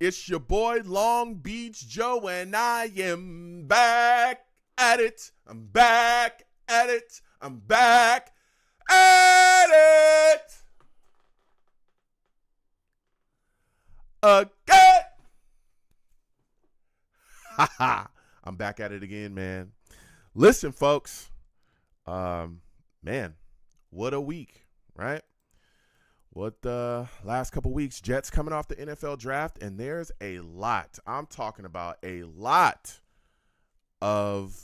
It's your boy Long Beach Joe, and I am back at it. I'm back at it. I'm back at it again. I'm back at it again, man. Listen, folks. Man, what a week, right? What the last couple weeks, Jets coming off the NFL draft, and there's a lot. I'm talking about a lot of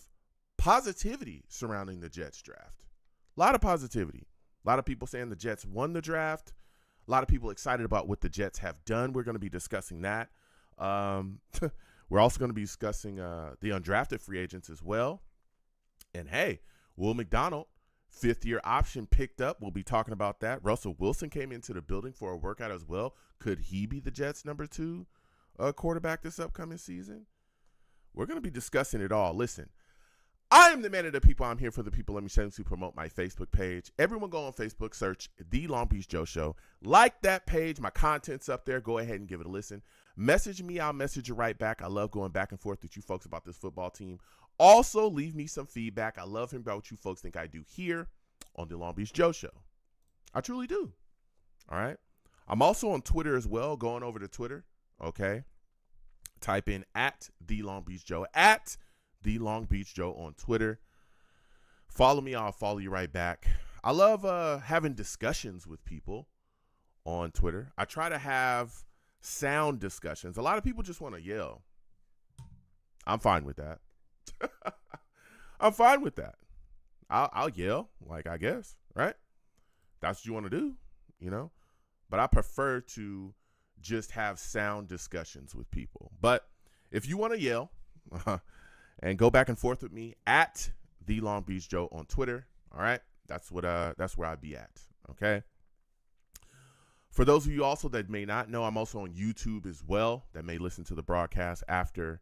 positivity surrounding the Jets draft. A lot of positivity. A lot of people saying the Jets won the draft. A lot of people excited about what the Jets have done. We're going to be discussing that. We're also going to be discussing the undrafted free agents as well. And hey, Will McDonald, fifth-year option picked up. We'll be talking about that. Russell Wilson came into the building for a workout as well. Could he be the Jets' number 2 quarterback this upcoming season? We're going to be discussing it all. Listen, I am the man of the people. I'm here for the people. Let me shamelessly promote my Facebook page. Everyone go on Facebook, search The Long Beach Joe Show. Like that page. My content's up there. Go ahead and give it a listen. Message me. I'll message you right back. I love going back and forth with you folks about this football team. Also, leave me some feedback. I love hearing about what you folks think I do here on The Long Beach Joe Show. I truly do. All right. I'm also on Twitter as well. Going over to Twitter. Okay. Type in at The Long Beach Joe. At The Long Beach Joe on Twitter. Follow me. I'll follow you right back. I love having discussions with people on Twitter. I try to have sound discussions. A lot of people just want to yell. I'm fine with that. I'm fine with that. I'll yell, like, I guess, right? That's what you want to do, you know? But I prefer to just have sound discussions with people. But if you want to yell and go back and forth with me, at The Long Beach Joe on Twitter, all right? That's where I'd be at, okay? For those of you also that may not know, I'm also on YouTube as well, that may listen to the broadcast after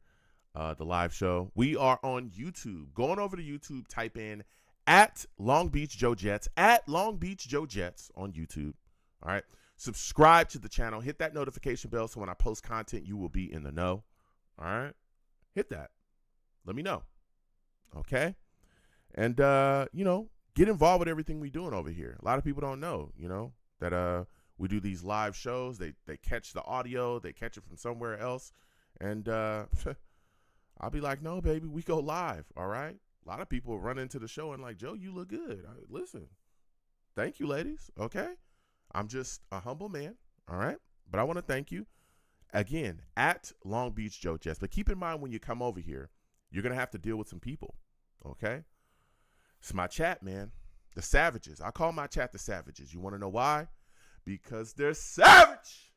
the live show. We are on YouTube. Going over to YouTube, type in at Long Beach Joe Jets, at Long Beach Joe Jets on YouTube. All right. Subscribe to the channel. Hit that notification bell so when I post content, you will be in the know. All right. Hit that. Let me know. Okay. And, get involved with everything we're doing over here. A lot of people don't know, that we do these live shows. They catch the audio. They catch it from somewhere else. And I'll be like, no, baby, we go live. All right. A lot of people run into the show and like, Joe, you look good. Listen, thank you, ladies. Okay. I'm just a humble man. All right. But I want to thank you again at Long Beach Joe Jets. But keep in mind, when you come over here, you're going to have to deal with some people. Okay. It's my chat, man. The savages. I call my chat the savages. You want to know why? Because they're savage.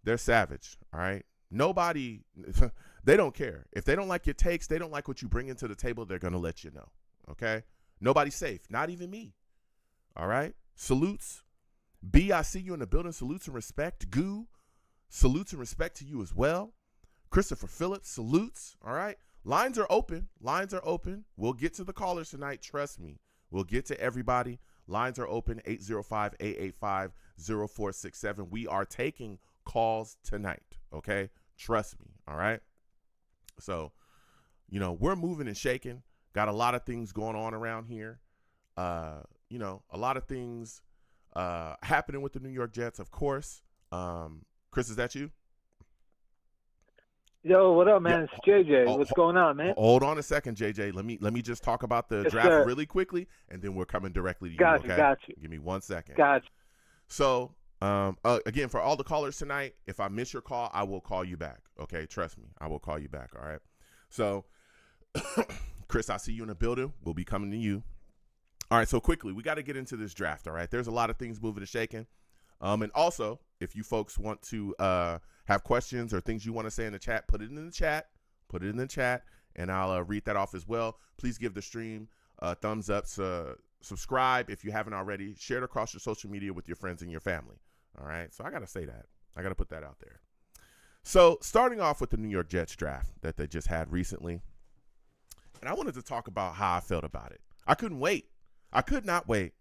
They're savage. All right. Nobody, they don't care. If they don't like your takes, they don't like what you bring into the table, they're going to let you know. Okay? Nobody's safe. Not even me. All right? Salutes. B, I see you in the building. Salutes and respect. Goo, salutes and respect to you as well. Christopher Phillips, salutes. All right? Lines are open. Lines are open. We'll get to the callers tonight. Trust me. We'll get to everybody. Lines are open. 805-885-0467. We are taking calls tonight. Okay? Trust me, all right? So, we're moving and shaking. Got a lot of things going on around here. A lot of things happening with the New York Jets, of course. Chris, is that you? Yo, what up, man? Yeah. It's JJ. What's going on, man? Hold on a second, JJ. Let me just talk about the draft really quickly, and then we're coming directly to you, okay? Got you. Give me 1 second. Got you. So, again, for all the callers tonight, if I miss your call, I will call you back. Okay, trust me, I will call you back. All right. So, Chris, I see you in the building. We'll be coming to you. All right. So quickly, we got to get into this draft. All right. There's a lot of things moving and shaking. And also, if you folks want to have questions or things you want to say in the chat, put it in the chat. Put it in the chat, and I'll read that off as well. Please give the stream a thumbs up. Subscribe if you haven't already. Share it across your social media with your friends and your family. All right. So I got to say that. I got to put that out there. So starting off with the New York Jets draft that they just had recently. And I wanted to talk about how I felt about it. I couldn't wait. I could not wait.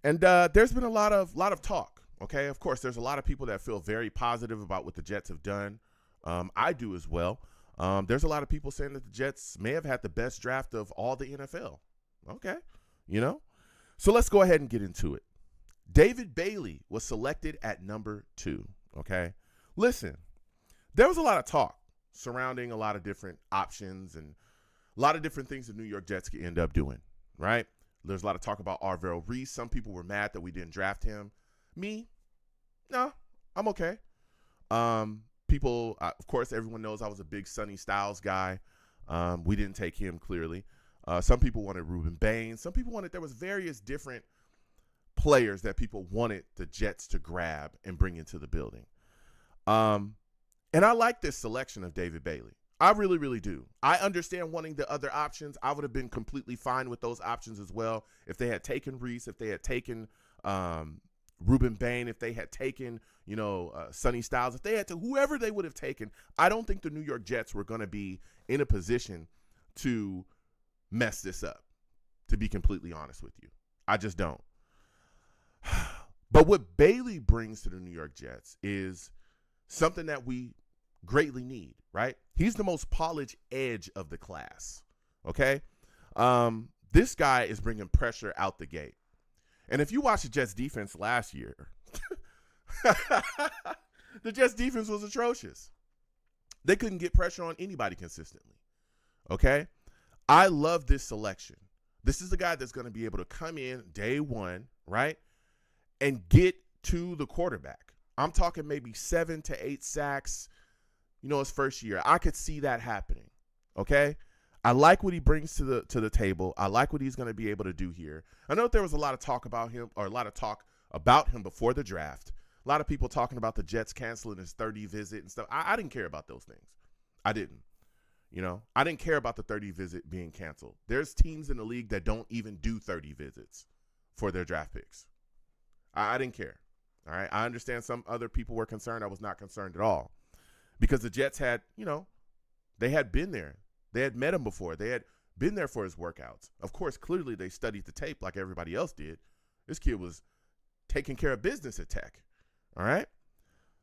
And there's been a lot of talk. Okay, of course, there's a lot of people that feel very positive about what the Jets have done. I do as well. There's a lot of people saying that the Jets may have had the best draft of all the NFL. Okay, you know? So let's go ahead and get into it. David Bailey was selected at number 2. Okay, listen, there was a lot of talk surrounding a lot of different options and a lot of different things the New York Jets could end up doing, right? There's a lot of talk about Arvell Reese. Some people were mad that we didn't draft him. Me, no, I'm okay. People, of course, everyone knows I was a big Sonny Styles guy. We didn't take him, clearly. Some people wanted Reuben Baines. Some people wanted, there was various different players that people wanted the Jets to grab and bring into the building. And I like this selection of David Bailey. I really, really do. I understand wanting the other options. I would have been completely fine with those options as well. If they had taken Reese, if they had taken Reuben Bain, if they had taken, Sonny Styles, if they had to, whoever they would have taken, I don't think the New York Jets were going to be in a position to mess this up, to be completely honest with you. I just don't. But what Bailey brings to the New York Jets is something that we greatly need, right? He's the most polished edge of the class, okay? This guy is bringing pressure out the gate. And if you watch the Jets defense last year, the Jets defense was atrocious. They couldn't get pressure on anybody consistently, okay? I love this selection. This is the guy that's going to be able to come in day one, right, and get to the quarterback. I'm talking maybe 7 to 8 sacks, his first year. I could see that happening, okay? I like what he brings to the table. I like what he's going to be able to do here. I know there was a lot of talk about him, or a lot of talk about him before the draft. A lot of people talking about the Jets canceling his 30 visit and stuff. I didn't care about those things. I didn't. I didn't care about the 30 visit being canceled. There's teams in the league that don't even do 30 visits for their draft picks. I didn't care. All right. I understand some other people were concerned. I was not concerned at all because the Jets had, they had been there. They had met him before. They had been there for his workouts. Of course, clearly they studied the tape like everybody else did. This kid was taking care of business at Tech. All right.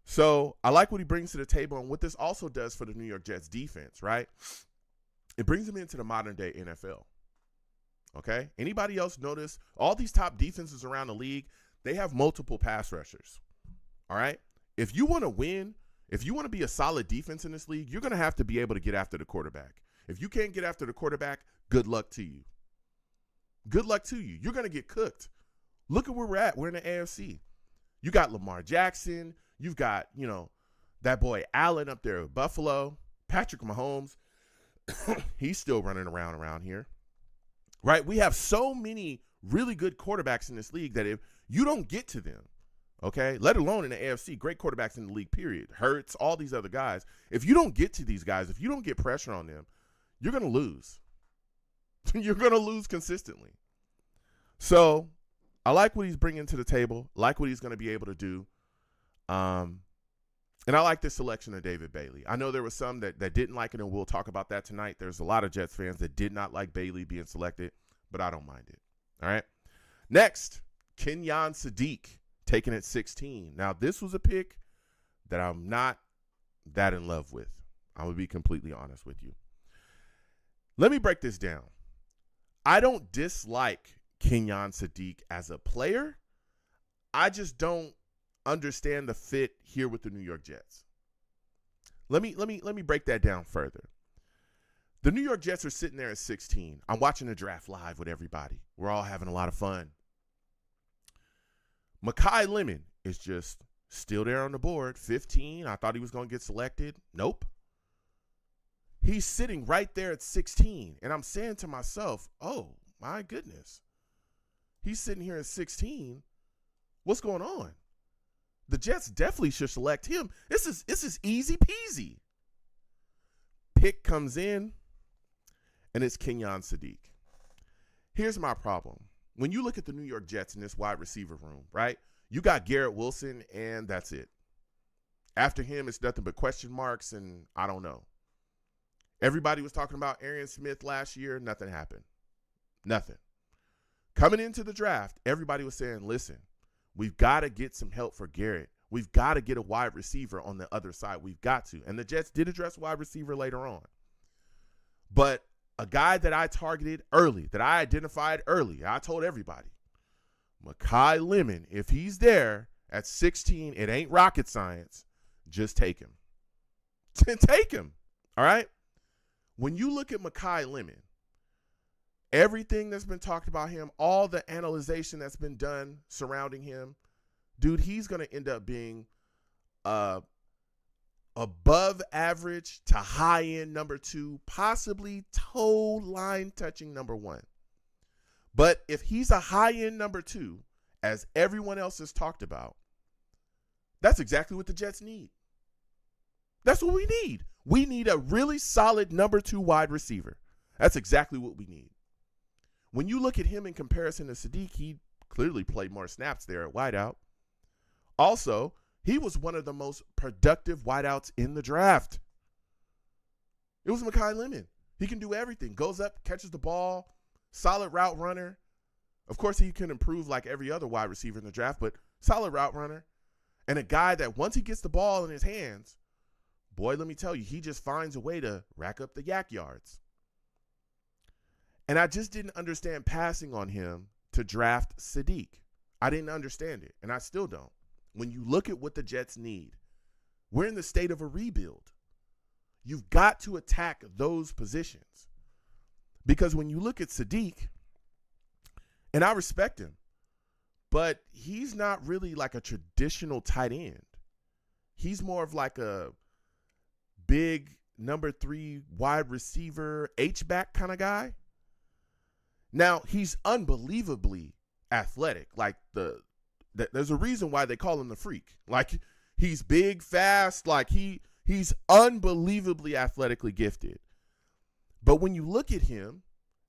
So I like what he brings to the table and what this also does for the New York Jets defense, right? It brings them into the modern day NFL. Okay. Anybody else notice all these top defenses around the league? They have multiple pass rushers. All right. If you want to win, if you want to be a solid defense in this league, you're going to have to be able to get after the quarterback. If you can't get after the quarterback, good luck to you. Good luck to you. You're going to get cooked. Look at where we're at. We're in the AFC. You got Lamar Jackson. You've got, that boy Allen up there with Buffalo. Patrick Mahomes. He's still running around here. Right? We have so many really good quarterbacks in this league that if you don't get to them, okay, let alone in the AFC, great quarterbacks in the league, period. Hurts, all these other guys. If you don't get to these guys, if you don't get pressure on them, you're going to lose. You're going to lose consistently. So I like what he's bringing to the table, like what he's going to be able to do. And I like this selection of David Bailey. I know there were some that didn't like it, and we'll talk about that tonight. There's a lot of Jets fans that did not like Bailey being selected, but I don't mind it. All right. Next, Kenyon Sadiq, taken at 16. Now, this was a pick that I'm not that in love with. I would be completely honest with you. Let me break this down. I don't dislike Kenyon Sadiq as a player. I just don't understand the fit here with the New York Jets. Let me break that down further. The New York Jets are sitting there at 16. I'm watching the draft live with everybody. We're all having a lot of fun. Mekhi Lemon is just still there on the board, 15. I thought he was going to get selected. Nope. He's sitting right there at 16. And I'm saying to myself, oh, my goodness. He's sitting here at 16. What's going on? The Jets definitely should select him. This is easy peasy. Pick comes in, and it's Kenyon Sadiq. Here's my problem. When you look at the New York Jets in this wide receiver room, right, you got Garrett Wilson, and that's it. After him, it's nothing but question marks, and I don't know. Everybody was talking about Arian Smith last year. Nothing happened. Nothing. Coming into the draft, everybody was saying, listen, We've got to get some help for Garrett. We've got to get a wide receiver on the other side. We've got to. And the Jets did address wide receiver later on. But a guy that I targeted early, that I identified early, I told everybody, Mekhi Lemon, if he's there at 16, it ain't rocket science. Just take him. Take him. All right? When you look at Mekhi Lemon, everything that's been talked about him, all the analyzation that's been done surrounding him, dude, he's going to end up being above average to high end number 2, possibly toe line touching number 1. But if he's a high end number 2, as everyone else has talked about, that's exactly what the Jets need. That's what we need. We need a really solid number 2 wide receiver. That's exactly what we need. When you look at him in comparison to Sadiq, he clearly played more snaps there at wideout. Also, he was one of the most productive wideouts in the draft. It was Mekhi Lemon. He can do everything. Goes up, catches the ball, solid route runner. Of course, he can improve like every other wide receiver in the draft, but solid route runner. And a guy that once he gets the ball in his hands, boy, let me tell you, he just finds a way to rack up the yak yards. And I just didn't understand passing on him to draft Sadiq. I didn't understand it, and I still don't. When you look at what the Jets need, we're in the state of a rebuild. You've got to attack those positions. Because when you look at Sadiq, and I respect him, but he's not really like a traditional tight end. He's more of like a big number 3 wide receiver, H-back kind of guy. Now, he's unbelievably athletic. Like there's a reason why they call him the freak. Like he's big, fast, like he's unbelievably athletically gifted. But when you look at him,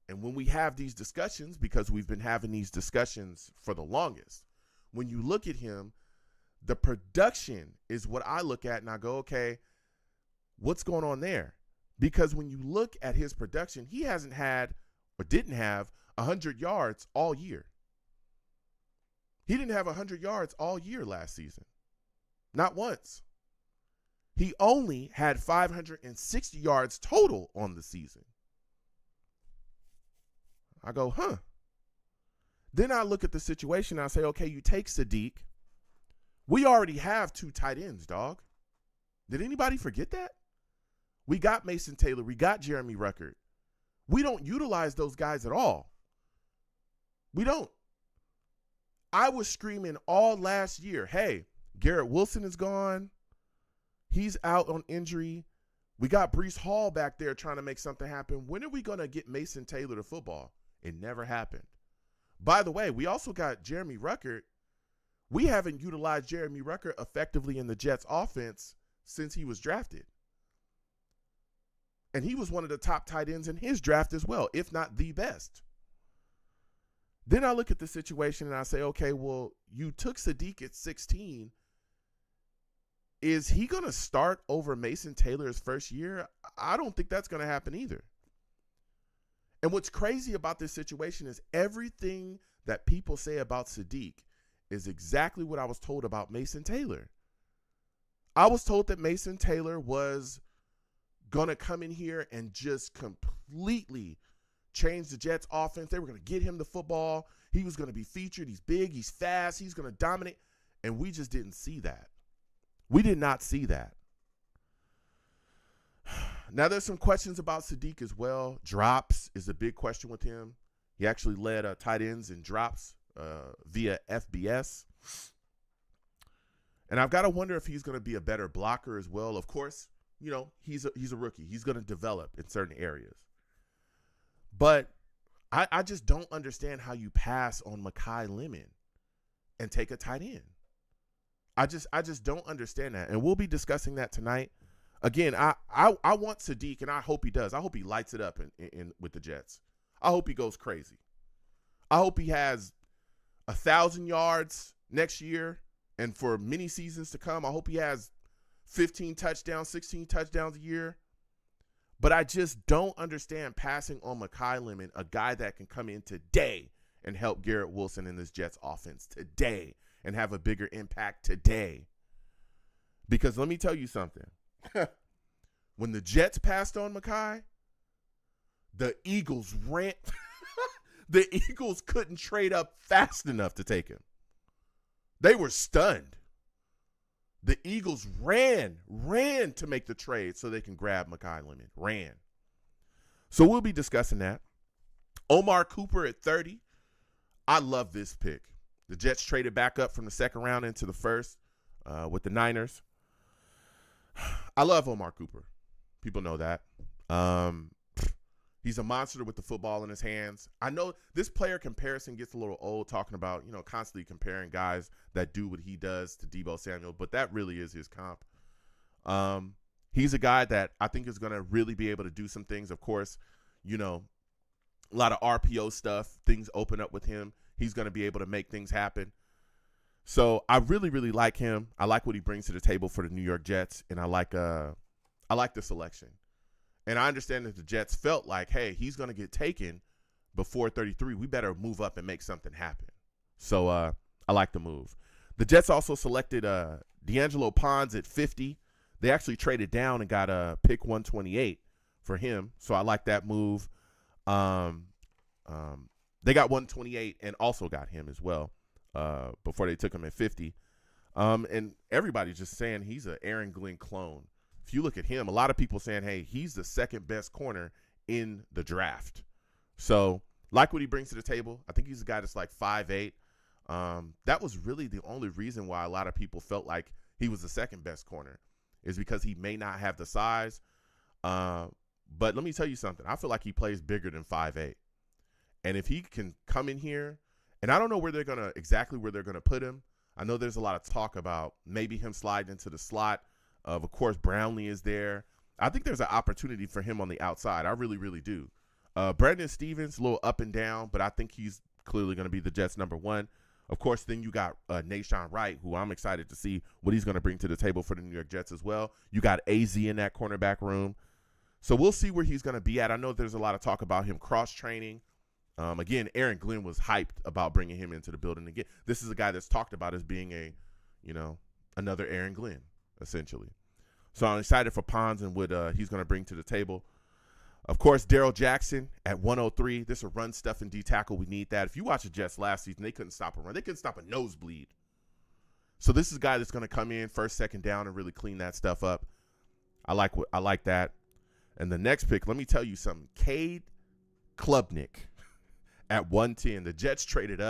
and when we have these discussions, because we've been having these discussions for the longest, when you look at him, the production is what I look at and I go, okay, what's going on there? Because when you look at his production, he hasn't had or didn't have 100 yards all year. He didn't have 100 yards all year last season. Not once. He only had 560 yards total on the season. I go, huh. Then I look at the situation and I say, okay, you take Sadiq. We already have 2 tight ends, dog. Did anybody forget that? We got Mason Taylor. We got Jeremy Ruckert. We don't utilize those guys at all. We don't. I was screaming all last year, hey, Garrett Wilson is gone. He's out on injury. We got Breece Hall back there trying to make something happen. When are we going to get Mason Taylor to football? It never happened. By the way, we also got Jeremy Ruckert. We haven't utilized Jeremy Ruckert effectively in the Jets offense since he was drafted. And he was one of the top tight ends in his draft as well, if not the best. Then I look at the situation and I say, okay, well, you took Sadiq at 16. Is he going to start over Mason Taylor's first year? I don't think that's going to happen either. And what's crazy about this situation is everything that people say about Sadiq is exactly what I was told about Mason Taylor. I was told that Mason Taylor was going to come in here and just completely change the Jets offense. They were going to get him the football. He was going to be featured. He's big. He's fast. He's going to dominate. And we just didn't see that. We did not see that. Now, there's some questions about Sadiq as well. Drops is a big question with him. He actually led tight ends in drops via FBS. And I've got to wonder if he's going to be a better blocker as well. Of course, you know, he's a rookie. He's going to develop in certain areas. But I just don't understand how you pass on Mekhi Lemon and take a tight end. I just don't understand that. And we'll be discussing that tonight. Again, I want Sadiq, and I hope he does. I hope he lights it up in with the Jets. I hope he goes crazy. I hope he has 1,000 yards next year and for many seasons to come. I hope he has 15 touchdowns, 16 touchdowns a year. But I just don't understand passing on Mekhi Lemon, a guy that can come in today and help Garrett Wilson in this Jets offense today and have a bigger impact today. Because let me tell you something. When the Jets passed on Mekhi, the Eagles ran. The Eagles couldn't trade up fast enough to take him. They were stunned. The Eagles ran to make the trade so they can grab Mekhi Lemon. Ran. So we'll be discussing that. Omar Cooper at 30. I love this pick. The Jets traded back up from the second round into the first with the Niners. I love Omar Cooper. People know that. He's a monster with the football in his hands. I know this player comparison gets a little old, talking about, constantly comparing guys that do what he does to Deebo Samuel, but that really is his comp. He's a guy that I think is going to really be able to do some things. Of course, a lot of RPO stuff, things open up with him. He's going to be able to make things happen. So I really, really like him. I like what he brings to the table for the New York Jets, and I like the selection. And I understand that the Jets felt like, hey, he's going to get taken before 33. We better move up and make something happen. So I like the move. The Jets also selected D'Angelo Ponds at 50. They actually traded down and got a pick 128 for him. So I like that move. They got 128 and also got him as well before they took him at 50. And everybody's just saying he's an Aaron Glenn clone. If you look at him, a lot of people saying, hey, he's the second best corner in the draft. So like what he brings to the table. I think he's a guy that's like 5'8". That was really the only reason why a lot of people felt like he was the second best corner, is because he may not have the size. But let me tell you something. I feel like he plays bigger than 5'8". And if he can come in here, and I don't know where they're going to put him. I know there's a lot of talk about maybe him sliding into the slot. Of course, Brownlee is there. I think there's an opportunity for him on the outside. I really, really do. Brandon Stevens, a little up and down, but I think he's clearly going to be the Jets' number one. Of course, then you got Nashawn Wright, who I'm excited to see what he's going to bring to the table for the New York Jets as well. You got AZ in that cornerback room. So we'll see where he's going to be at. I know there's a lot of talk about him cross-training. Again, Aaron Glenn was hyped about bringing him into the building. Again, this is a guy that's talked about as being another Aaron Glenn, essentially. So I'm excited for Ponds and what he's going to bring to the table. Of course, Darrell Jackson at 103. This is a run stuff and D tackle. We need that. If you watch the Jets last season, they couldn't stop a run. They couldn't stop a nosebleed. So this is a guy that's going to come in first, second down and really clean that stuff up. I like that. And the next pick, let me tell you something. Cade Klubnik at 110. The Jets traded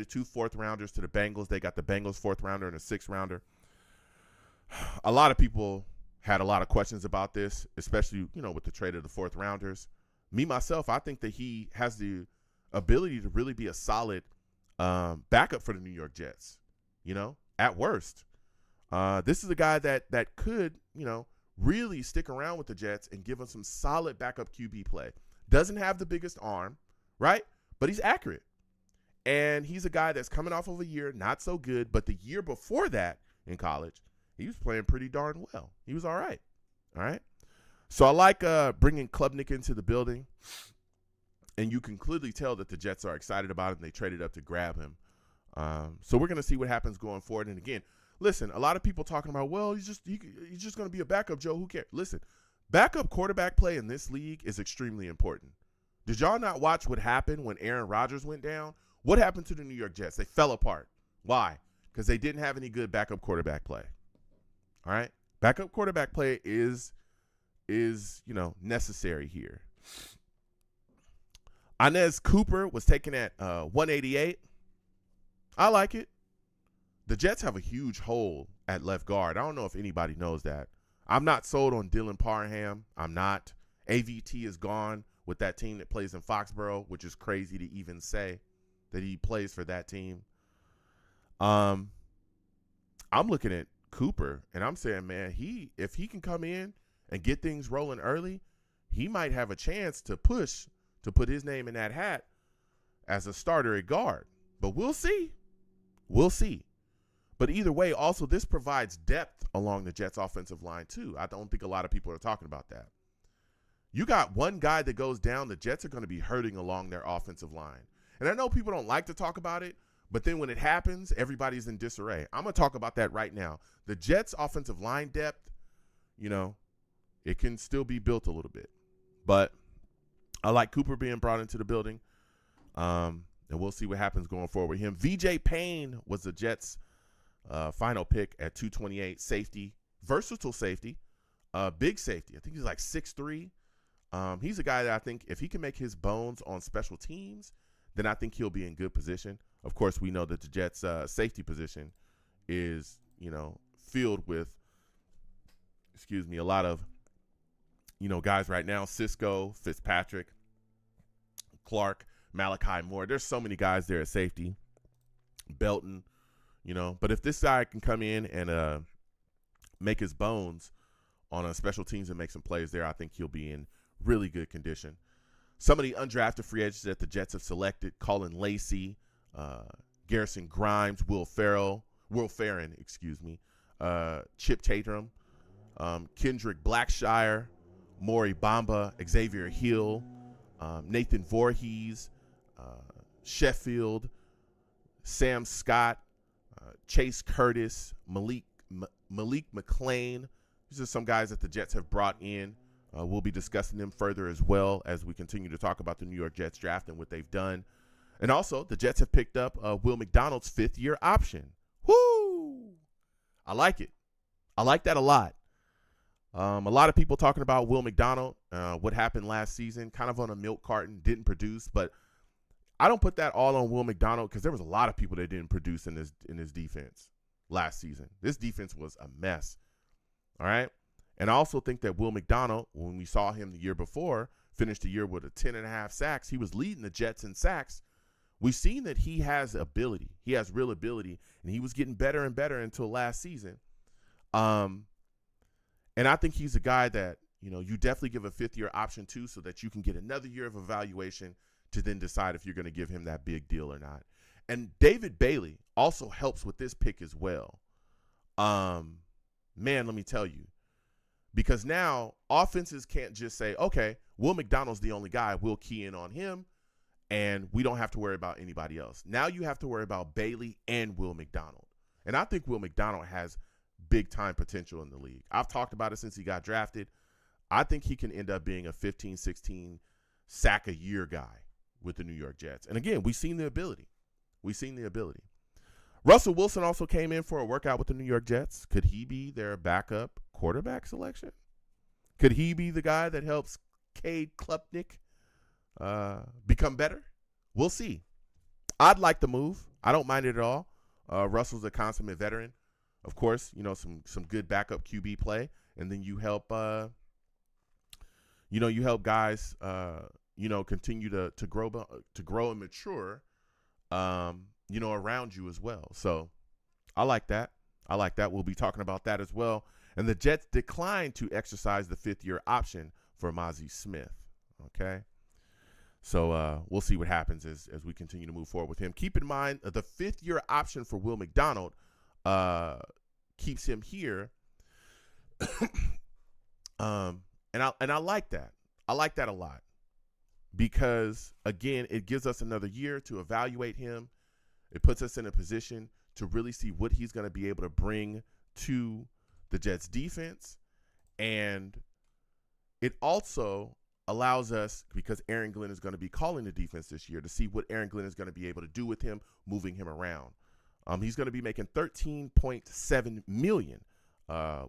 two fourth-rounders to the Bengals. They got the Bengals fourth-rounder and a sixth-rounder. A lot of people had a lot of questions about this, especially, with the trade of the fourth rounders. Me, myself, I think that he has the ability to really be a solid backup for the New York Jets, at worst. This is a guy that could, really stick around with the Jets and give them some solid backup QB play. Doesn't have the biggest arm, right? But he's accurate. And he's a guy that's coming off of a year not so good, but the year before that in college, he was playing pretty darn well. He was all right. All right. So I like bringing Klubnik into the building. And you can clearly tell that the Jets are excited about it, and they traded up to grab him. So we're going to see what happens going forward. And, again, listen, a lot of people talking about, well, he's just going to be a backup, Joe. Who cares? Listen, backup quarterback play in this league is extremely important. Did y'all not watch what happened when Aaron Rodgers went down? What happened to the New York Jets? They fell apart. Why? Because they didn't have any good backup quarterback play. All right, backup quarterback play is necessary here. Inez Cooper was taken at 188. I like it. The Jets have a huge hole at left guard. I don't know if anybody knows that. I'm not sold on Dylan Parham. I'm not. AVT is gone with that team that plays in Foxborough, which is crazy to even say that he plays for that team. I'm looking at Cooper, and I'm saying, man, if he can come in and get things rolling early, he might have a chance to push to put his name in that hat as a starter at guard. But we'll see. We'll see. But either way, also, this provides depth along the Jets' offensive line, too. I don't think a lot of people are talking about that. You got one guy that goes down, the Jets are going to be hurting along their offensive line. And I know people don't like to talk about it, But then when it happens, everybody's in disarray. I'm going to talk about that right now. The Jets' offensive line depth, it can still be built a little bit. But I like Cooper being brought into the building. And we'll see what happens going forward with him. VJ Payne was the Jets' final pick at 228, safety, versatile safety, big safety. I think he's like 6'3". He's a guy that I think if he can make his bones on special teams, then I think he'll be in good position. Of course, we know that the Jets' safety position is, filled with, a lot of, guys right now. Cisco, Fitzpatrick, Clark, Malachi Moore. There's so many guys there at safety. Belton, But if this guy can come in and make his bones on a special teams and make some plays there, I think he'll be in really good condition. Some of the undrafted free agents that the Jets have selected: Colin Lacey, Garrison Grimes, Will Farron, Chip Tatum, Kendrick Blackshire, Maury Bamba, Xavier Hill, Nathan Voorhees, Sheffield, Sam Scott, Chase Curtis, Malik McLean. These are some guys that the Jets have brought in. We'll be discussing them further as well as we continue to talk about the New York Jets draft and what they've done. And also, the Jets have picked up Will McDonald's fifth-year option. Woo! I like it. I like that a lot. A lot of people talking about Will McDonald, what happened last season, kind of on a milk carton, didn't produce. But I don't put that all on Will McDonald because there was a lot of people that didn't produce in this defense last season. This defense was a mess. All right? And I also think that Will McDonald, when we saw him the year before, finished the year with a 10.5 sacks. He was leading the Jets in sacks. We've seen that he has ability. He has real ability, and he was getting better and better until last season. And I think he's a guy that, you definitely give a fifth-year option to so that you can get another year of evaluation to then decide if you're going to give him that big deal or not. And David Bailey also helps with this pick as well. Man, let me tell you. Because now offenses can't just say, okay, Will McDonald's the only guy. We'll key in on him, and we don't have to worry about anybody else. Now you have to worry about Bailey and Will McDonald. And I think Will McDonald has big-time potential in the league. I've talked about it since he got drafted. I think he can end up being a 15, 16 sack-a-year guy with the New York Jets. And, again, we've seen the ability. Russell Wilson also came in for a workout with the New York Jets. Could he be their backup quarterback selection? Could he be the guy that helps Cade Klubnik become better? We'll see. I'd like the move. I don't mind it at all. Russell's a consummate veteran. Of course, some good backup QB play, and then you help guys continue to grow and mature around you as well. So I like that. We'll be talking about that as well. And the Jets declined to exercise the fifth-year option for Mozzie Smith. Okay. So we'll see what happens as we continue to move forward with him. Keep in mind the fifth-year option for Will McDonald keeps him here. And I like that. I like that a lot because, again, it gives us another year to evaluate him. It puts us in a position to really see what he's going to be able to bring to the Jets defense. And it also allows us, because Aaron Glenn is going to be calling the defense this year, to see what Aaron Glenn is going to be able to do with him, moving him around. He's going to be making $13.7 million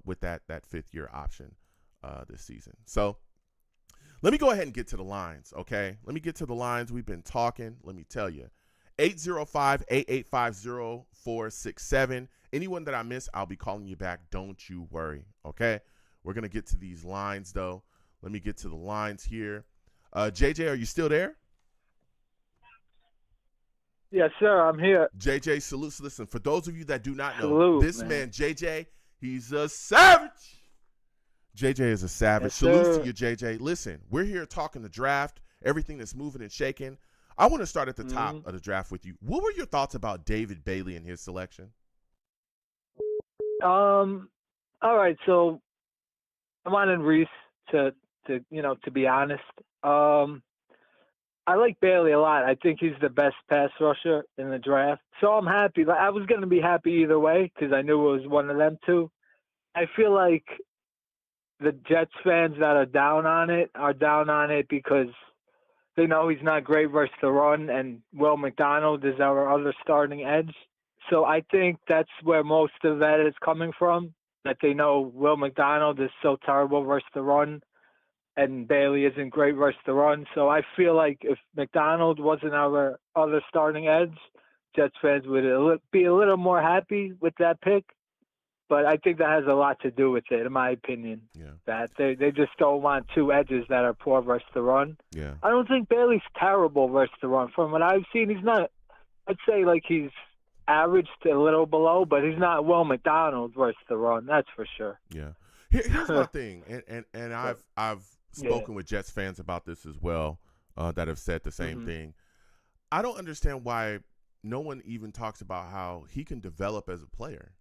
with that fifth-year option this season. So let me go ahead and get to the lines, okay? Let me get to the lines. We've been talking. Let me tell you. 805-885-0467. Anyone that I miss, I'll be calling you back. Don't you worry, okay? We're going to get to these lines, though. Let me get to the lines here. JJ, are you still there? Yes, sir. I'm here. JJ, salutes. Listen, for those of you that do not know, Salute, this man, JJ, he's a savage. JJ is a savage. Yes, Salutes sir. to you, JJ. Listen, we're here talking the draft, everything that's moving and shaking. I want to start at the top of the draft with you. What were your thoughts about David Bailey and his selection? All right. So I'm on Reese to be honest. I like Bailey a lot. I think he's the best pass rusher in the draft. So I'm happy. Like, I was going to be happy either way because I knew it was one of them two. I feel like the Jets fans that are down on it because they know he's not great versus the run, and Will McDonald is our other starting edge. So I think that's where most of that is coming from, that they know Will McDonald is so terrible versus the run, and Bailey isn't great versus the run. So I feel like if McDonald wasn't our other starting edge, Jets fans would be a little more happy with that pick. But I think that has a lot to do with it, in my opinion. Yeah. That they just don't want two edges that are poor versus the run. Yeah. I don't think Bailey's terrible versus the run. From what I've seen, he's not. I'd say like he's average to a little below, but he's not Will McDonald versus the run. That's for sure. Yeah. Here's my thing, and I've spoken with Jets fans about this as well that have said the same thing. I don't understand why no one even talks about how he can develop as a player.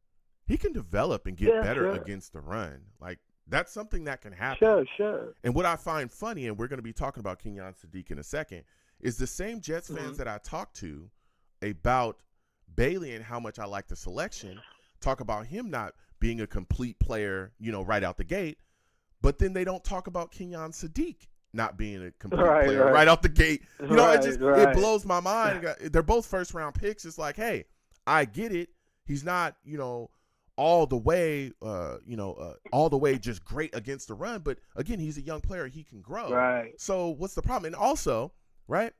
He can develop and get better against the run. Like, that's something that can happen. Sure. And what I find funny, and we're going to be talking about Kenyon Sadiq in a second, is the same Jets fans that I talked to about Bailey and how much I like the selection talk about him not being a complete player, right out the gate, but then they don't talk about Kenyon Sadiq not being a complete player right out the gate. It blows my mind. They're both first-round picks. It's like, hey, I get it. He's not, all the way, just great against the run. But again, he's a young player; he can grow. Right. So what's the problem? And also, right,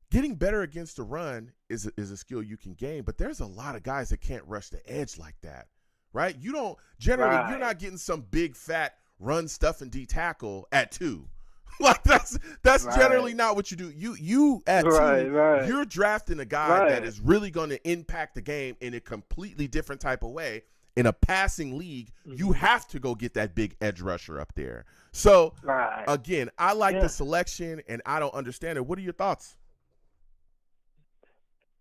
getting better against the run is a skill you can gain. But there's a lot of guys that can't rush the edge like that, right? You don't generally. Right. You're not getting some big fat run stuff and D tackle at 2. Like that's generally not what you do. You at 2, you're drafting a guy that is really going to impact the game in a completely different type of way. In a passing league, you have to go get that big edge rusher up there. So again, I like the selection, and I don't understand it. What are your thoughts?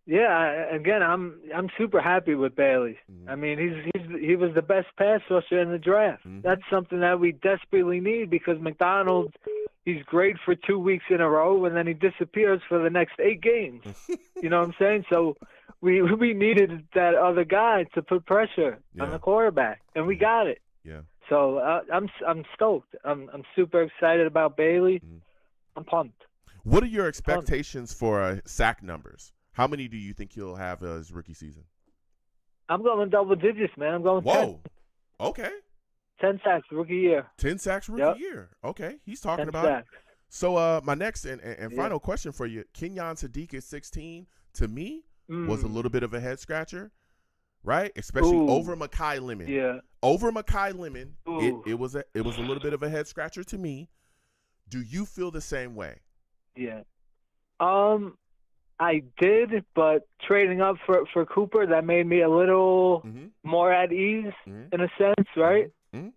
Yeah, again, I'm super happy with Bailey. I mean, he was the best pass rusher in the draft. That's something that we desperately need because McDonald, he's great for 2 weeks in a row, and then he disappears for the next 8 games. You know what I'm saying? So we needed that other guy to put pressure on the quarterback, and we got it. Yeah. So I'm stoked. I'm super excited about Bailey. I'm pumped. What are your expectations for sack numbers? How many do you think he'll have his rookie season? I'm going double digits, man. I'm going 10. Okay. 10 sacks rookie year. 10 sacks rookie year. Okay. He's talking about sacks. it. So my next and final question for you, Kenyon Sadiq at 16, to me, was a little bit of a head scratcher, right? Especially over Mekhi Lemon. Yeah. Over Mekhi Lemon, it was a little bit of a head scratcher to me. Do you feel the same way? Yeah. I did, but trading up for Cooper, that made me a little more at ease in a sense, right?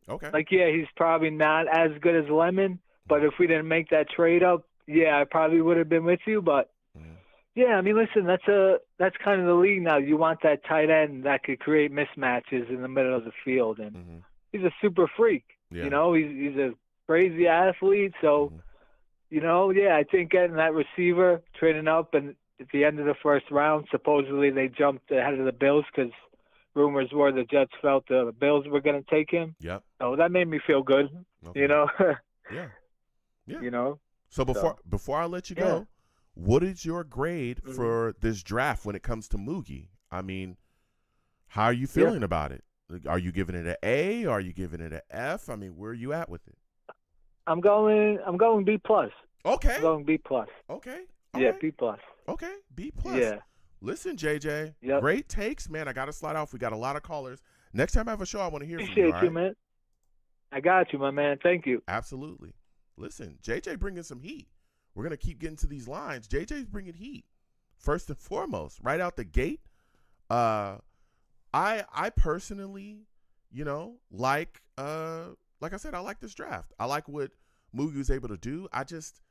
Okay. Like, he's probably not as good as Lemon, but if we didn't make that trade up, I probably would have been with you. But, I mean, listen, that's kind of the league now. You want that tight end that could create mismatches in the middle of the field, and he's a super freak. Yeah. He's a crazy athlete, so, I think getting that receiver, trading up, and at the end of the first round, supposedly they jumped ahead of the Bills because rumors were the Jets felt the Bills were going to take him. Yep. So that made me feel good, Yeah. So before I let you go, what is your grade for this draft when it comes to Moogie? I mean, how are you feeling about it? Are you giving it an A? Are you giving it an F? I mean, where are you at with it? I'm going B+. Okay. I'm going B+. Okay. Yeah, B+. Okay, B+. Yeah. Listen, JJ, great takes, man. I got to slide off. We got a lot of callers. Next time I have a show, I want to hear from you. Appreciate you, man. I got you, my man. Thank you. Absolutely. Listen, JJ bringing some heat. We're going to keep getting to these lines. JJ's bringing heat. First and foremost, right out the gate, I personally, like I said, I like this draft. I like what Moogie was able to do. I just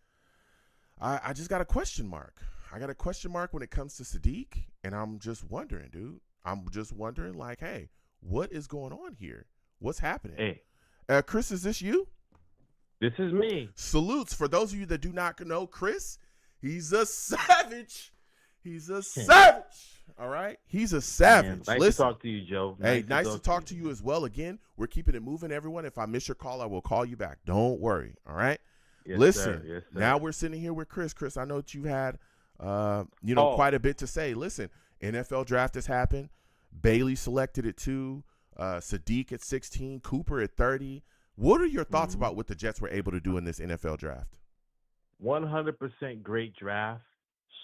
got a question mark. I got a question mark when it comes to Sadiq, and I'm just wondering, dude. I'm just wondering, like, hey, what is going on here? What's happening? Hey. Chris, is this you? This is me. Salutes. For those of you that do not know, Chris He's a savage. He's a savage. All right? He's a savage. Man, nice to talk to you, Joe. Hey, nice to talk to you as well. Again, we're keeping it moving, everyone. If I miss your call, I will call you back. Don't worry. All right? Yes, Listen, sir. Yes, sir. now we're sitting here with Chris. Chris, I know that you had, quite a bit to say. Listen, NFL draft has happened. Bailey selected at 2, Sadiq at 16, Cooper at 30. What are your thoughts about what the Jets were able to do in this NFL draft? 100% great draft.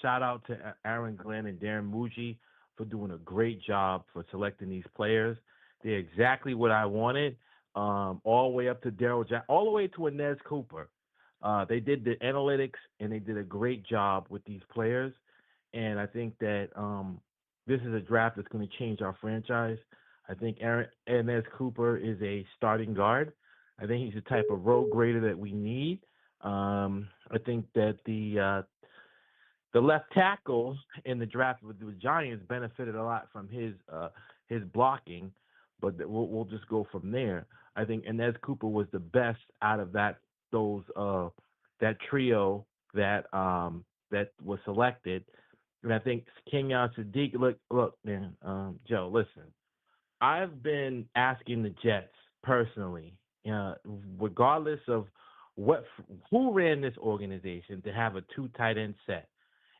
Shout out to Aaron Glenn and Darren Muji for doing a great job for selecting these players. They're exactly what I wanted, all the way up to Daryl Jack, all the way to Inez Cooper. They did the analytics, and they did a great job with these players. And I think that this is a draft that's going to change our franchise. I think Inez Cooper is a starting guard. I think he's the type of road grader that we need. I think that the left tackle in the draft with the Giants benefited a lot from his blocking, but we'll just go from there. I think Inez Cooper was the best out of that trio that was selected, and I think Kenyon Sadiq. Look, man, Joe, listen. I've been asking the Jets personally, regardless of who ran this organization, to have a 2 tight end set.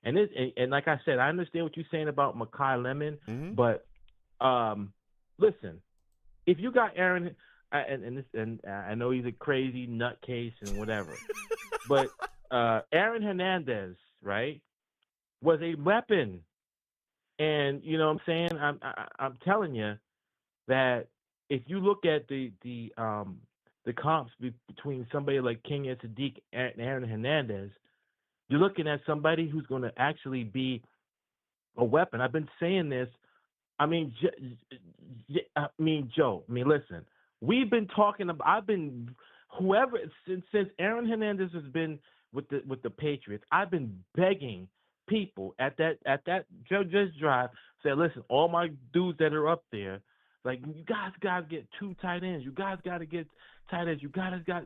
And like I said, I understand what you're saying about Makai Lemon, but listen, if you got Aaron, and I know he's a crazy nutcase and whatever, but Aaron Hernandez, right, was a weapon, and you know what I'm saying. I'm telling you that if you look at the comps between somebody like Kenyon Sadiq and Aaron Hernandez, you're looking at somebody who's going to actually be a weapon. I've been saying this. I mean, Joe. Listen. We've been talking about. I've been since Aaron Hernandez has been with the Patriots. I've been begging people at that judge's drive. Say, listen, all my dudes that are up there, like, you guys got to get 2 tight ends. You guys got to get tight ends. You guys got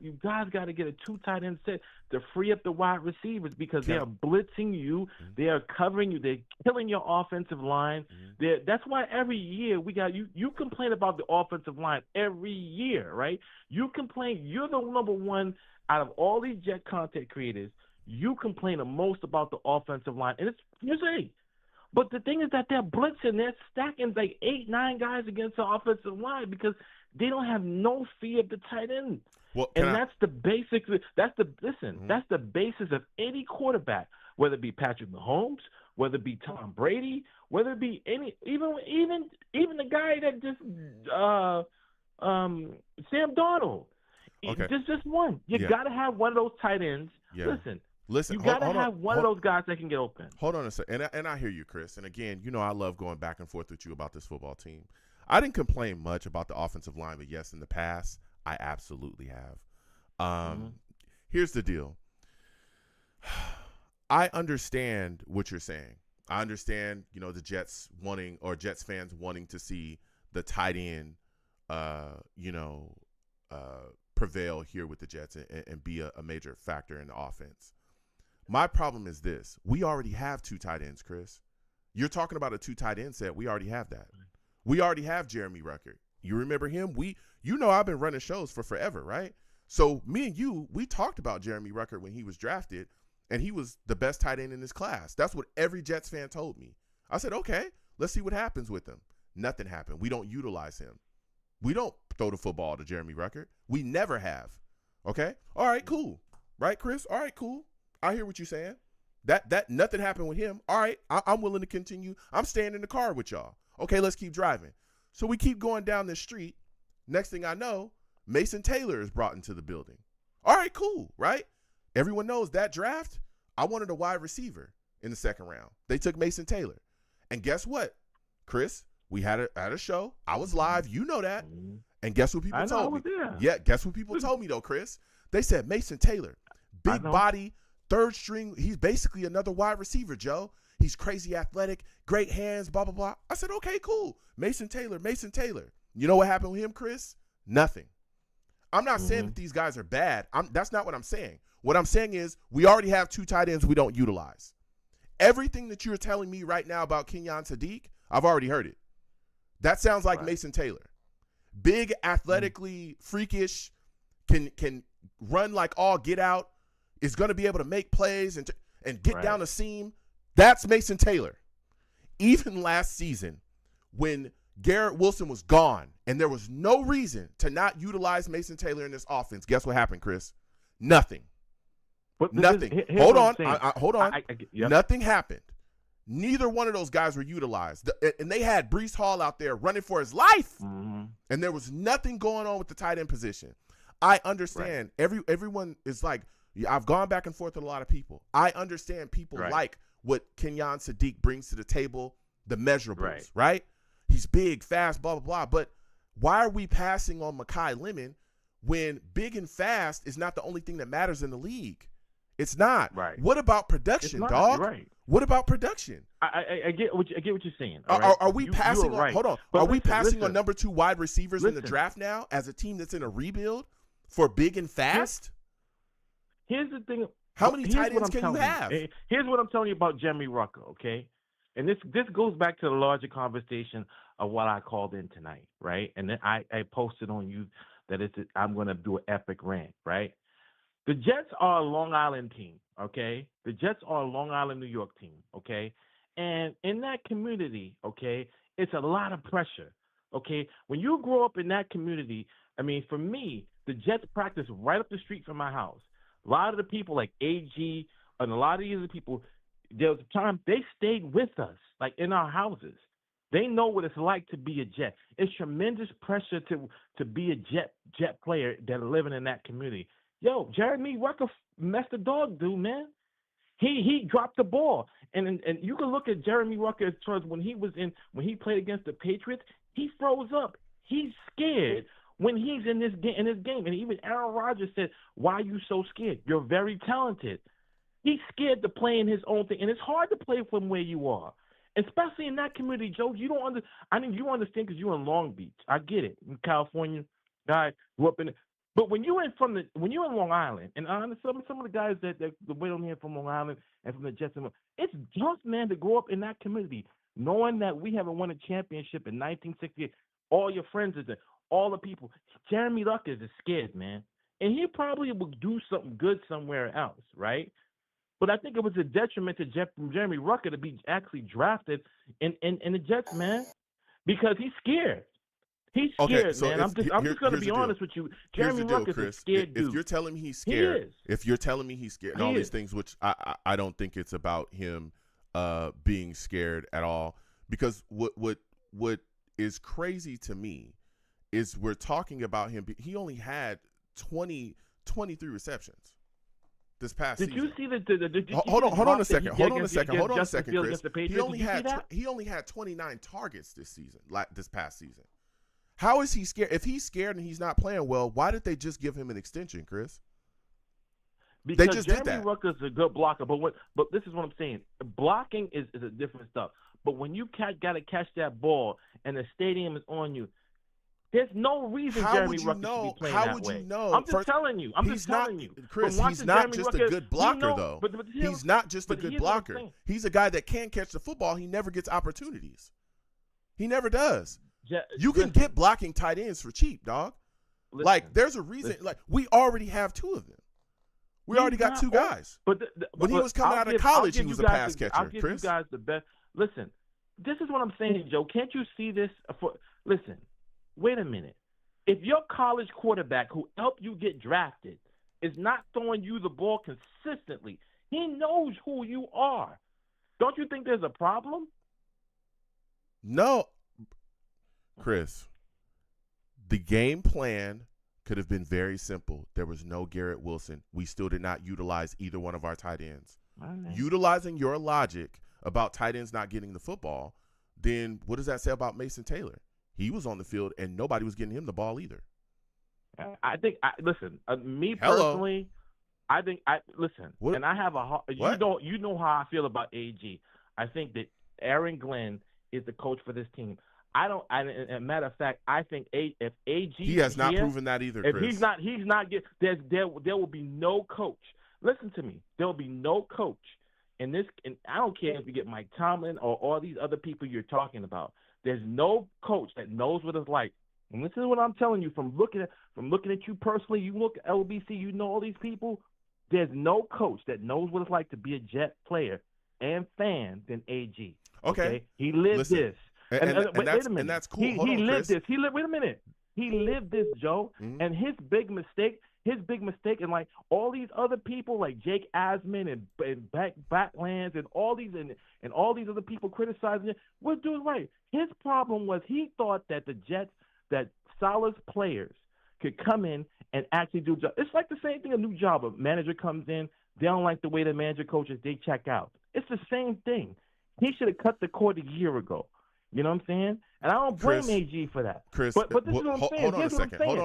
to get a 2 tight end set to free up the wide receivers, because they are blitzing you. They are covering you. They're killing your offensive line. That's why every year we got you. You complain about the offensive line every year, right? You complain. You're the number one out of all these Jet content creators. You complain the most about the offensive line, and you say. But the thing is that they're blitzing. They're stacking like 8-9 guys against the offensive line because they don't have no fear of the tight end. Well, that's the basics. That's the basis of any quarterback, whether it be Patrick Mahomes, whether it be Tom Brady, whether it be even the guy that just Sam Darnold. Okay. Just one. You got to have one of those tight ends. Yeah. Listen, you got to have one of those guys that can get open. Hold on a second. And I hear you, Chris. And again, I love going back and forth with you about this football team. I didn't complain much about the offensive line, but yes, in the past, I absolutely have. Here's the deal. I understand what you're saying. I understand, the Jets fans wanting to see the tight end, prevail here with the Jets and be a major factor in the offense. My problem is this. We already have 2 tight ends, Chris. You're talking about a 2 tight end set. We already have that. We already have Jeremy Ruckert. You remember him? I've been running shows for forever, right? So me and you, we talked about Jeremy Ruckert when he was drafted, and he was the best tight end in his class. That's what every Jets fan told me. I said, okay, let's see what happens with him. Nothing happened. We don't utilize him. We don't throw the football to Jeremy Ruckert. We never have. Okay? All right, cool. Right, Chris? All right, cool. I hear what you're saying. That nothing happened with him. All right, I'm willing to continue. I'm staying in the car with y'all. Okay, let's keep driving. So we keep going down this street. Next thing I know, Mason Taylor is brought into the building. All right, cool, right? Everyone knows that draft, I wanted a wide receiver in the second round. They took Mason Taylor. And guess what, Chris? We had a show. I was live. You know that. And guess what people told me? Yeah, guess what people told me, though, Chris? They said Mason Taylor, big body, third string. He's basically another wide receiver, Joe. He's crazy athletic, great hands, blah, blah, blah. I said, okay, cool. Mason Taylor. You know what happened with him, Chris? Nothing. I'm not saying that these guys are bad. That's not what I'm saying. What I'm saying is we already have 2 tight ends we don't utilize. Everything that you're telling me right now about Kenyon Sadiq, I've already heard it. That sounds like Mason Taylor. Big, athletically freakish, can run like all get out, is going to be able to make plays and get down the seam. That's Mason Taylor. Even last season, when Garrett Wilson was gone and there was no reason to not utilize Mason Taylor in this offense, guess what happened, Chris? Nothing. Nothing. Hold on. Hold on. Nothing happened. Neither one of those guys were utilized. And they had Breece Hall out there running for his life. And there was nothing going on with the tight end position. I understand. Everyone is like, I've gone back and forth with a lot of people. I understand people like what Kenyon Sadiq brings to the table, the measurables, right? He's big, fast, blah, blah, blah. But why are we passing on Mekhi Lemon when big and fast is not the only thing that matters in the league? It's not. What about production, dog? What about production? I get what you're saying. Are we passing on? Hold on. Are we passing on number 2 wide receivers in the draft now as a team that's in a rebuild for big and fast? Here's the thing. How many tight ends can you have? Here's what I'm telling you about Jeremy Rucker, okay? And this goes back to the larger conversation of what I called in tonight, right? And then I posted on you that I'm going to do an epic rant, right? The Jets are a Long Island team, okay? The Jets are a Long Island, New York team, okay? And in that community, okay, it's a lot of pressure, okay? When you grow up in that community, I mean, for me, the Jets practice right up the street from my house. A lot of the people like AG and a lot of these other people, there was a time they stayed with us, like in our houses. They know what it's like to be a Jet. It's tremendous pressure to be a Jet player that are living in that community. Yo, Jeremy Rucker messed the dog, dude, man. He dropped the ball, and you can look at Jeremy Rucker as far as when he played against the Patriots. He froze up. He's scared when he's in this game. And even Aaron Rodgers said, "Why are you so scared? You're very talented." He's scared to play in his own thing, and it's hard to play from where you are, especially in that community, Joe. You don't I mean, you understand because you're in Long Beach. I get it. In California, guy grew up in it. But when you're in Long Island, and some of the guys that the way on here from Long Island and from the Jets, it's tough, man, to grow up in that community, knowing that we haven't won a championship in 1968. All your friends are there, all the people. Jeremy Rucker is scared, man, and he probably will do something good somewhere else, right? But I think it was a detriment to Jeremy Rucker to be actually drafted in the Jets, man, because he's scared. He's scared, so man. I'm just going to be honest with you. Jeremy Rucker's a scared dude. If you're telling me he's scared, and all these things, which I don't think it's about him being scared at all, because what is crazy to me is we're talking about him. He only had 23 receptions this past season. Did you see the hold on a second, Chris. He only had 29 targets this season, this past season. How is he scared? If he's scared and he's not playing well, why did they just give him an extension, Chris? Because they just Jeremy did that. Rucker's a good blocker, but this is what I'm saying. Blocking is a different stuff. But when you got to catch that ball and the stadium is on you, there's no reason Jeremy Rucker should be playing that way. How would you know? I'm just telling you. Chris, he's not just a good blocker, though. He's not just a good blocker. He's a guy that can catch the football. He never gets opportunities. He never does. You can get blocking tight ends for cheap, dog. Like, there's a reason. Like, we already have 2 of them. We already got 2 guys. But when he was coming out of college, he was a pass catcher, I'll give Chris. You guys the best. Listen, this is what I'm saying, Joe. Can't you see this? Listen, wait a minute. If your college quarterback who helped you get drafted is not throwing you the ball consistently, he knows who you are. Don't you think there's a problem? No. Chris, the game plan could have been very simple. There was no Garrett Wilson. We still did not utilize either one of our tight ends. Right. Utilizing your logic about tight ends not getting the football, then what does that say about Mason Taylor? He was on the field and nobody was getting him the ball either. I think, me personally, listen, what? And I have you know how I feel about AG. I think that Aaron Glenn is the coach for this team. I don't. As a matter of fact, I think if AG He has not here, proven that either, if Chris. he's not get there will be no coach. Listen to me. There will be no coach in this. And I don't care if you get Mike Tomlin or all these other people you're talking about. There's no coach that knows what it's like. And this is what I'm telling you from looking at you personally. You look at LBC. You know all these people. There's no coach that knows what it's like to be a Jet player and fan than AG. Okay, he lived this. And Wait a minute. and that's cool. He Hold on, lived Chris. this. Wait a minute. He lived this, Joe. Mhm. And his big mistake, and like all these other people, like Jake Asman and Backlands and all these other people criticizing it, was doing right. His problem was he thought that the Jets, that Salah's players could come in and actually do a job. It's like the same thing. A new job, a manager comes in, they don't like the way the manager coaches, they check out. It's the same thing. He should have cut the cord a year ago. You know what I'm saying? And I don't blame AG for that. Chris, but this is what I'm saying. Hold on a second. Hold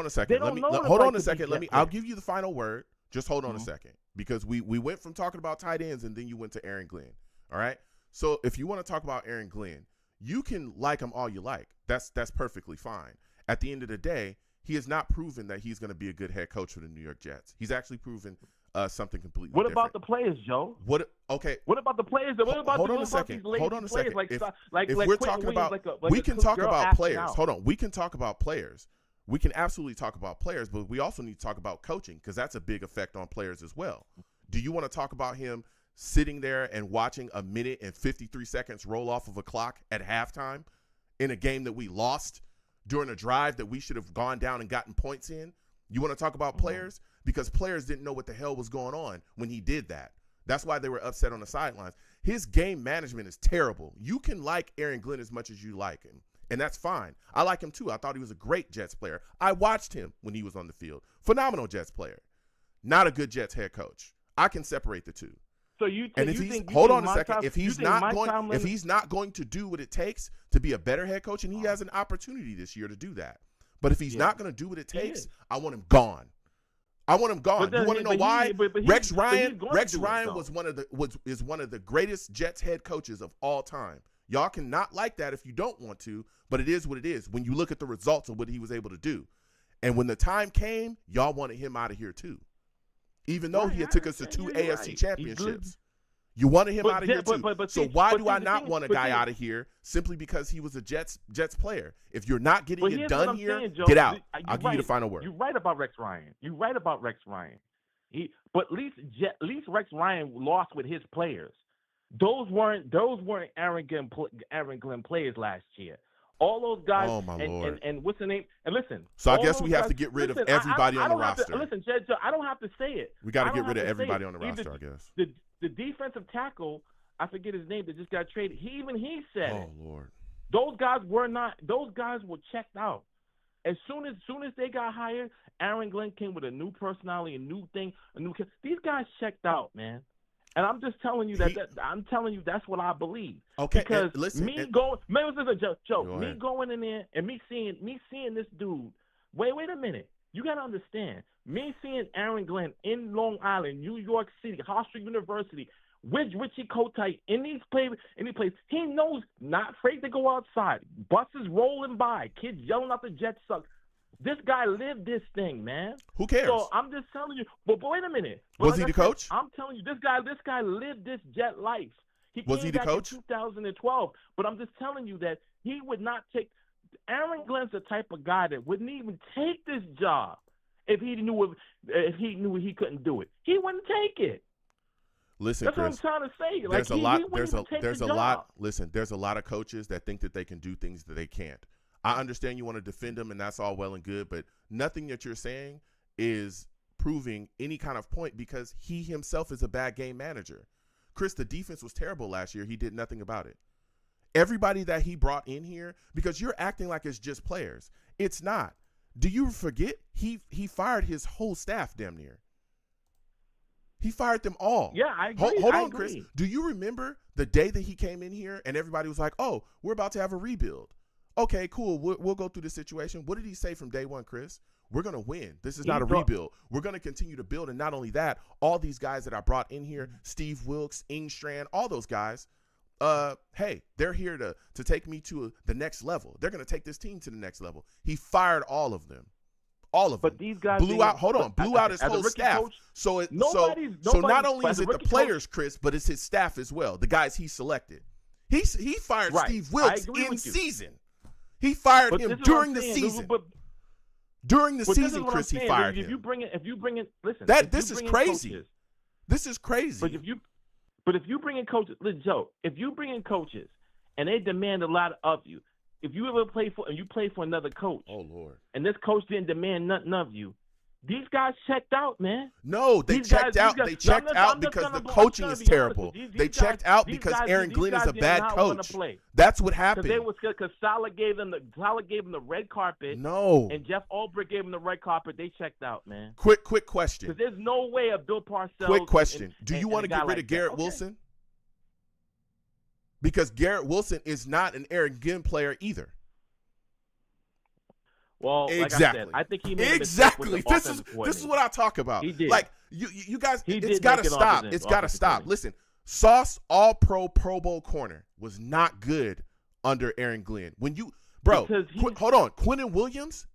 on a second. I'll give you the final word. Just hold on a second, because we went from talking about tight ends and then you went to Aaron Glenn. All right. So if you want to talk about Aaron Glenn, you can like him all you like. That's perfectly fine. At the end of the day, he has not proven that he's going to be a good head coach for the New York Jets. He's actually proven something completely different. What about the players, Joe? Okay. What about the players? What about hold on a second. Hold on a second. If we're talking about, we can talk about players. Hold on. We can talk about players. We can absolutely talk about players, but we also need to talk about coaching, because that's a big effect on players as well. Do you want to talk about him sitting there and watching a minute and 53 seconds roll off of a clock at halftime in a game that we lost during a drive that we should have gone down and gotten points in? You want to talk about players? Because players didn't know what the hell was going on when he did that. That's why they were upset on the sidelines. His game management is terrible. You can like Aaron Glenn as much as you like him, and that's fine. I like him too. I thought he was a great Jets player. I watched him when he was on the field. Phenomenal Jets player. Not a good Jets head coach. I can separate the two. So you and if he's hold on a second, if he's not going to do what it takes to be a better head coach, and he has an opportunity this year to do that, but if he's not going to do what it takes, I want him gone. I want him gone. You want to know why? Rex Ryan is one of the greatest Jets head coaches of all time. Y'all cannot like that if you don't want to, but it is what it is when you look at the results of what he was able to do. And when the time came, y'all wanted him out of here too. Even though he had took us to 2 AFC championships. You wanted him out of here too. So why do I not want a guy out of here simply because he was a Jets player? If you're not getting it done here, get out. I'll give you the final word. You're right about Rex Ryan. But at least Rex Ryan lost with his players. Those weren't Aaron Glenn players last year. All those guys. Oh my Lord. And what's the name? And listen. So I guess we have to get rid of everybody on the roster. Listen, Judge, I don't have to say it. We got to get rid of everybody on the roster, I guess. The defensive tackle, I forget his name, that just got traded. He said it. Oh Lord. Those guys were checked out. As soon as they got hired, Aaron Glenn came with a new personality, a new thing, these guys checked out, man. And I'm just telling you that's what I believe. Okay, because going in there and me seeing this dude. Wait a minute. You gotta understand. Me seeing Aaron Glenn in Long Island, New York City, Hofstra University, with Richie Kotite in these places, he knows not afraid to go outside. Buses rolling by, kids yelling out the Jets suck. This guy lived this thing, man. Who cares? So I'm just telling you. But wait a minute. Was he the coach? I'm telling you, this guy lived this Jet life. Was he the coach? In 2012. But I'm just telling you that he would not take. Aaron Glenn's the type of guy that wouldn't even take this job if he knew he couldn't do it. He wouldn't take it. Listen, that's Chris, what I'm trying to say. There's a lot. Listen, there's a lot of coaches that think that they can do things that they can't. I understand you want to defend him, and that's all well and good, but nothing that you're saying is proving any kind of point, because he himself is a bad game manager. Chris, the defense was terrible last year. He did nothing about it. Everybody that he brought in here, because you're acting like it's just players. It's not. Do you forget he fired his whole staff damn near? He fired them all. Yeah, I agree. Hold on, Chris. Do you remember the day that he came in here and everybody was like, oh, we're about to have a rebuild? Okay, cool. We'll go through the situation. What did he say from day one, Chris? We're going to win. This is not a rebuild. We're going to continue to build. And not only that, all these guys that I brought in here, Steve Wilkes, Ingstrand, all those guys, hey, they're here to take me to the next level. They're going to take this team to the next level. He fired all of them. All of them. But these guys blew out. Hold on, blew out his whole staff. Coach, so nobody's not only is it the players, coach, Chris, but it's his staff as well. The guys he selected. He fired Steve Wilkes in season. He fired him during the season. During the season, Chris, he fired him. If you bring in, listen. This is crazy. Coaches, this is crazy. But if you bring in coaches, listen, Joe, if you bring in coaches and they demand a lot of you, if you ever play for another coach, oh Lord, and this coach didn't demand nothing of you, these guys checked out, man. No, they checked out. They checked out because the coaching is terrible. They checked out because Aaron Glenn is a bad coach. That's what happened. Because Saleh gave them the red carpet. No. And Jeff Ulbrich gave them the red carpet. They checked out, man. Quick question. Because there's no way of Bill Parcells. Quick question. Do you want to get rid of Garrett Wilson? Because Garrett Wilson is not an Aaron Glenn player either. Well, exactly. Like I said, I think he made a mistake with the this is what I talk about. He did. Like you guys, it's got to stop. It's got to stop. Listen, Sauce All Pro Bowl corner was not good under Aaron Glenn. When you, bro, hold on, Quinnen Williams,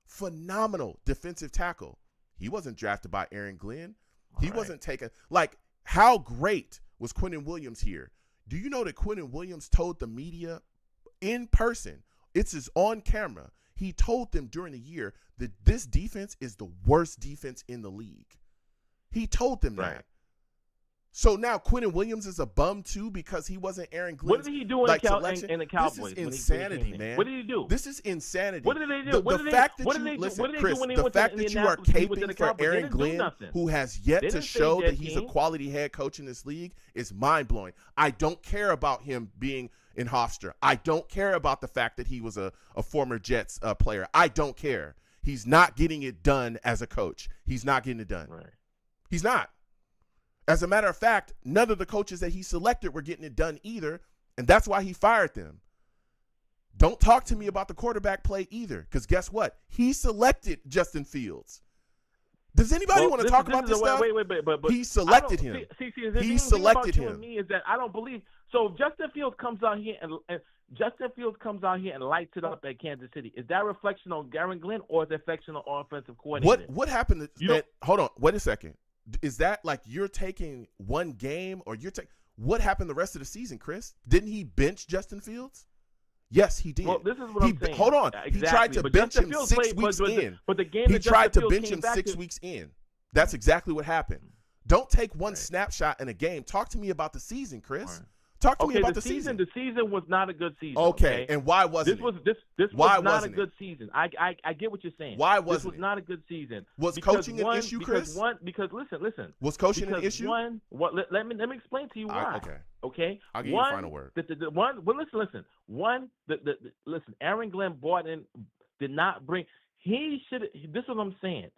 phenomenal defensive tackle. He wasn't drafted by Aaron Glenn. He wasn't taken. Like, how great was Quinnen Williams here? Do you know that Quinnen Williams told the media in person? It's his on camera. He told them during the year that this defense is the worst defense in the league. He told them that. So now Quinnen Williams is a bum too because he wasn't Aaron Glenn's. What did he do in the Cowboys? This is insanity, man. What did he do? This is insanity. What did they do? The fact that you are caping for Aaron Glenn, who has yet to show that he's a quality head coach in this league, is mind-blowing. I don't care about him being in Hofstra. I don't care about the fact that he was a former Jets player. I don't care. He's not getting it done as a coach. He's not getting it done. Right. He's not. As a matter of fact, none of the coaches that he selected were getting it done either, and that's why he fired them. Don't talk to me about the quarterback play either, because guess what? He selected Justin Fields. Does anybody want to talk about this stuff? Wait, but he selected him. He selected him. To me is that I don't believe. So if Justin Fields comes out here and lights it up at Kansas City, is that a reflection on Aaron Glenn or is it a reflection on offensive coordinator? What happened? Hold on. Wait a second. Is that like you're taking one game or what happened the rest of the season, Chris? Didn't he bench Justin Fields? Yes, he did. Well, this is what I'm saying. Hold on. Exactly. He tried to bench him 6 weeks in. But the game he tried to bench him 6 weeks in. That's exactly what happened. Don't take one snapshot in a game. Talk to me about the season, Chris. Right. Talk to me about the season. The season was not a good season. Okay, and why wasn't this was not a good season. I get what you're saying. Why wasn't this was not a good season? Was coaching an issue, Chris? Because listen. Was coaching an issue? Let me explain to you why. Okay. I'll give you a final word. Listen. Aaron Glenn did not bring. He should. This is what I'm saying.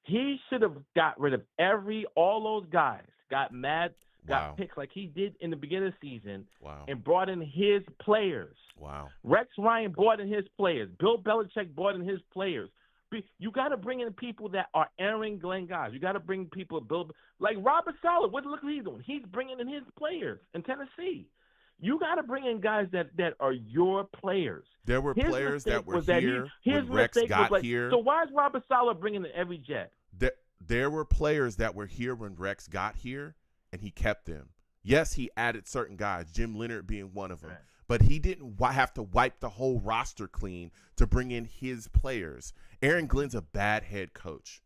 He should have got rid of all those guys. Got picked like he did in the beginning of the season and brought in his players. Wow. Rex Ryan brought in his players. Bill Belichick brought in his players. You got to bring in people that are Aaron Glenn guys. You got to bring people like Robert Saleh. Look what he's doing. He's bringing in his players in Tennessee. You got to bring in guys that are your players. There were players that were here when Rex got here. So why is Robert Saleh bringing in every Jet? There were players that were here when Rex got here, and he kept them. Yes, he added certain guys, Jim Leonard being one of them. Right. But he didn't have to wipe the whole roster clean to bring in his players. Aaron Glenn's a bad head coach.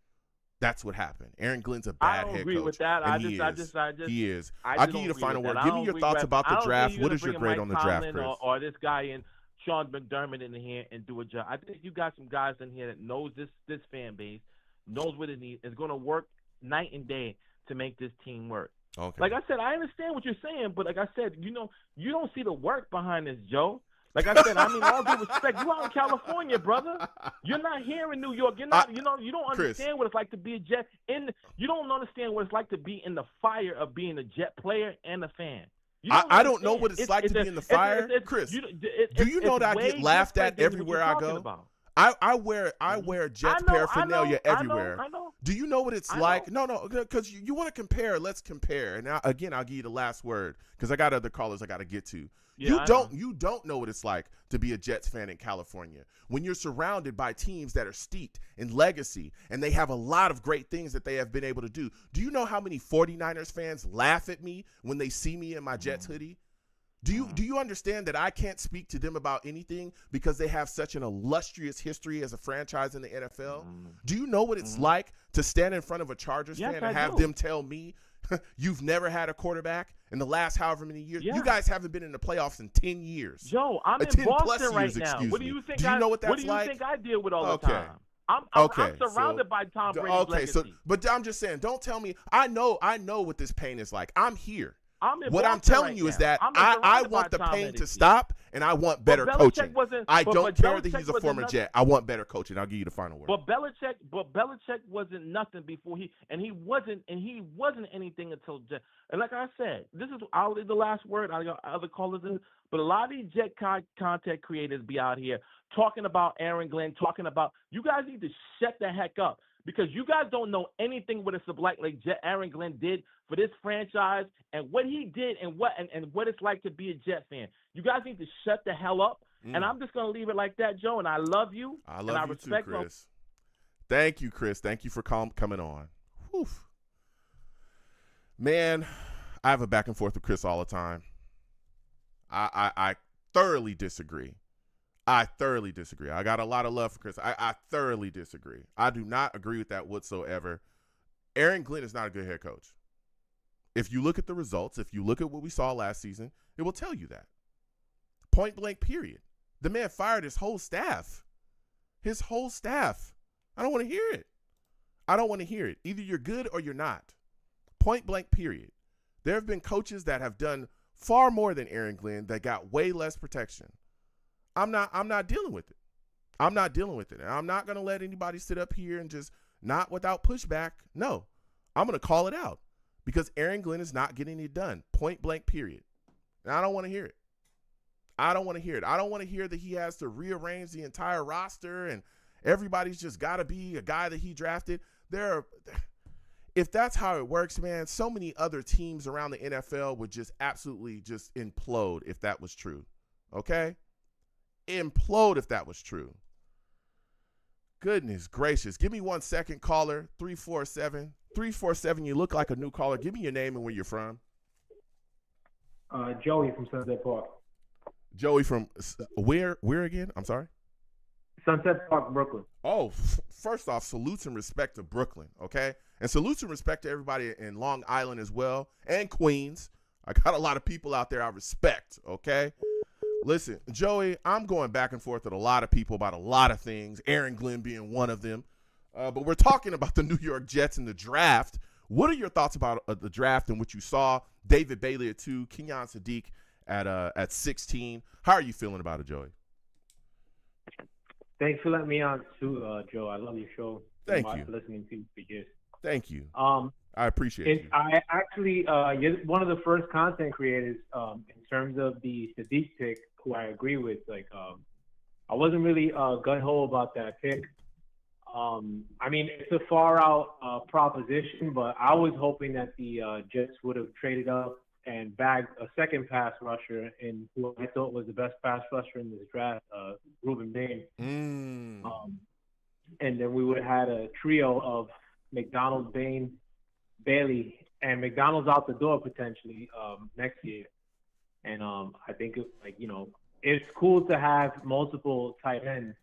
That's what happened. Aaron Glenn's a bad head coach. I don't agree with that. He is. I'll give you the final word. Give me your thoughts about the draft. What is your grade on the draft, Chris? Or this guy in Sean McDermott in here and do a job. I think you got some guys in here that knows this fan base, knows what it needs, is going to work night and day to make this team work. Okay. Like I said, I understand what you're saying, but like I said, you don't see the work behind this, Joe. Like I said, all due respect, you out in California, brother. You're not here in New York. You're not. You don't understand what it's like to be a Jet. You don't understand what it's like to be in the fire of being a Jet player and a fan. I don't know what it's like to be in the fire, Chris. Do you know that I get laughed at everywhere I go? I wear Jets paraphernalia everywhere. Do you know what it's I like? know. No, because you want to compare. Let's compare. And now, again, I'll give you the last word because I got other callers I got to get to. Yeah, I know. You don't know what it's like to be a Jets fan in California when you're surrounded by teams that are steeped in legacy and they have a lot of great things that they have been able to do. Do you know how many 49ers fans laugh at me when they see me in my Jets hoodie? Do you understand that I can't speak to them about anything because they have such an illustrious history as a franchise in the NFL? Do you know what it's like to stand in front of a Chargers fan and have them tell me you've never had a quarterback in the last however many years? Yeah. You guys haven't been in the playoffs in 10 years. Joe, I'm in 10 plus Boston right years, now. excuse What do me. you think? Do you know what that's What do you like? think I deal with all Okay. the time? I'm surrounded by Tom Brady's legacy. But I'm just saying, don't tell me. I know what this pain is like. I'm here. What I'm telling you is that I want the pain to stop, and I want better coaching. I don't care that he's a former Jet. I want better coaching. I'll give you the final word. But Belichick wasn't nothing before he wasn't anything until Jet. And like I said, I'll leave the last word. I got other callers in, but a lot of these Jet content creators be out here talking about Aaron Glenn, talking about you guys need to shut the heck up. Because you guys don't know anything what it's like Aaron Glenn did for this franchise and what he did and what it's like to be a Jet fan. You guys need to shut the hell up. And I'm just gonna leave it like that, Joe. And I love you. I love you too, Chris. Thank you, Chris. Thank you for coming on. Whew. Man, I have a back and forth with Chris all the time. I thoroughly disagree. I got a lot of love for Chris. I thoroughly disagree. I do not agree with that whatsoever. Aaron Glenn is not a good head coach. If you look at the results, if you look at what we saw last season, it will tell you that. Point blank, period. The man fired his whole staff. His whole staff. I don't want to hear it. Either you're good or you're not. Point blank, period. There have been coaches that have done far more than Aaron Glenn that got way less protection. I'm not dealing with it. And I'm not going to let anybody sit up here and just not without pushback. No, I'm going to call it out because Aaron Glenn is not getting it done. Point blank, period. And I don't want to hear it. I don't want to hear that he has to rearrange the entire roster and everybody's just got to be a guy that he drafted. If that's how it works, man, so many other teams around the NFL would just absolutely just implode if that was true. Okay? Implode if that was true. Goodness gracious. Give me 1 second, caller. 347. You look like a new caller. Give me your name and where you're from. Joey from Sunset Park. Joey from where again? I'm sorry? Sunset Park, Brooklyn. Oh, first off, salutes and respect to Brooklyn, okay? And salutes and respect to everybody in Long Island as well and Queens. I got a lot of people out there I respect, okay? Listen, Joey, I'm going back and forth with a lot of people about a lot of things, Aaron Glenn being one of them. But we're talking about the New York Jets and the draft. What are your thoughts about the draft and what you saw? David Bailey at 2, Kenyon Sadiq at 16. How are you feeling about it, Joey? Thanks for letting me on too, Joe. I love your show. Thank I've you. been listening to you for years. Thank you. I appreciate you. I actually, you're one of the first content creators in terms of the Sadiq pick, who I agree with. Like, I wasn't really gun-ho about that pick. I mean, it's a far-out proposition, but I was hoping that the Jets would have traded up and bagged a second pass rusher in who I thought was the best pass rusher in this draft, Ruben Bain. And then we would have had a trio of McDonald, Bain, Bailey, and McDonald's out the door potentially next year. And I think it's cool to have multiple tight ends,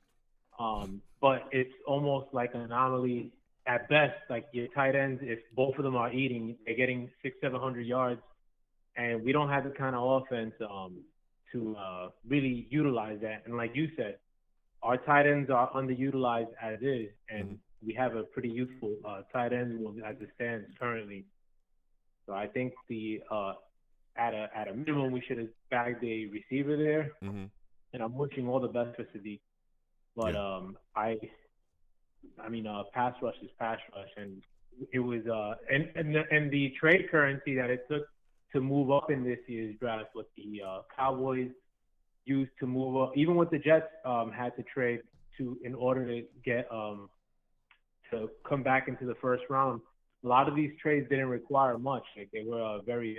but it's almost like an anomaly at best. Like your tight ends, if both of them are eating, they're getting 600-700 yards, and we don't have the kind of offense to really utilize that. And like you said, our tight ends are underutilized as is, and we have a pretty youthful tight end as it stands currently. So I think at a minimum we should have bagged a receiver there, and I'm wishing all the best for Sadiq. But pass rush is pass rush, and it was and the trade currency that it took to move up in this year's draft, what the Cowboys used to move up, even what the Jets had to trade to in order to get to to come back into the first round. A lot of these trades didn't require much. Like they were very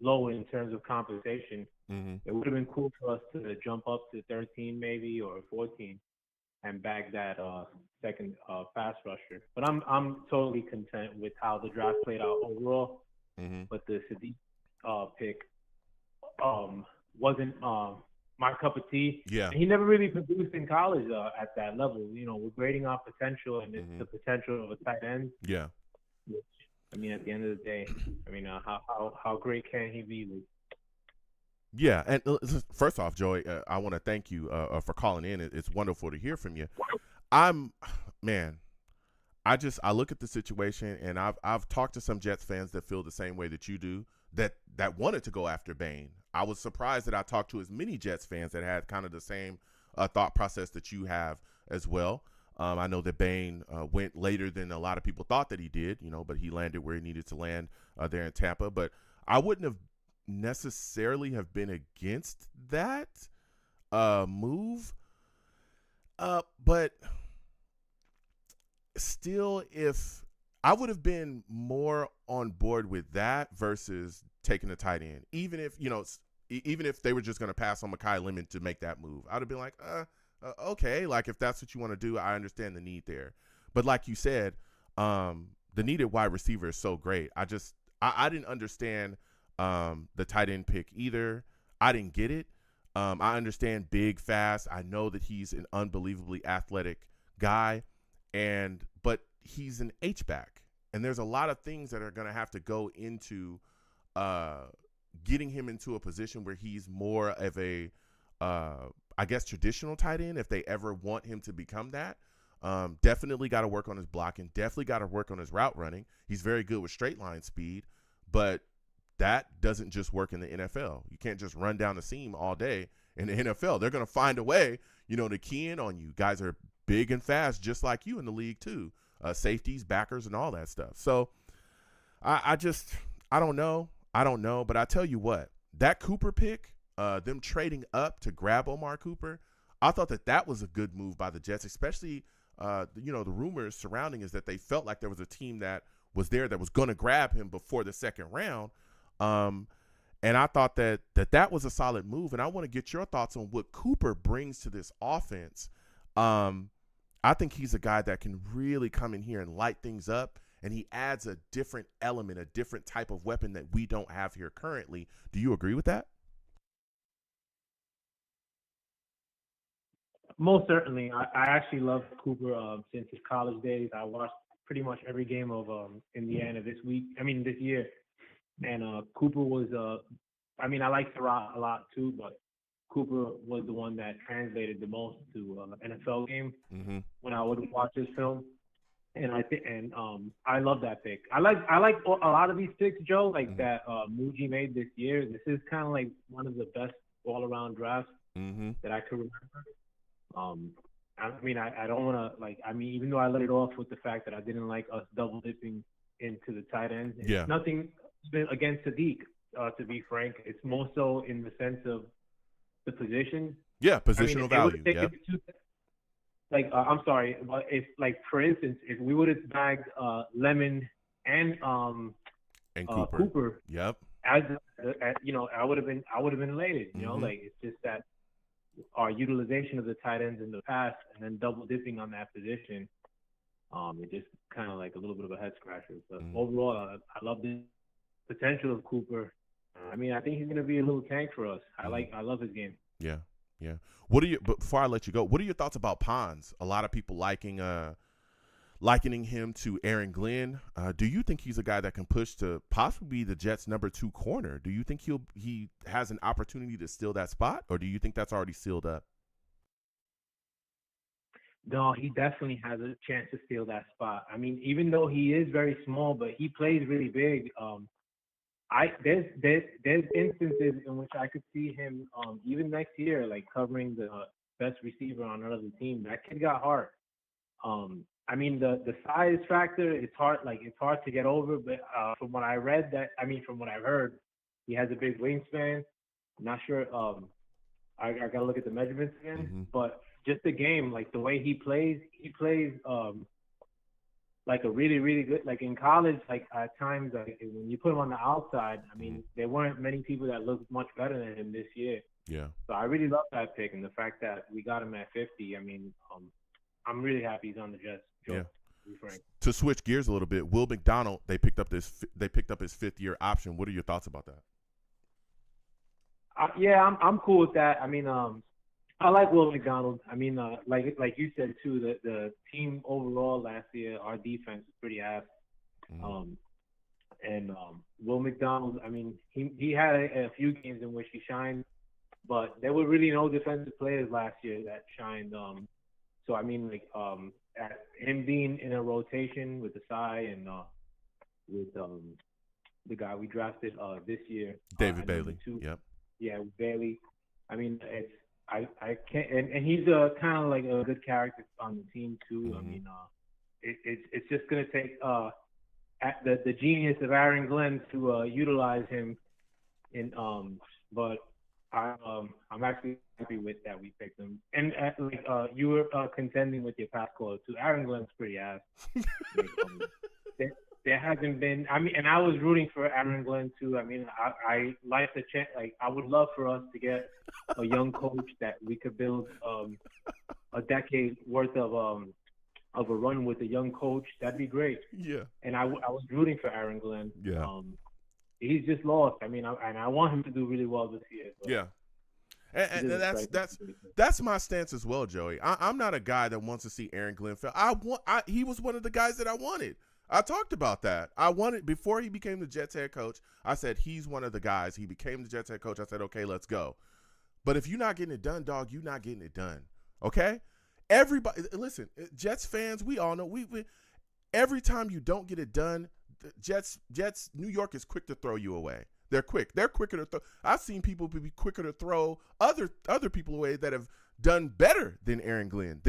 low in terms of compensation. Mm-hmm. It would have been cool for us to jump up to 13 maybe or 14 and bag that second pass rusher. But I'm totally content with how the draft played out overall. Mm-hmm. But the Sadiq pick wasn't my cup of tea. Yeah. And he never really produced in college at that level. You know, we're grading off potential, and it's Mm-hmm. the potential of a tight end. Yeah. Which, I mean, at the end of the day, I mean, how great can he be? Yeah, and first off, Joey, I want to thank you for calling in. It's wonderful to hear from you. Man, I look at the situation, and I've talked to some Jets fans that feel the same way that you do, that wanted to go after Bain. I was surprised that I talked to as many Jets fans that had kind of the same thought process that you have as well. I know that Bain went later than a lot of people thought that he did, but he landed where he needed to land there in Tampa. But I wouldn't have necessarily have been against that move, but still, if I would have been more on board with that versus taking a tight end, even if they were just going to pass on Mekhi Lemon to make that move, I'd have been like, okay, like if that's what you want to do, I understand the need there. But like you said, the needed wide receiver is so great. I didn't understand the tight end pick either. I didn't get it. I understand big, fast. I know that he's an unbelievably athletic guy, but he's an H-back, and there's a lot of things that are going to have to go into getting him into a position where he's more of a, I guess, traditional tight end if they ever want him to become that. Definitely got to work on his blocking. Definitely got to work on his route running. He's very good with straight line speed, but that doesn't just work in the NFL. You can't just run down the seam all day in the NFL. They're going to find a way, to key in on you. Guys are big and fast, just like you in the league too. Safeties, backers, and all that stuff. So I don't know. But I tell you what, that Cooper pick, them trading up to grab Omar Cooper, I thought that was a good move by the Jets, especially, the rumors surrounding is that they felt like there was a team that was there that was going to grab him before the second round. And I thought that was a solid move. And I want to get your thoughts on what Cooper brings to this offense. I think he's a guy that can really come in here and light things up. And he adds a different element, a different type of weapon that we don't have here currently. Do you agree with that? Most certainly. I actually love Cooper since his college days. I watched pretty much every game of Indiana this year. And Cooper was, I like Surratt a lot too, but Cooper was the one that translated the most to NFL game when I would watch his film. And I love that pick. I like a lot of these picks, Joe, like that Muji made this year. This is kind of like one of the best all around drafts that I could remember. I don't want to even though I let it off with the fact that I didn't like us double dipping into the tight ends. It's nothing against Sadiq, to be frank. It's more so in the sense of the position. Yeah, positional value. Yeah. I'm sorry, but if for instance, if we would have bagged Lemon and Cooper, yep. I would have been elated. It's just that our utilization of the tight ends in the past and then double dipping on that position, it just kind of like a little bit of a head scratcher. But overall, I love the potential of Cooper. I think he's going to be a little tank for us. I love his game. Yeah. But before I let you go, what are your thoughts about Pons? A lot of people likening him to Aaron Glenn. Do you think he's a guy that can push to possibly be the Jets' number 2 corner? Do you think he has an opportunity to steal that spot, or do you think that's already sealed up? No, he definitely has a chance to steal that spot. Even though he is very small, but he plays really big. There's instances in which I could see him even next year, like covering the best receiver on another team. That kid got hard. The size factor, it's hard to get over. But from what I read, from what I've heard, he has a big wingspan. I'm not sure. I gotta look at the measurements again. But just the game, like the way he plays like a really, really good. Like in college, like at times, like when you put him on the outside, I mean, there weren't many people that looked much better than him this year. Yeah. So I really love that pick, and the fact that we got him at 50. I mean, I'm really happy he's on the Jets. Joe, Yeah. to be frank. To switch gears a little bit, Will McDonald, they picked up his 5th-year option. What are your thoughts about that? Yeah, I'm cool with that. I mean, I like Will McDonald. I mean, like you said too, the team overall last year, our defense was pretty ass. And Will McDonald, I mean, he had a few games in which he shined, but there were really no defensive players last year that shined. So I mean, like him being in a rotation with Asai and with the guy we drafted this year, David Bailey. Yep. Yeah, Bailey. I mean, I can't, and he's kind of like a good character on the team too. I mean, it's just gonna take the genius of Aaron Glenn to utilize him in but I'm actually happy with that we picked him. And like you were contending with your past caller too. Aaron Glenn's pretty ass. There hasn't been. I mean, and I was rooting for Aaron Glenn too. I mean, I like the chance. Like, I would love for us to get a young coach that we could build a decade worth of a run with a young coach. That'd be great. Yeah. And I was rooting for Aaron Glenn. Yeah. He's just lost. I mean, I want him to do really well this year. Yeah. And that's my stance as well, Joey. I'm not a guy that wants to see Aaron Glenn fail. He was one of the guys that I wanted. I talked about that. I wanted, before he became the Jets head coach, I said he's one of the guys. He became the Jets head coach. I said, okay, let's go. But if you're not getting it done, dog, you're not getting it done. Okay? Everybody, listen, Jets fans, we all know, we every time you don't get it done, Jets, New York is quick to throw you away. They're quick. They're quicker to throw. I've seen people be quicker to throw other people away that have done better than Aaron Glenn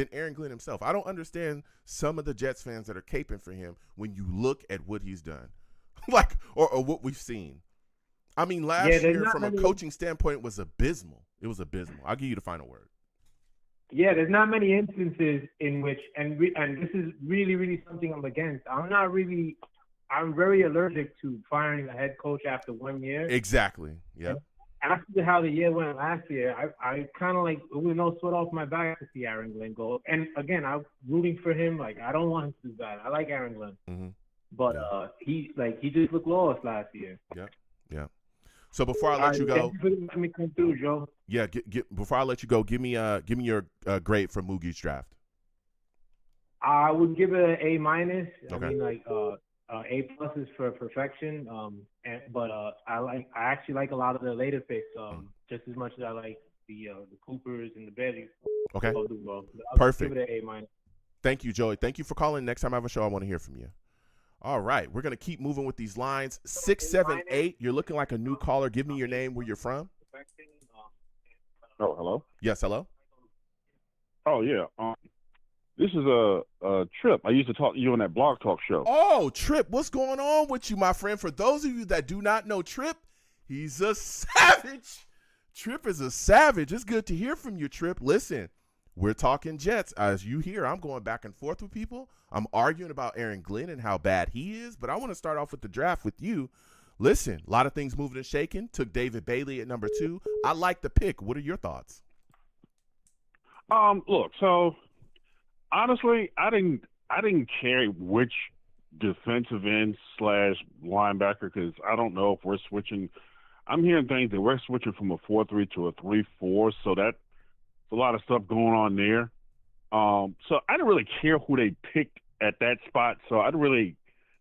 himself. I don't understand some of the Jets fans that are caping for him when you look at what he's done, like or what we've seen. I mean, last year from a coaching standpoint was abysmal. It was abysmal. I'll give you the final word. Yeah, there's not many instances in which, and this is really, really something I'm against. I'm very allergic to firing a head coach after 1 year. Exactly. Yeah. After how the year went last year, I kind of like, with no sweat off my back to see Aaron Glenn go. And again, I'm rooting for him. Like, I don't want him to do bad. I like Aaron Glenn. Mm-hmm. But he just looked lost last year. Yeah. Yeah. So before I let you go, let me come through, Joe. Yeah. Before I let you go, give me your grade for Moogie's draft. I would give it an A minus. Okay. I mean, like A plus is for perfection. But I actually like a lot of the later picks just as much as I like the Coopers and the Baileys. Okay. I'll Perfect. give it an A minus. Thank you, Joey. Thank you for calling. Next time I have a show, I want to hear from you. All right, we're gonna keep moving with these lines. 678. You're looking like a new caller. Give me your name, where you're from. Oh, hello. Yes, hello. Oh yeah. This is a Trip. I used to talk to you on that Blog Talk show. Oh, Trip, what's going on with you, my friend? For those of you that do not know Trip, he's a savage. Trip is a savage. It's good to hear from you, Trip. Listen, we're talking Jets. As you hear, I'm going back and forth with people. I'm arguing about Aaron Glenn and how bad he is, but I want to start off with the draft with you. Listen, a lot of things moving and shaking. Took David Bailey at number 2. I like the pick. What are your thoughts? Look, so honestly, I didn't care which defensive end / linebacker, because I don't know if we're switching. I'm hearing things that we're switching from a 4-3 to a 3-4, so that's a lot of stuff going on there. So I didn't really care who they picked at that spot, so I didn't really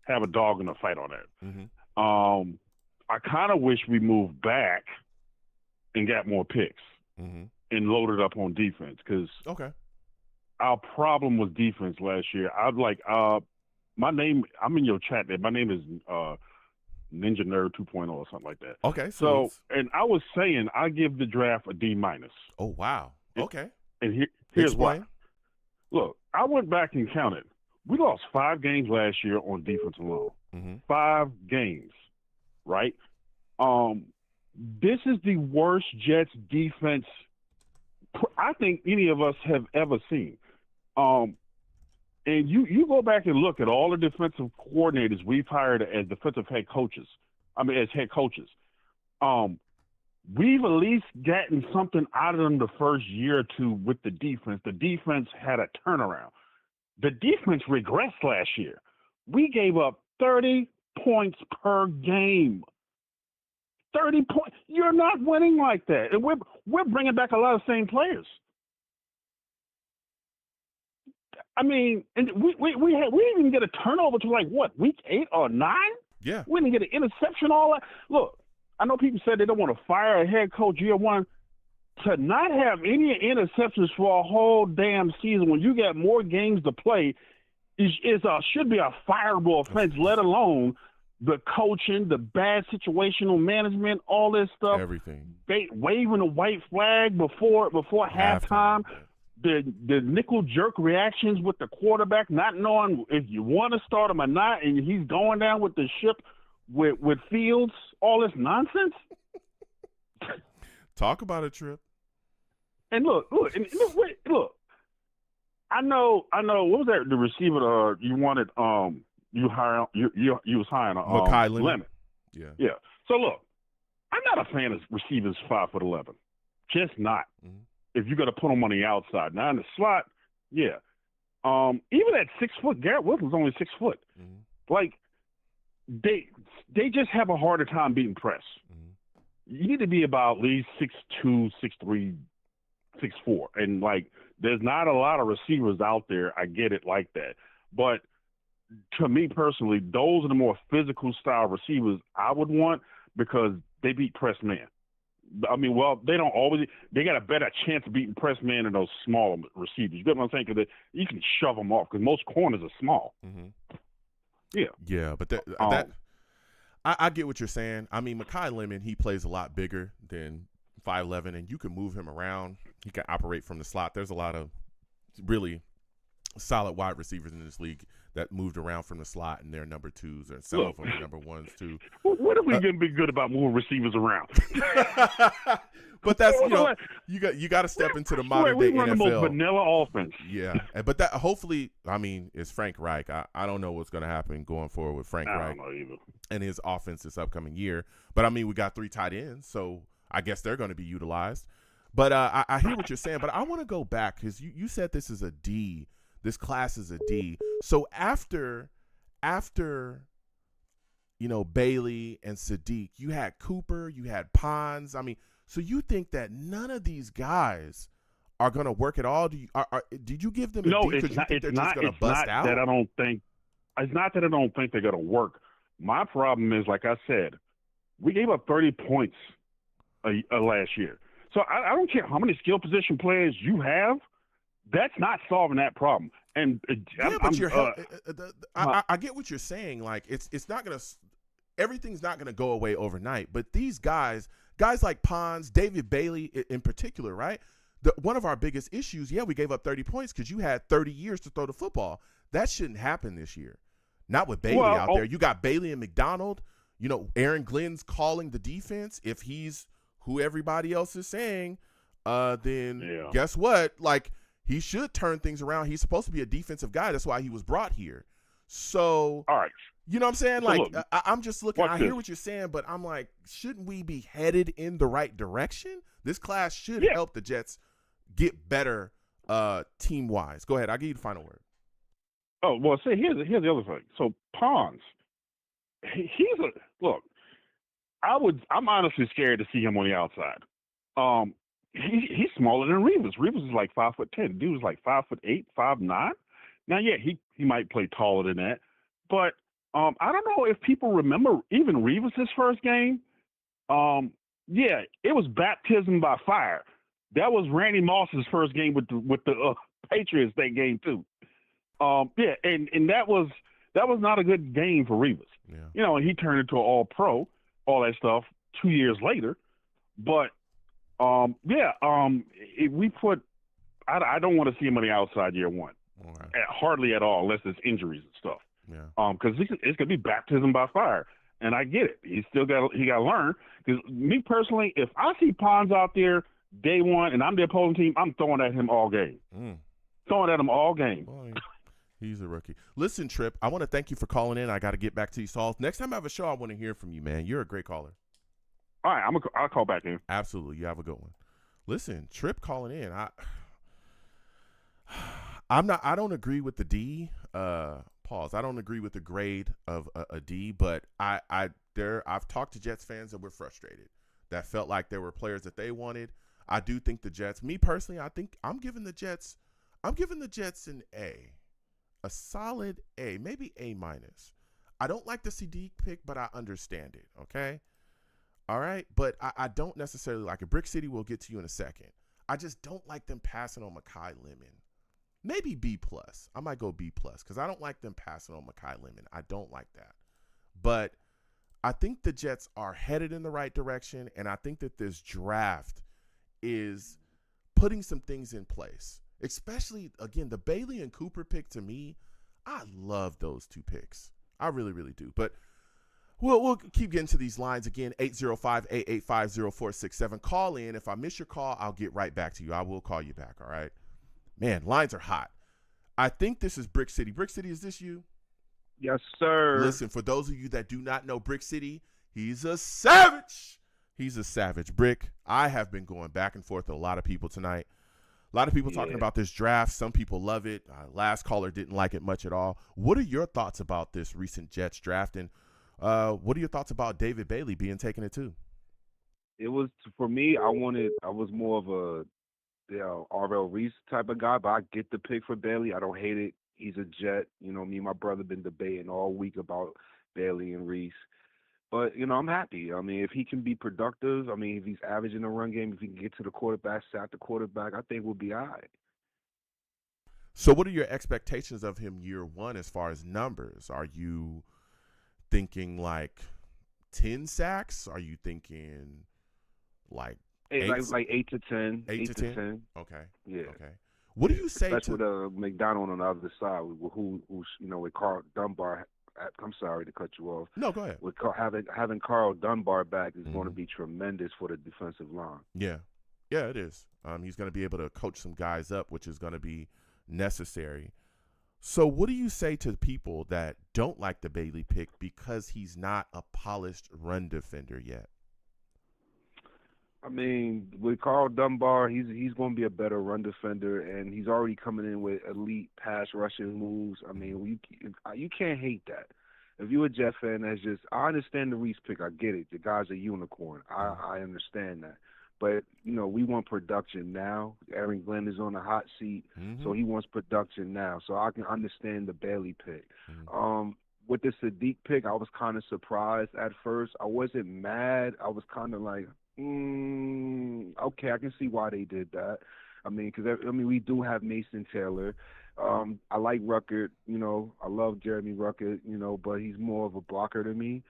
have a dog in the fight on that. Mm-hmm. I kind of wish we moved back and got more picks mm-hmm. and loaded up on defense, because our problem was defense last year. I'd like my name. I'm in your chat there. My name is Ninja Nerd 2.0 or something like that. Okay. So, and I was saying I give the draft a D-. Oh wow. Okay. And here's Explain. why. Look, I went back and counted. We lost 5 games last year on defense alone. Mm-hmm. 5 games, right? This is the worst Jets defense I think any of us have ever seen. And you go back and look at all the defensive coordinators we've hired as defensive head coaches. I mean, as head coaches. We've at least gotten something out of them the first year or two with the defense. The defense had a turnaround. The defense regressed last year. We gave up 30 points per game. 30 points. You're not winning like that. And we're bringing back a lot of same players. I mean, and we didn't even get a turnover to like what, week 8 or 9? Yeah. We didn't get an interception, all that. Look, I know people said they don't want to fire a head coach year one. To not have any interceptions for a whole damn season when you got more games to play should be a fireable offense, let alone the coaching, the bad situational management, all this stuff. Everything. Waving a white flag before halftime. The nickel jerk reactions with the quarterback, not knowing if you want to start him or not, and he's going down with the ship with Fields, all this nonsense. Talk about it, Trip. And look. I know. What was that? The receiver you wanted? You was hiring Mekhi Lemon. Yeah. So look, I'm not a fan of receivers 5'11". Just not. Mm-hmm. If you're gonna put them on the outside, now in the slot, yeah. Even at 6 foot, Garrett Wilson's only 6 foot. Mm-hmm. Like they just have a harder time beating press. Mm-hmm. You need to be about at least 6'2", 6'3", 6'4", and like there's not a lot of receivers out there. I get it like that, but to me personally, those are the more physical style receivers I would want because they beat press man. I mean, well, they don't always. They got a better chance of beating press man than those smaller receivers. You get what I'm saying? Because you can shove them off because most corners are small. Mm-hmm. Yeah, but I get what you're saying. I mean, Mekhi Lemon, he plays a lot bigger than 5'11", and you can move him around. He can operate from the slot. There's a lot of really solid wide receivers in this league that moved around from the slot, and they're number 2s, and some of them are number 1s too. What if we can be good about moving receivers around? But that's you got to step into the modern day we run NFL. The most vanilla offense. Yeah, but that hopefully, I mean, it's Frank Reich. I don't know what's going to happen going forward with Frank Reich. I don't know either. And his offense this upcoming year. But I mean, we got 3 tight ends, so I guess they're going to be utilized. But I hear what you're saying. But I want to go back because you said this is a D. This class is a D. So after Bailey and Sadiq, you had Cooper, you had Pons. I mean, so you think that none of these guys are going to work at all? Did you give them a D because you think they're just going to bust out? It's not that I don't think they're going to work. My problem is, like I said, we gave up 30 points last year. So I don't care how many skill position players you have. That's not solving that problem. And I get what you're saying. Like it's not gonna, everything's not gonna go away overnight. But these guys like Pons, David Bailey in particular, right? One of our biggest issues, we gave up 30 points because you had 30 years to throw the football. That shouldn't happen this year. Not with Bailey out there. You got Bailey and McDonald. Aaron Glenn's calling the defense. If he's who everybody else is saying, then guess what? Like, he should turn things around. He's supposed to be a defensive guy. That's why he was brought here. So, all right. You know what I'm saying? So like, look, I'm just looking. I hear what you're saying, but I'm like, shouldn't we be headed in the right direction? This class should help the Jets get better team-wise. Go ahead. I'll give you the final word. Oh, well, see, here's the other thing. So, Pons, look, I'm honestly scared to see him on the outside. He's smaller than Revis. Revis is like 5'10". Dude was like 5'8", 5'9". Now, he might play taller than that, but I don't know if people remember even Revis' first game. It was baptism by fire. That was Randy Moss's first game with the Patriots. That game too. And that was not a good game for Revis. Yeah. And he turned into an All-Pro, all that stuff 2 years later, but. We put. I don't want to see him on the outside year one, hardly at all, unless it's injuries and stuff. Yeah. Because it's gonna be baptism by fire, and I get it. He got to learn. Because me personally, if I see Pons out there day one and I'm the opposing team, I'm throwing at him all game. Throwing at him all game. Well, He's a rookie. Listen, Trip, I want to thank you for calling in. I got to get back to these calls. Next time I have a show, I want to hear from you, man. You're a great caller. All right, I'll call back in. Absolutely. You have a good one. Listen, Trip calling in. I don't agree with the D. Pause. I don't agree with the grade of a D, but I've talked to Jets fans that were frustrated, that felt like there were players that they wanted. I do think the Jets, me personally, I think I'm giving the Jets an A solid A, maybe A minus. I don't like the Sadiq pick, but I understand it. Okay. All right. But I don't necessarily like it. Brick City, we'll get to you in a second. I just don't like them passing on Mekhi Lemon. Maybe B plus. I might go B plus because I don't like them passing on Mekhi Lemon. I don't like that. But I think the Jets are headed in the right direction, and I think that this draft is putting some things in place. Especially, again, the Bailey and Cooper pick, to me, I love those two picks. I really, really do. But we'll keep getting to these lines. Again, 805-885-0467. Call in. If I miss your call, I'll get right back to you. I will call you back, all right? Man, lines are hot. I think this is Brick City. Brick City, is this you? Yes, sir. Listen, for those of you that do not know Brick City, he's a savage. He's a savage. Brick, I have been going back and forth with a lot of people tonight. A lot of people talking about this draft. Some people love it. Last caller didn't like it much at all. What are your thoughts about this recent Jets draft? And what are your thoughts about David Bailey being taken at 2? It was, for me, I was more of a R.L. Reese type of guy, but I get the pick for Bailey. I don't hate it. He's a Jet. You know, me and my brother been debating all week about Bailey and Reese. But, you know, I'm happy. I mean, if he can be productive, I mean, if he's averaging the run game, if he can get to the quarterback, sack the quarterback, I think we'll be all right. So what are your expectations of him year one as far as numbers? Are you thinking like 10 sacks? Are you thinking like like 8 to 10. 8 to 10? Okay. Yeah. Okay. What do you say Especially with McDonald on the other side, who's with Carl Dunbar. I'm sorry to cut you off. No, go ahead. With having Carl Dunbar back is going to be tremendous for the defensive line. Yeah, it is. He's going to be able to coach some guys up, which is going to be necessary. So what do you say to people that don't like the Bailey pick because he's not a polished run defender yet? I mean, with Carl Dunbar, he's going to be a better run defender, and he's already coming in with elite pass rushing moves. I mean, you can't hate that. If you're a Jet fan, I understand the Reese pick. I get it. The guy's a unicorn. I understand that. But, you know, we want production now. Aaron Glenn is on the hot seat, so he wants production now. So I can understand the Bailey pick. With the Sadiq pick, I was kind of surprised at first. I wasn't mad. I was kind of like, okay, I can see why they did that. I mean, we do have Mason Taylor. I like Ruckert, you know. I love Jeremy Ruckert, you know, but he's more of a blocker to me.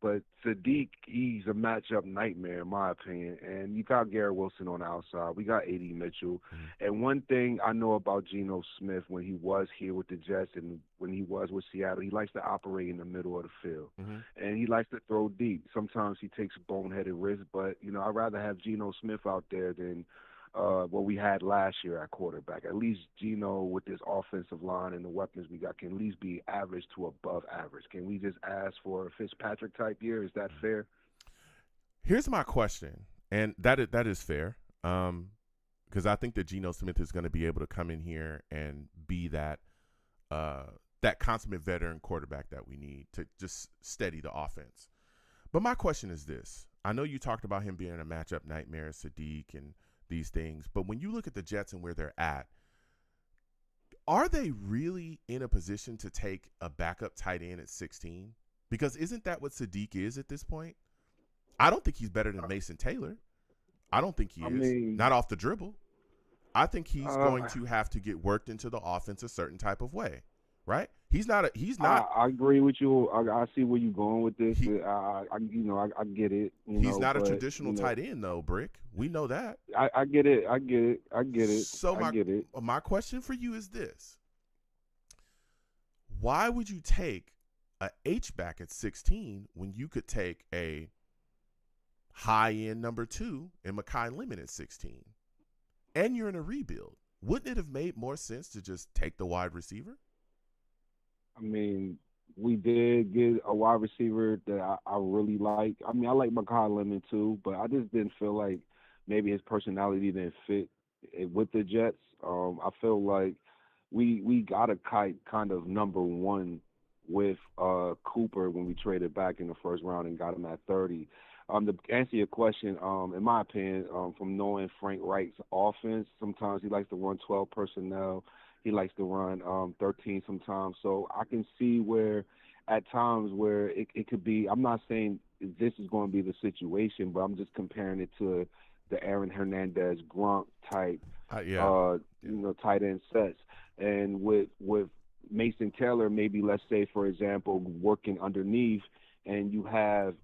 But Sadiq, he's a matchup nightmare in my opinion. And you got Garrett Wilson on the outside. We got A.D. Mitchell. And one thing I know about Geno Smith when he was here with the Jets and when he was with Seattle, he likes to operate in the middle of the field. And he likes to throw deep. Sometimes he takes boneheaded risks, but, you know, I'd rather have Geno Smith out there than what we had last year at quarterback. At least Geno, with this offensive line and the weapons we got, can at least be average to above average. Can we just ask for a Fitzpatrick type year? Is that fair? Here's my question, and that is fair, because I think that Geno Smith is going to be able to come in here and be that consummate veteran quarterback that we need to just steady the offense. But my question is this. I know you talked about him being a matchup nightmare, Sadiq, and these things, but when you look at the Jets and where they're at, are they really in a position to take a backup tight end at 16? Because isn't that what Sadiq is at this point? I don't think he's better than Mason Taylor. I don't think he is. Not off the dribble. I think he's going to have to get worked into the offense a certain type of way, right? He's not. I agree with you. I see where you're going with this. I get it. He's not a traditional tight end, though, Brick. We know that. I get it. So my question for you is this: why would you take a H-back at 16 when you could take a high-end number 2 in Mekhi Lemon at 16, and you're in a rebuild? Wouldn't it have made more sense to just take the wide receiver? I mean, we did get a wide receiver that I really like. I mean, I like Makai Lemon too, but I just didn't feel like maybe his personality didn't fit with the Jets. I feel like we got a kind of number one with Cooper when we traded back in the first round and got him at 30. To answer your question, in my opinion, from knowing Frank Wright's offense, sometimes he likes to run 12 personnel. He likes to run 13 sometimes. So I can see where at times where it could be, I'm not saying this is going to be the situation, but I'm just comparing it to the Aaron Hernandez Gronk type, Yeah. tight end sets. And with Mason Taylor, maybe let's say, for example, working underneath, and you have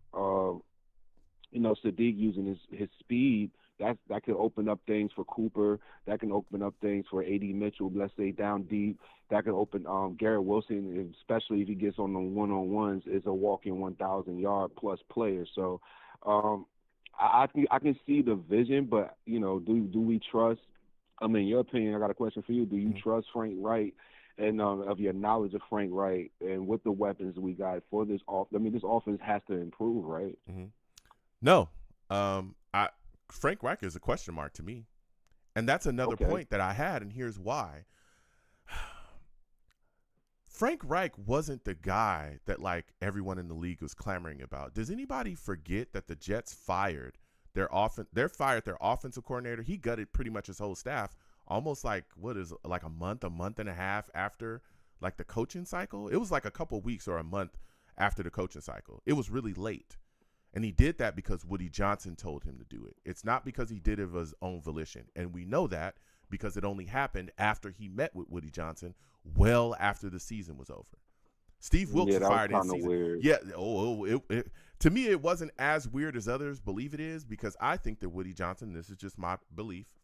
Sadiq using his speed, that could open up things for Cooper. That can open up things for A.D. Mitchell, let's say down deep. That could open Garrett Wilson, especially if he gets on the one-on-ones, is a walking 1,000-yard plus player. So I can see the vision, but do we trust? I mean, in your opinion, I got a question for you. Do you trust Frank Wright? And of your knowledge of Frank Wright and with the weapons we got for this this offense has to improve, right? Mm-hmm. No, Frank Reich is a question mark to me, and that's another point that I had, and here's why. Frank Reich wasn't the guy that like everyone in the league was clamoring about. Does anybody forget that the Jets fired their offensive coordinator? He gutted pretty much his whole staff almost like a month and a half after like the coaching cycle. It was like a couple weeks or a month after the coaching cycle. It was really late. And he did that because Woody Johnson told him to do it. It's not because he did it of his own volition. And we know that because it only happened after he met with Woody Johnson well after the season was over. Steve Wilkes was fired in season. Weird. Yeah. To me, it wasn't as weird as others believe it is because I think that Woody Johnson, this is just my belief,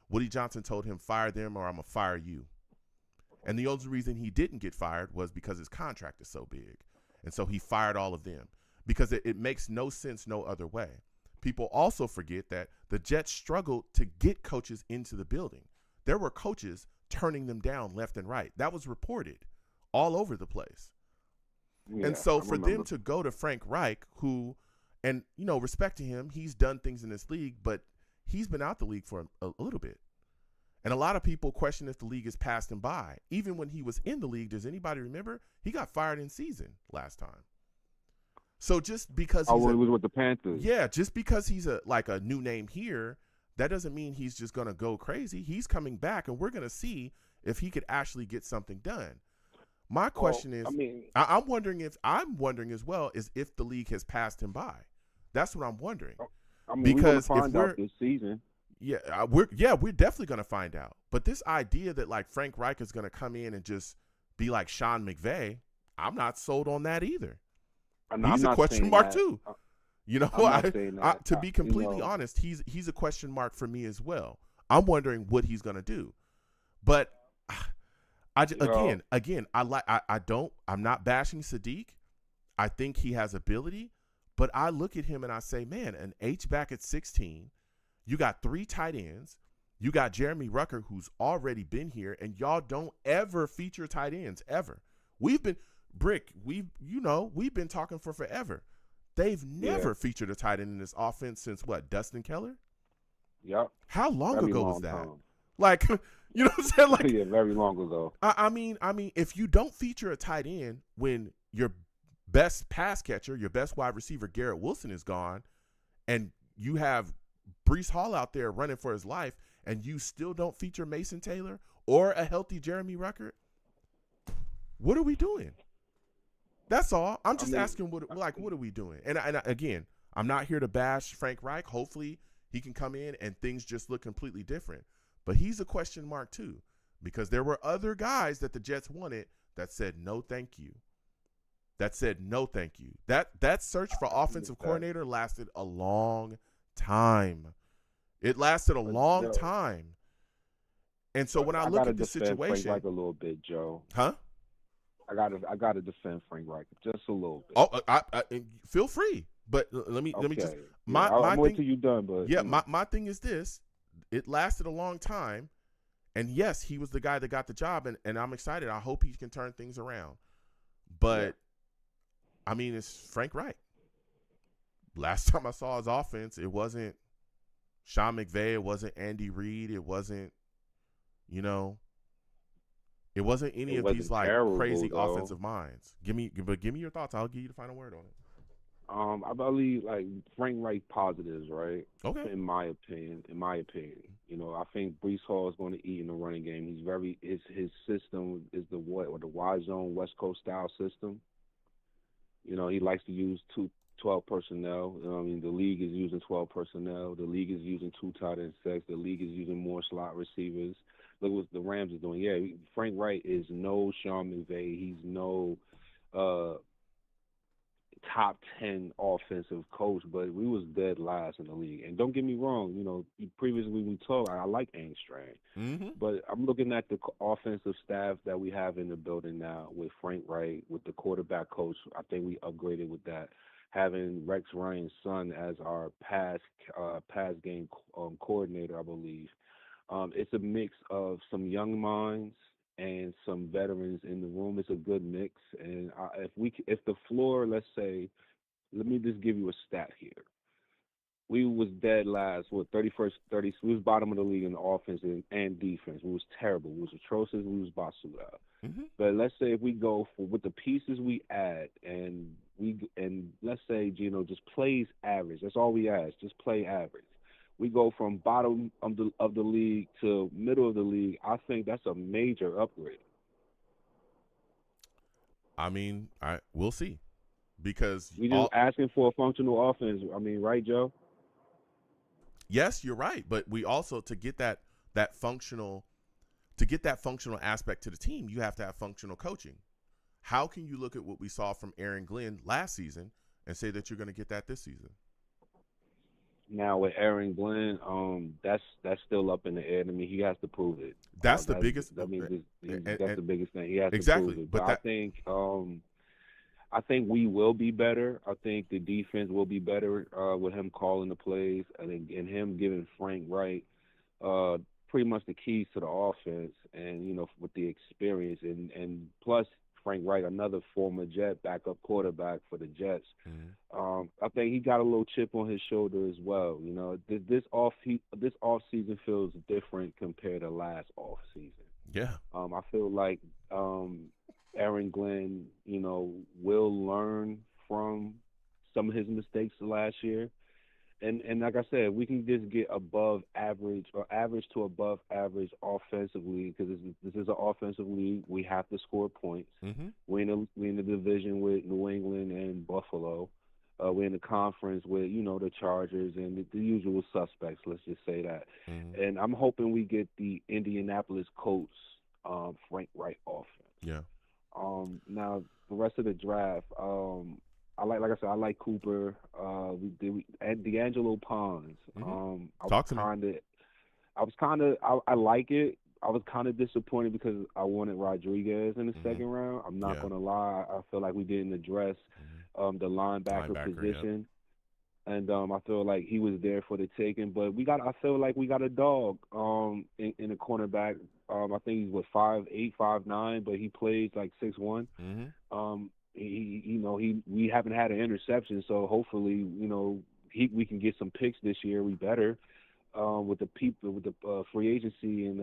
Woody Johnson told him, fire them or I'm going to fire you. And the only reason he didn't get fired was because his contract is so big. And so he fired all of them. Because it makes no sense no other way. People also forget that the Jets struggled to get coaches into the building. There were coaches turning them down left and right. That was reported all over the place. Yeah, and so for them to go to Frank Reich, who, and, respect to him, he's done things in this league, but he's been out the league for a little bit. And a lot of people question if the league has passed him by. Even when he was in the league, does anybody remember? He got fired in season last time. So just because he was with the Panthers. Yeah, just because he's a new name here, that doesn't mean he's just going to go crazy. He's coming back, and we're going to see if he could actually get something done. My question is, I'm wondering as well is if the league has passed him by. That's what I'm wondering. Because we're going to find out this season. Yeah, we're definitely going to find out. But this idea that like Frank Reich is going to come in and just be like Sean McVay, I'm not sold on that either. He's a question mark too. To be completely honest, he's a question mark for me as well. I'm wondering what he's gonna do, but I'm not bashing Sadiq. I think he has ability, but I look at him and I say, man, an H-back at 16. You got 3 tight ends. You got Jeremy Rucker, who's already been here, and y'all don't ever feature tight ends ever. We've been talking for forever. They've never featured a tight end in this offense since what? Dustin Keller? Yep. How long ago was that? Time. Like, you know what I'm saying? Like, yeah, very long ago. I mean, if you don't feature a tight end when your best pass catcher, your best wide receiver, Garrett Wilson, is gone, and you have Breece Hall out there running for his life, and you still don't feature Mason Taylor or a healthy Jeremy Rucker, what are we doing? That's all. I'm just asking, what are we doing? And again, I'm not here to bash Frank Reich. Hopefully, he can come in and things just look completely different. But he's a question mark too, because there were other guys that the Jets wanted that said no, thank you. That search for offensive coordinator lasted a long time. It lasted a long time. And so when I look at the situation, Frank Reich a little bit, Joe. Huh? I gotta defend Frank Reich just a little bit. Oh, I feel free, but let me just I'll wait till you're done. But yeah, my thing is this: it lasted a long time, and yes, he was the guy that got the job, and I'm excited. I hope he can turn things around. But I mean, it's Frank Wright. Last time I saw his offense, it wasn't Sean McVay, it wasn't Andy Reid, it wasn't, you know, it wasn't any It of these wasn't like terrible, crazy though. offensive minds. Give me your thoughts. I'll give you the final word on it. I believe like Frank Wright positives, right? Okay. In my opinion, I think Brees Hall is going to eat in the running game. He's very his system is the Y zone West Coast style system. He likes to use 12 personnel. The league is using 12 personnel. The league is using two tight end sets. The league is using more slot receivers. Look what the Rams are doing. Yeah, Frank Wright is no Sean McVay. He's no top 10 offensive coach, but we was dead last in the league. And don't get me wrong, previously we talked, I like Angstrom. Mm-hmm. But I'm looking at the offensive staff that we have in the building now with Frank Wright, with the quarterback coach. I think we upgraded with that. Having Rex Ryan's son as our pass game coordinator, I believe. It's a mix of some young minds and some veterans in the room. It's a good mix. And if the floor, let's say, let me just give you a stat here. We was dead last, 31st, 30. We was bottom of the league in the offense and defense. We was terrible. We was atrocious. We was basuda. Mm-hmm. But let's say if we go with the pieces we add, and let's say Gino just plays average. That's all we ask. Just play average. We go from bottom of the league to middle of the league. I think that's a major upgrade. I mean, we'll see, because We just asking for a functional offense. I mean, right, Joe? Yes, you're right, but we also to get that functional aspect to the team, you have to have functional coaching. How can you look at what we saw from Aaron Glenn last season and say that you're going to get that this season? Now with Aaron Glenn, that's still up in the air. I mean, he has to prove it. That's the biggest. That means that's the biggest thing. He has exactly, to prove it. But I think we will be better. I think the defense will be better with him calling the plays and him giving Frank Wright pretty much the keys to the offense, and with the experience and plus Frank Wright, another former Jet backup quarterback for the Jets. Mm-hmm. I think he got a little chip on his shoulder as well. This off season feels different compared to last off season. Yeah. I feel like Aaron Glenn, will learn from some of his mistakes last year. And like I said, we can just get above average or average to above average offensively, because this is an offensive league. We have to score points. Mm-hmm. We're in the division with New England and Buffalo. We're in the conference with the Chargers and the usual suspects. Let's just say that. Mm-hmm. And I'm hoping we get the Indianapolis Colts Frank Wright offense. Yeah. Now the rest of the draft. I like Cooper. And D'Angelo Pons. Mm-hmm. I like it. I was kind of disappointed because I wanted Rodriguez in the Mm-hmm. second round. I'm not gonna lie. I feel like we didn't address the linebacker position, and I feel like he was there for the taking. But I feel like we got a dog in the cornerback. I think he's 5'8", 5'9", but he plays like 6'1". Mm-hmm. We haven't had an interception, so hopefully, we can get some picks this year. We better with the free agency and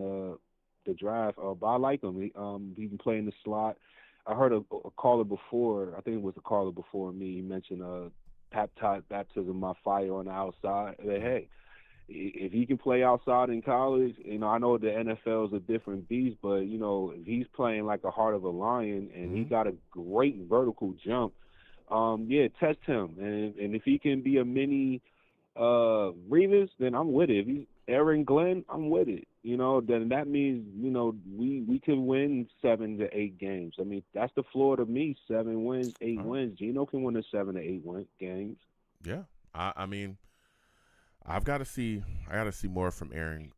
the draft. But I like him. He can play in the slot. I heard a caller before. I think it was a caller before me. He mentioned baptism by fire on the outside. But hey, if he can play outside in college, I know the NFL is a different beast, but if he's playing like a heart of a lion and he got a great vertical jump, test him. And if he can be a mini Revis, then I'm with it. If he's Aaron Glenn, I'm with it. Then that means we can win 7 to 8 games. I mean, that's the floor to me. 7 wins, 8 wins. Gino can win the 7 to 8 games. Yeah, I mean, I got to see more from Aaron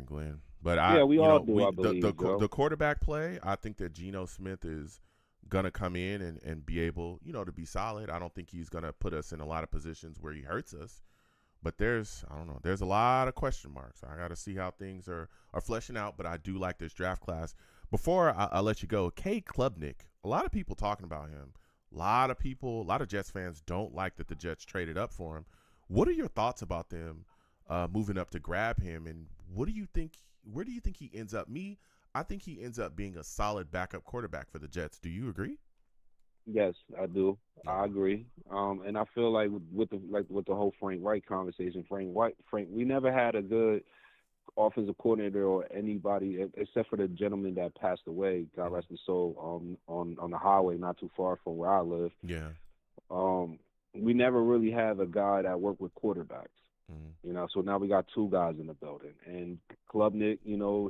Glenn. But we all do. I believe the quarterback play. I think that Geno Smith is gonna come in and be able, to be solid. I don't think he's gonna put us in a lot of positions where he hurts us. But there's a lot of question marks. I got to see how things are fleshing out. But I do like this draft class. Before I let you go, Kay Klubnik A lot of people talking about him. A lot of Jets fans don't like that the Jets traded up for him. What are your thoughts about them moving up to grab him? And what do you think? Where do you think he ends up? I think he ends up being a solid backup quarterback for the Jets. Do you agree? Yes, I do. I agree. And I feel like with the whole Frank Wright conversation, we never had a good offensive coordinator or anybody except for the gentleman that passed away, God rest his soul, on the highway not too far from where I live. Yeah. We never really had a guy that worked with quarterbacks. Mm-hmm. So now we got two guys in the building. And Klubnik,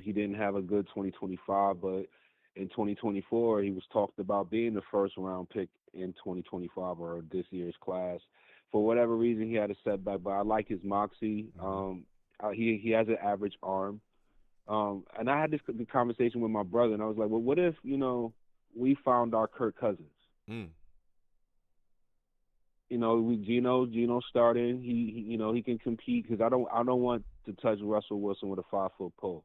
he didn't have a good 2025, but in 2024, he was talked about being the first round pick in 2025 or this year's class. For whatever reason, he had a setback, but I like his moxie. He has an average arm. And I had this conversation with my brother, and I was like, well, what if, we found our Kirk Cousins? Geno starting. He can compete because I don't want to touch Russell Wilson with a 5-foot pole.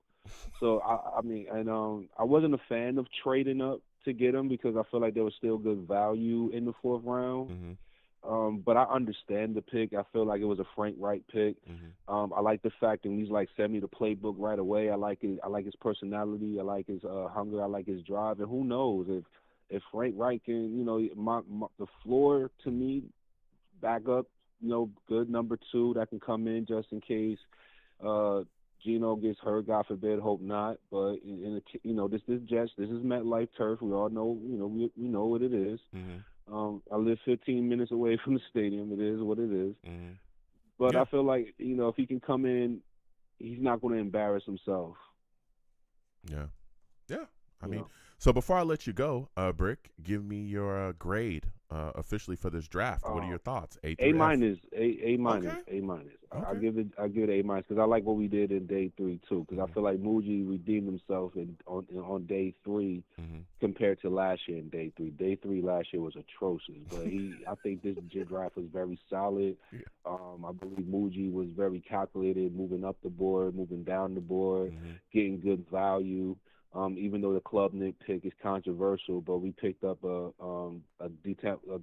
So I wasn't a fan of trading up to get him because I feel like there was still good value in the 4th round. Mm-hmm. But I understand the pick. I feel like it was a Frank Wright pick. Mm-hmm. I like the fact that he's like send me the playbook right away. I like his personality. I like his hunger. I like his drive. And who knows if Frank Wright can, the floor to me, back up, good number 2 that can come in just in case Geno gets hurt. God forbid, hope not. But this is Jets. This is MetLife turf. We all know, we know what it is. Mm-hmm. I live 15 minutes away from the stadium. It is what it is. Mm-hmm. But Yeah. I feel like, if he can come in, he's not going to embarrass himself. Yeah. Yeah. I mean, so before I let you go, Brick, give me your grade officially for this draft. What are your thoughts? A A through F? minus, A minus, Okay. A minus. Okay. I give it A minus because I like what we did in day 3 too. Because I feel like Muji redeemed himself on day 3 Mm-hmm. compared to last year in day 3. Day 3 last year was atrocious, but I think this draft was very solid. Yeah. I believe Muji was very calculated, moving up the board, moving down the board, Mm-hmm. getting good value. Even though the Klubnik pick is controversial, but we picked up the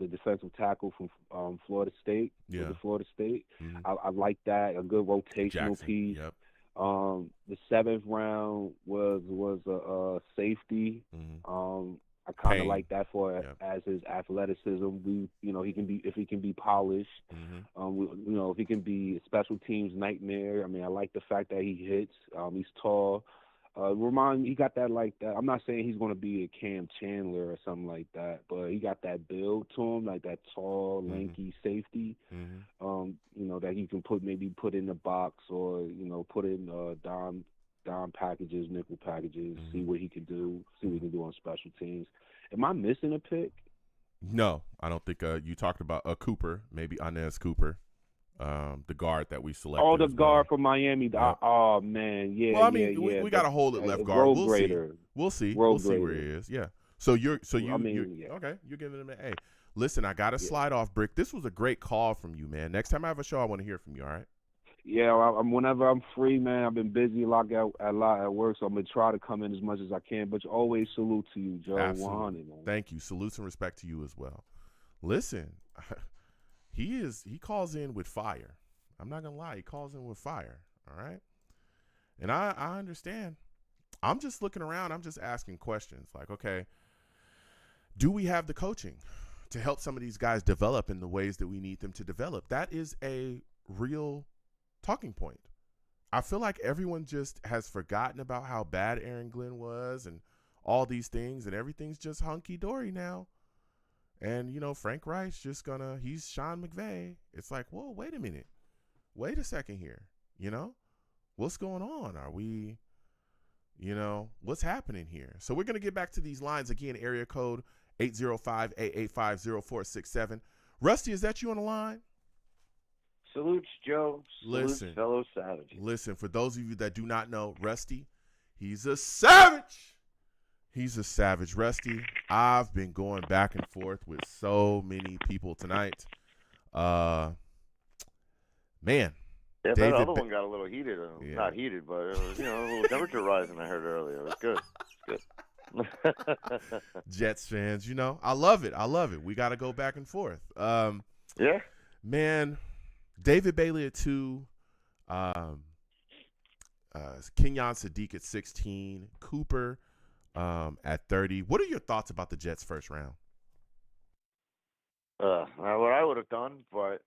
defensive tackle from Florida State. Yeah. Was it Florida State? Mm-hmm. I like that, a good rotational Jackson. piece. Yep. The 7th round was a safety. Mm-hmm. I kind of Payne. like that for Yep. as his athleticism. If he can be polished. Mm-hmm. If he can be a special teams nightmare. I mean, I like the fact that he hits. He's tall. He got that like that. I'm not saying he's going to be a Cam Chandler or something like that, but he got that build to him, like that tall, lanky safety. Mm-hmm. That you can put in the box or put in dime packages, nickel packages, see what he can do, see what he can do on special teams. Am I missing a pick? No, I don't think you talked about Cooper, maybe Inez Cooper. The guard that we selected. Oh, the as guard well. from Miami. Yep. Oh man, yeah. Well, I mean, yeah. we got a hold at left guard. Road We'll grader. see. We'll see. Road We'll see where grader. he is. Yeah. So you're yeah. Okay. You're giving him an A. Listen, I got to slide off, Brick. This was a great call from you, man. Next time I have a show, I want to hear from you. All right. Yeah, whenever I'm free, man. I've been busy a lot at work, so I'm gonna try to come in as much as I can. But always salute to you, Joe. Absolutely. 100, man. Thank you. Salutes and respect to you as well. Listen, he calls in with fire. I'm not gonna lie, he calls in with fire. All right. And I understand. I'm just looking around, I'm just asking questions. Like, okay, do we have the coaching to help some of these guys develop in the ways that we need them to develop? That is a real talking point. I feel like everyone just has forgotten about how bad Aaron Glenn was and all these things, and everything's just hunky-dory now. And, Frank Reich's just he's Sean McVay. It's like, whoa, wait a minute. Wait a second here. What's going on? Are we, what's happening here? So we're going to get back to these lines again. Area code 805-885-0467. Rusty, is that you on the line? Salutes, Joe. Salutes, Listen, fellow savages. Listen, for those of you that do not know, Rusty, he's a savage. He's a savage. Rusty, I've been going back and forth with so many people tonight. Man. Yeah, David that other one got a little heated. Yeah. Not heated, but it was, a little temperature rising I heard earlier. It was good. It's good. Jets fans, I love it. I love it. We got to go back and forth. Yeah. Man, David Bailey at 2, Kenyon Sadiq at 16, Cooper at 30. What are your thoughts about the Jets' first round? Not what I would have done, but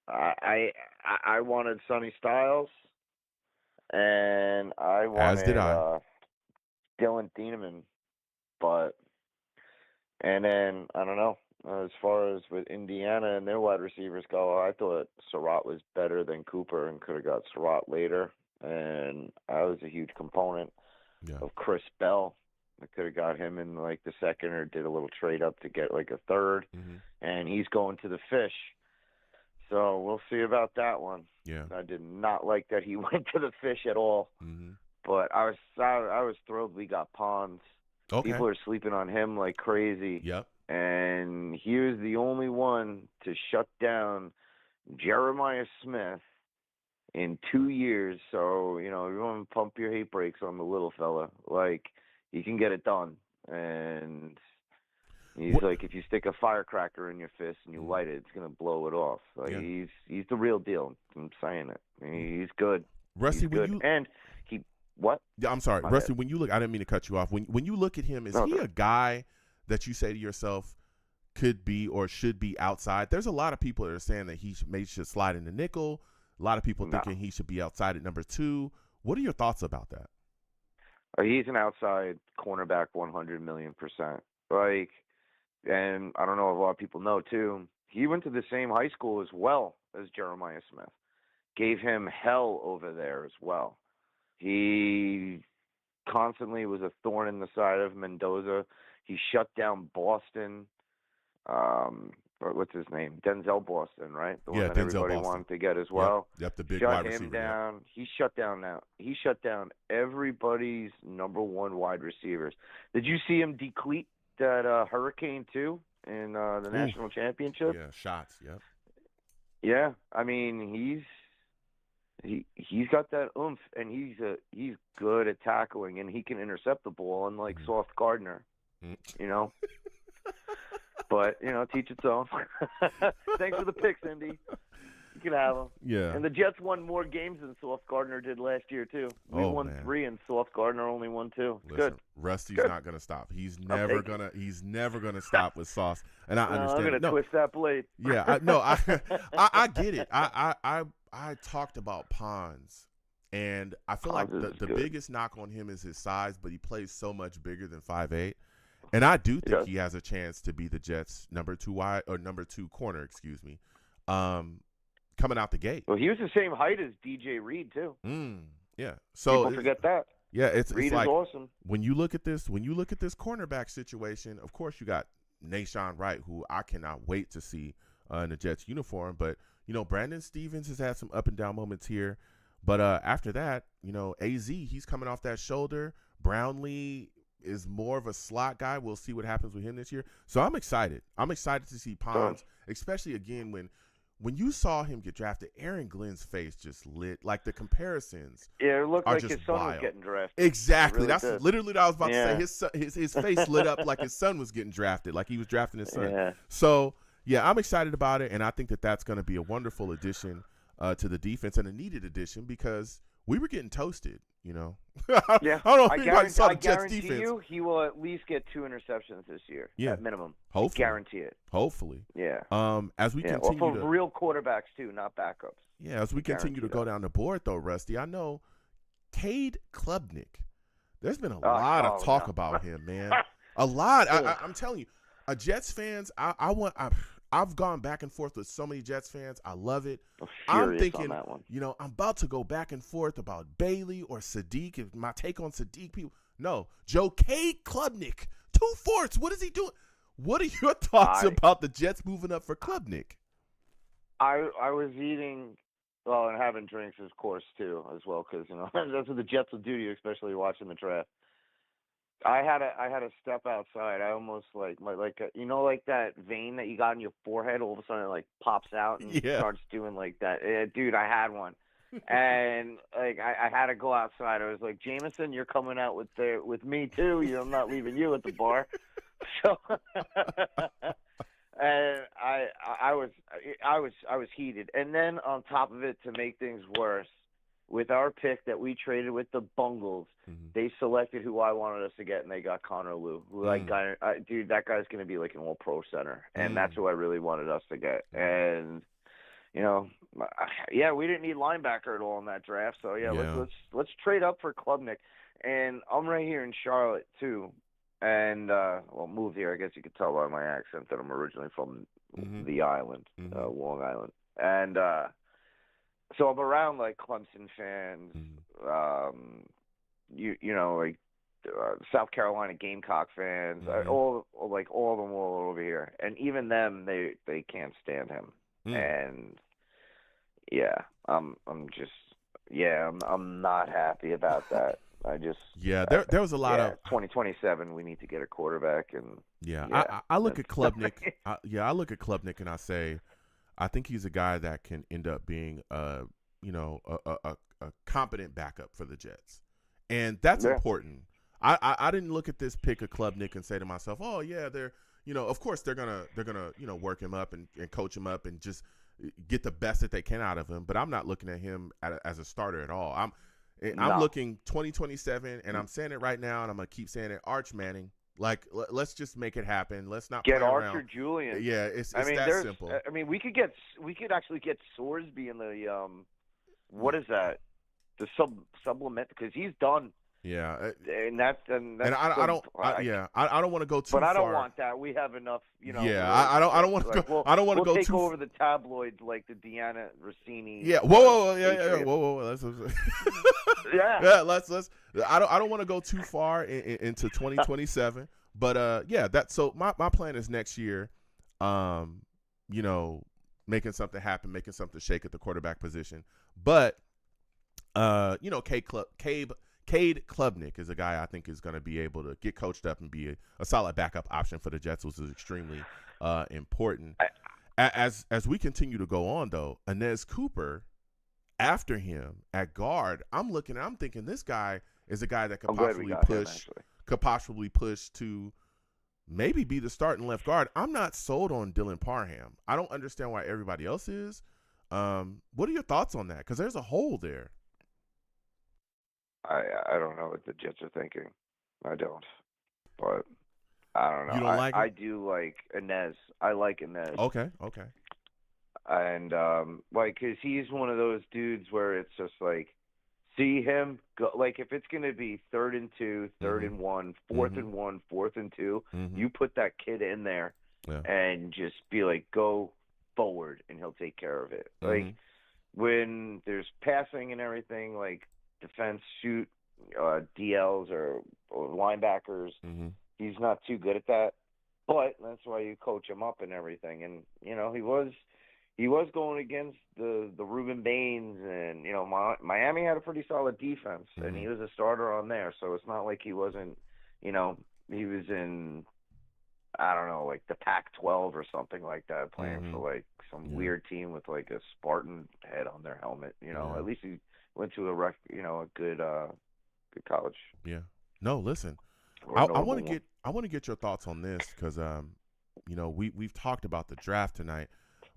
I wanted Sonny Styles, and I wanted As did I. Dylan Thieneman, and then I don't know. As far as with Indiana and their wide receivers go, I thought Surratt was better than Cooper and could have got Surratt later. And I was a huge component of Chris Bell. I could have got him in like the second or did a little trade up to get like a third. Mm-hmm. And he's going to the Fish. So we'll see about that one. Yeah. I did not like that he went to the Fish at all. Mm-hmm. But I was thrilled we got Pons. Okay. People are sleeping on him like crazy. Yep. And he was the only one to shut down Jeremiah Smith in 2 years. So, you want to pump your hate brakes on the little fella. Like, he can get it done. And he's like, if you stick a firecracker in your fist and you light it, it's going to blow it off. Like, he's the real deal. I'm saying it. He's good. Rusty, he's good. And he, what? Yeah, I'm sorry. My Rusty, bad. when you look, I didn't mean to cut you off. When you look at him, is he a guy that you say to yourself could be or should be outside? There's a lot of people that are saying that he should slide in the nickel. A lot of people thinking he should be outside at number 2. What are your thoughts about that? He's an outside cornerback 100 million %. Like, and I don't know if a lot of people know too, he went to the same high school as well as Jeremiah Smith. Gave him hell over there as well. He constantly was a thorn in the side of Mendoza. He shut down Boston. What's his name? Denzel Boston, right? The one that everybody wanted to get as well. Yep, the big shut wide him receiver. down. Yep. He shut down now. He shut down everybody's number 1 wide receivers. Did you see him decleat that Hurricane too in the national championship? Yeah, shots. Yep. Yeah, I mean he's got that oomph, and he's good at tackling, and he can intercept the ball, unlike Sauce Gardner. But, teach its own. Thanks for the picks, Indy. You can have them. Yeah. And the Jets won more games than Sauce Gardner did last year, too. We won 3, and Sauce Gardner only won 2. Listen, good. Rusty's not going to stop. He's never gonna stop with Sauce. And I understand. I'm going to twist that blade. Yeah, I get it. I talked about Pons, and I feel like the biggest knock on him is his size, but he plays so much bigger than 5'8". And I do think he has a chance to be the Jets' number 2 corner, coming out the gate. Well, he was the same height as DJ Reed too. Yeah. So people forget that. Yeah, it's Reed like is awesome. When you look at this cornerback situation, of course you got Nashawn Wright, who I cannot wait to see in the Jets uniform. But Brandon Stevens has had some up and down moments here. But after that, AZ, he's coming off that shoulder. Brownlee is more of a slot guy. We'll see what happens with him this year. So I'm excited. I'm excited to see Pons, especially again when you saw him get drafted. Aaron Glenn's face just lit. Like the comparisons. Yeah, it looked like his son wild. Was getting drafted. Exactly. Really That's literally what I was about to say. His face lit up like his son was getting drafted, like he was drafting his son. Yeah. So yeah, I'm excited about it, and I think that that's going to be a wonderful addition to the defense and a needed addition because we were getting toasted. Yeah. I don't know if anybody saw the Jets defense. I guarantee you he will at least get 2 interceptions this year. Yeah. At minimum. Hopefully. Guarantee it. Hopefully. Yeah. As we continue or for real quarterbacks too, not backups. Yeah, as we continue to go down the board though, Rusty, I know Cade Klubnik. There's been a lot of talk about him, man. A lot. I'm telling you, Jets fans, I've gone back and forth with so many Jets fans. I love it. I'm thinking, I'm about to go back and forth about Bailey or Sadiq. If my take on Sadiq, people, no. Cade Klubnik, 2 fourths. What is he doing? What are your thoughts about the Jets moving up for Klubnik? I was eating, and having drinks, of course, too, as well, because that's what the Jets will do to you, especially watching the draft. I had a step outside. I almost like that vein that you got in your forehead. All of a sudden, it like pops out and starts doing like that. Dude, I had one. And like I had to go outside. I was like, Jameson, you're coming out with me too. I'm not leaving you at the bar. So, and I was heated. And then on top of it, to make things worse, with our pick that we traded with the Bungles, they selected who I wanted us to get, and they got Connor Liu. Who dude, that guy's going to be like an all-pro center, and that's who I really wanted us to get. And yeah, we didn't need linebacker at all in that draft. So yeah. Let's trade up for Klubnik. And I'm right here in Charlotte too, and moved here. I guess you could tell by my accent that I'm originally from the island, Long Island, and so I'm around like Clemson fans, like South Carolina Gamecock fans, all of them all over here, and even them they can't stand him, and I'm not happy about that. There was a lot of 2027. We need to get a quarterback, and I look at Klubnik. I look at Klubnik and I say, I think he's a guy that can end up being a competent backup for the Jets, and that's important. I didn't look at this pick of Klubnik and say to myself, oh yeah, they're of course they're gonna work him up and coach him up and just get the best that they can out of him. But I'm not looking at him as a starter at all. I'm looking 2027, and I'm saying it right now, and I'm gonna keep saying it. Arch Manning. Like, let's just make it happen. Let's not get play Archer around. Julian. Yeah, it's that simple. I mean, we could actually get Sorsby in the what is that? The supplement, because he's done. Yeah, and I don't want to go too far. But I don't want that. We have enough, Yeah, I don't want to go. I don't want to go take too over the tabloids like the Deanna Rossini. Yeah. Whoa. Yeah. Whoa. Let's. Yeah. Let's. I don't want to go too far into 2027. But So my plan is next year. Making something happen, making something shake at the quarterback position. But Cade Klubnik is a guy I think is going to be able to get coached up and be a solid backup option for the Jets, which is extremely important. As we continue to go on, though, Inez Cooper, after him at guard, I'm thinking this guy is a guy that could possibly push to maybe be the starting left guard. I'm not sold on Dylan Parham. I don't understand why everybody else is. What are your thoughts on that? Because there's a hole there. I don't know what the Jets are thinking. I don't. But I don't know. You don't like him? I do like Inez. I like Inez. Okay. And because he's one of those dudes where it's just like, see him go. Like if it's gonna be 3rd and 2, 3rd and 1, 4th and 1, 4th and 2, you put that kid in there and just be like, go forward, and he'll take care of it. Like when there's passing and everything, like defense, shoot, DLs or linebackers. He's not too good at that, but that's why you coach him up and everything. And he was going against the Reuben Baines, and Miami had a pretty solid defense, and he was a starter on there. So it's not like he wasn't, he was in, I don't know, like the Pac-12 or something like that, playing for like some weird team with like a Spartan head on their helmet. At least he went to a good college. Yeah. No, listen. I want to get your thoughts on this because we've talked about the draft tonight,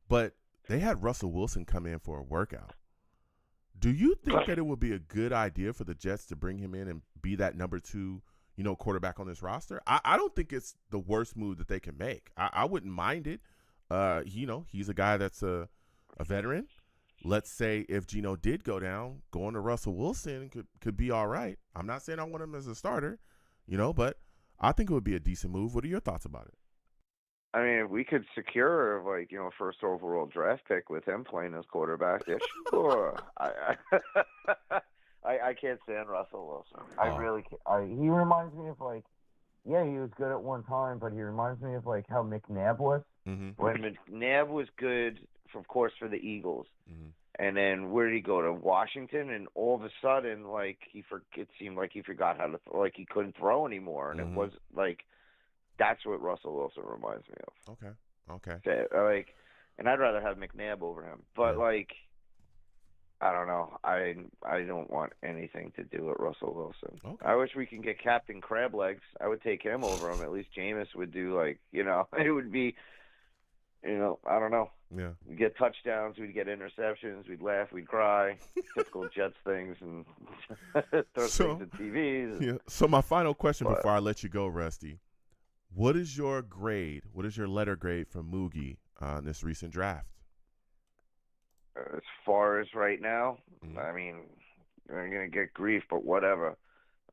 but they had Russell Wilson come in for a workout. Do you think that it would be a good idea for the Jets to bring him in and be that number 2, quarterback on this roster? I don't think it's the worst move that they can make. I wouldn't mind it. He's a guy that's a veteran. Let's say if Geno did go down, going to Russell Wilson could be all right. I'm not saying I want him as a starter, but I think it would be a decent move. What are your thoughts about it? I mean, if we could secure first overall draft pick with him playing as quarterback, yeah, sure. I can't stand Russell Wilson. I really can't. He reminds me of he was good at one time, but he reminds me of how McNabb was. When McNabb was good, of course, for the Eagles. And then where did he go? To Washington, and all of a sudden, it seemed like he forgot how to he couldn't throw anymore, and it was that's what Russell Wilson reminds me of. Okay. And I'd rather have McNabb over him, but I don't know. I don't want anything to do with Russell Wilson. Okay. I wish we can get Captain Crab Legs. I would take him over him. At least Jameis would do like, it would be, I don't know. Yeah. We'd get touchdowns, we'd get interceptions, we'd laugh, we'd cry, typical Jets things, and throw things at TVs. Yeah. So my final question before I let you go, Rusty, what is your grade? What is your letter grade from Moogie on this recent draft? As far as right now, I mean, I'm gonna get grief, but whatever.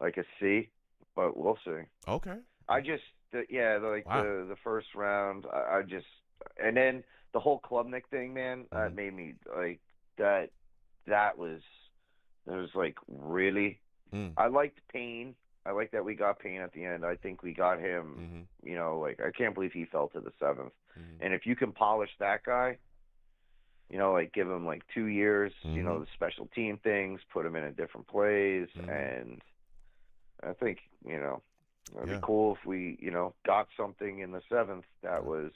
Like a C, but we'll see. Okay. I just, the first round, I just, and then the whole Klubnik thing, man, that made me like that. It was like really. I liked Payne. I like that we got Payne at the end. I think we got him. I can't believe he fell to the 7th. And if you can polish that guy. Give him like 2 years, the special team things, put him in a different plays. And I think, it'd be cool if we, got something in the 7th that was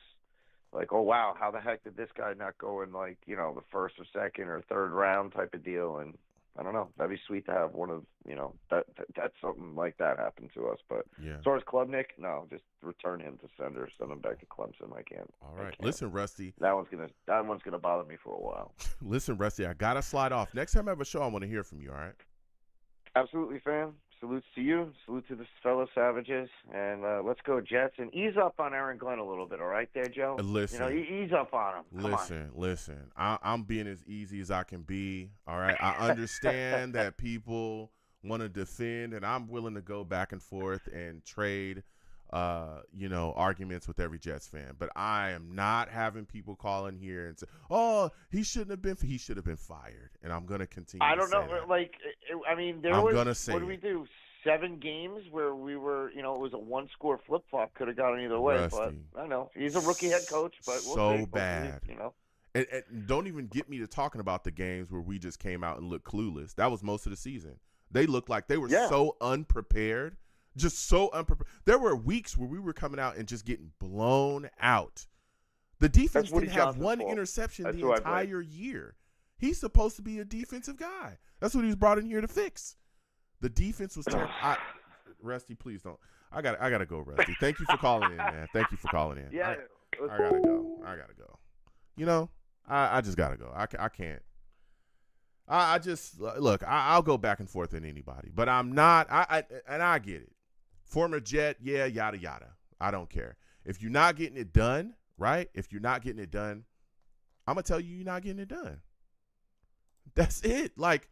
like, oh, wow, how the heck did this guy not go in like, the first or second or third round type of deal? And I don't know. That'd be sweet to have one of, that's something like that happen to us. But as far as Klubnik, no, just return him to sender, send him back to Clemson. I can't. All right. Listen, Rusty. That one's gonna bother me for a while. Listen, Rusty, I gotta slide off. Next time I have a show, I want to hear from you. All right. Absolutely, fam. Salutes to you. Salute to the fellow Savages. And let's go Jets. And ease up on Aaron Glenn a little bit, all right there, Joe? Listen. Ease up on him. Listen. I'm being as easy as I can be, all right? I understand that people want to defend, and I'm willing to go back and forth and trade, arguments with every Jets fan. But I am not having people call in here and say, oh, he should have been fired. And I'm going to continue I don't know. That. There I'm was, gonna say what did we do? 7 games where we were, it was a 1-score flip-flop. Could have gone either way. Rusty. But I know. He's a rookie head coach, but we'll so see. bad. And don't even get me to talking about the games where we just came out and looked clueless. That was most of the season. They looked like they were so unprepared. Just so unprepared. There were weeks where we were coming out and just getting blown out. The defense didn't have one interception the entire year. He's supposed to be a defensive guy. That's what he was brought in here to fix. The defense was terrible. Rusty, please don't. I gotta go, Rusty. Thank you for calling in, man. Thank you for calling in. Yeah, I gotta go. I just gotta go. I can't. I just look. I'll go back and forth with anybody, but I'm not. And I get it. Former Jet, yada yada. I don't care. If you're not getting it done, right? If you're not getting it done, I'm gonna tell you you're not getting it done. That's it. Like,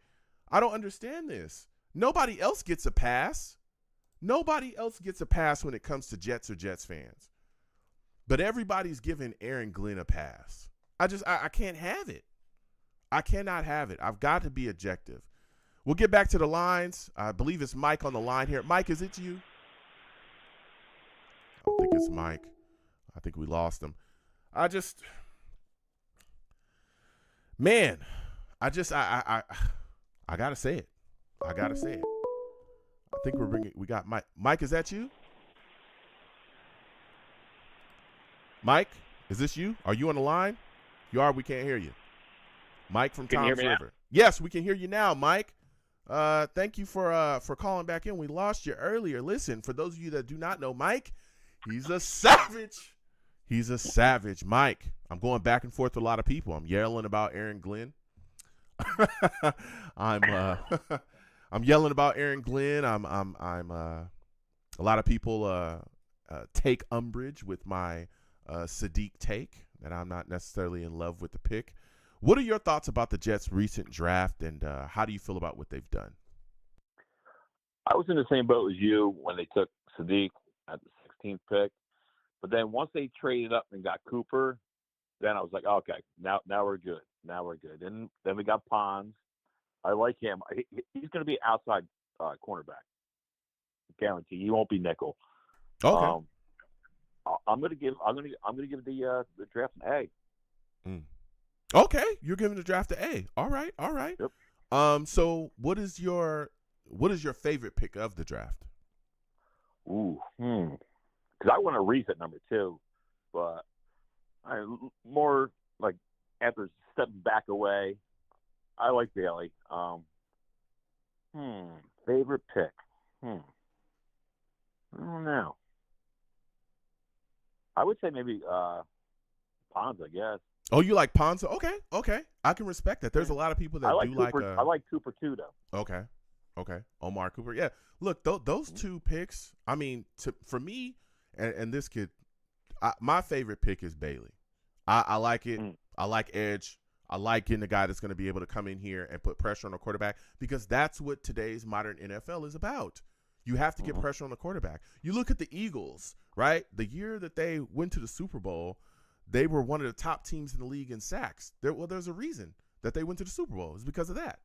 I don't understand this. Nobody else gets a pass. Nobody else gets a pass when it comes to Jets or Jets fans. But everybody's giving Aaron Glenn a pass. I can't have it. I cannot have it. I've got to be objective. We'll get back to the lines. I believe it's Mike on the line here. Mike, is it you? I don't think it's Mike. I think we lost him. I gotta say it. I think we got Mike. Mike, is that you? Mike, is this you? Are you on the line? You are. We can't hear you. Mike from Tom's River. Yes, we can hear you now, Mike. Thank you for calling back in. We lost you earlier. Listen, for those of you that do not know Mike, he's a savage. He's a savage. Mike, I'm going back and forth with a lot of people. I'm yelling about Aaron Glenn. I'm yelling about Aaron Glenn. A lot of people take umbrage with my Sadiq take that I'm not necessarily in love with the pick. What are your thoughts about the Jets' recent draft, and how do you feel about what they've done? I was in the same boat as you when they took Sadiq at the 16th pick. But then once they traded up and got Cooper, then I was like, okay, now we're good. Now we're good. And then we got Pons. I like him. He's going to be outside cornerback. Guarantee. He won't be nickel. Okay. I'm going to give the draft an A. Okay, you're giving the draft an A. All right. Yep. So what is your favorite pick of the draft? Because I want to Reese at number 2, but more like after stepping back away, I like Bailey. Favorite pick. I don't know. I would say maybe Ponds, I guess. Oh, you like Ponce? Okay. I can respect that. There's a lot of people that do Cooper. like. I like Cooper too, though. Okay. Omar Cooper. Yeah. Look, those two picks. I mean, for me, and this kid, my favorite pick is Bailey. I like it. I like edge. I like getting a guy that's going to be able to come in here and put pressure on the quarterback because that's what today's modern NFL is about. You have to get pressure on the quarterback. You look at the Eagles, right? The year that they went to the Super Bowl, they were one of the top teams in the league in sacks. There's a reason that they went to the Super Bowl. It's because of that,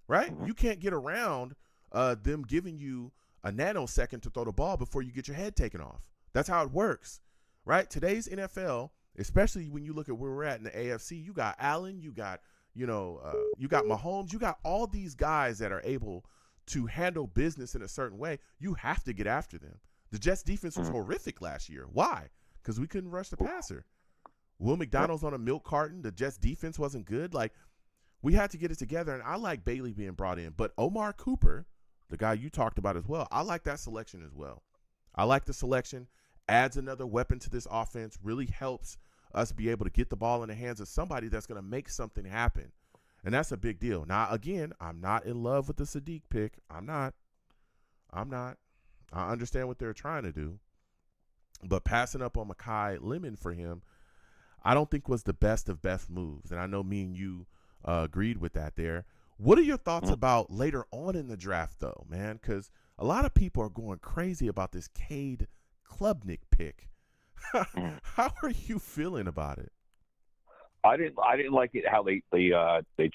right? You can't get around them giving you a nanosecond to throw the ball before you get your head taken off. That's how it works, right? Today's NFL, especially when you look at where we're at in the AFC, you got Allen, you got Mahomes, you got all these guys that are able to handle business in a certain way. You have to get after them. The Jets defense was horrific last year. Why? Because we couldn't rush the passer. Will McDonald's on a milk carton. The Jets defense wasn't good. Like, we had to get it together, and I like Bailey being brought in. But Omar Cooper, the guy you talked about as well, I like that selection as well. I like the selection. Adds another weapon to this offense, really helps us be able to get the ball in the hands of somebody that's going to make something happen. And that's a big deal. Now, again, I'm not in love with the Sadiq pick. I'm not. I understand what they're trying to do. But passing up on Mekhi Lemon for him, I don't think was the best of best moves. And I know me and you agreed with that there. What are your thoughts about later on in the draft, though, man? Because a lot of people are going crazy about this Cade Klubnik pick. How are you feeling about it? I didn't like it how they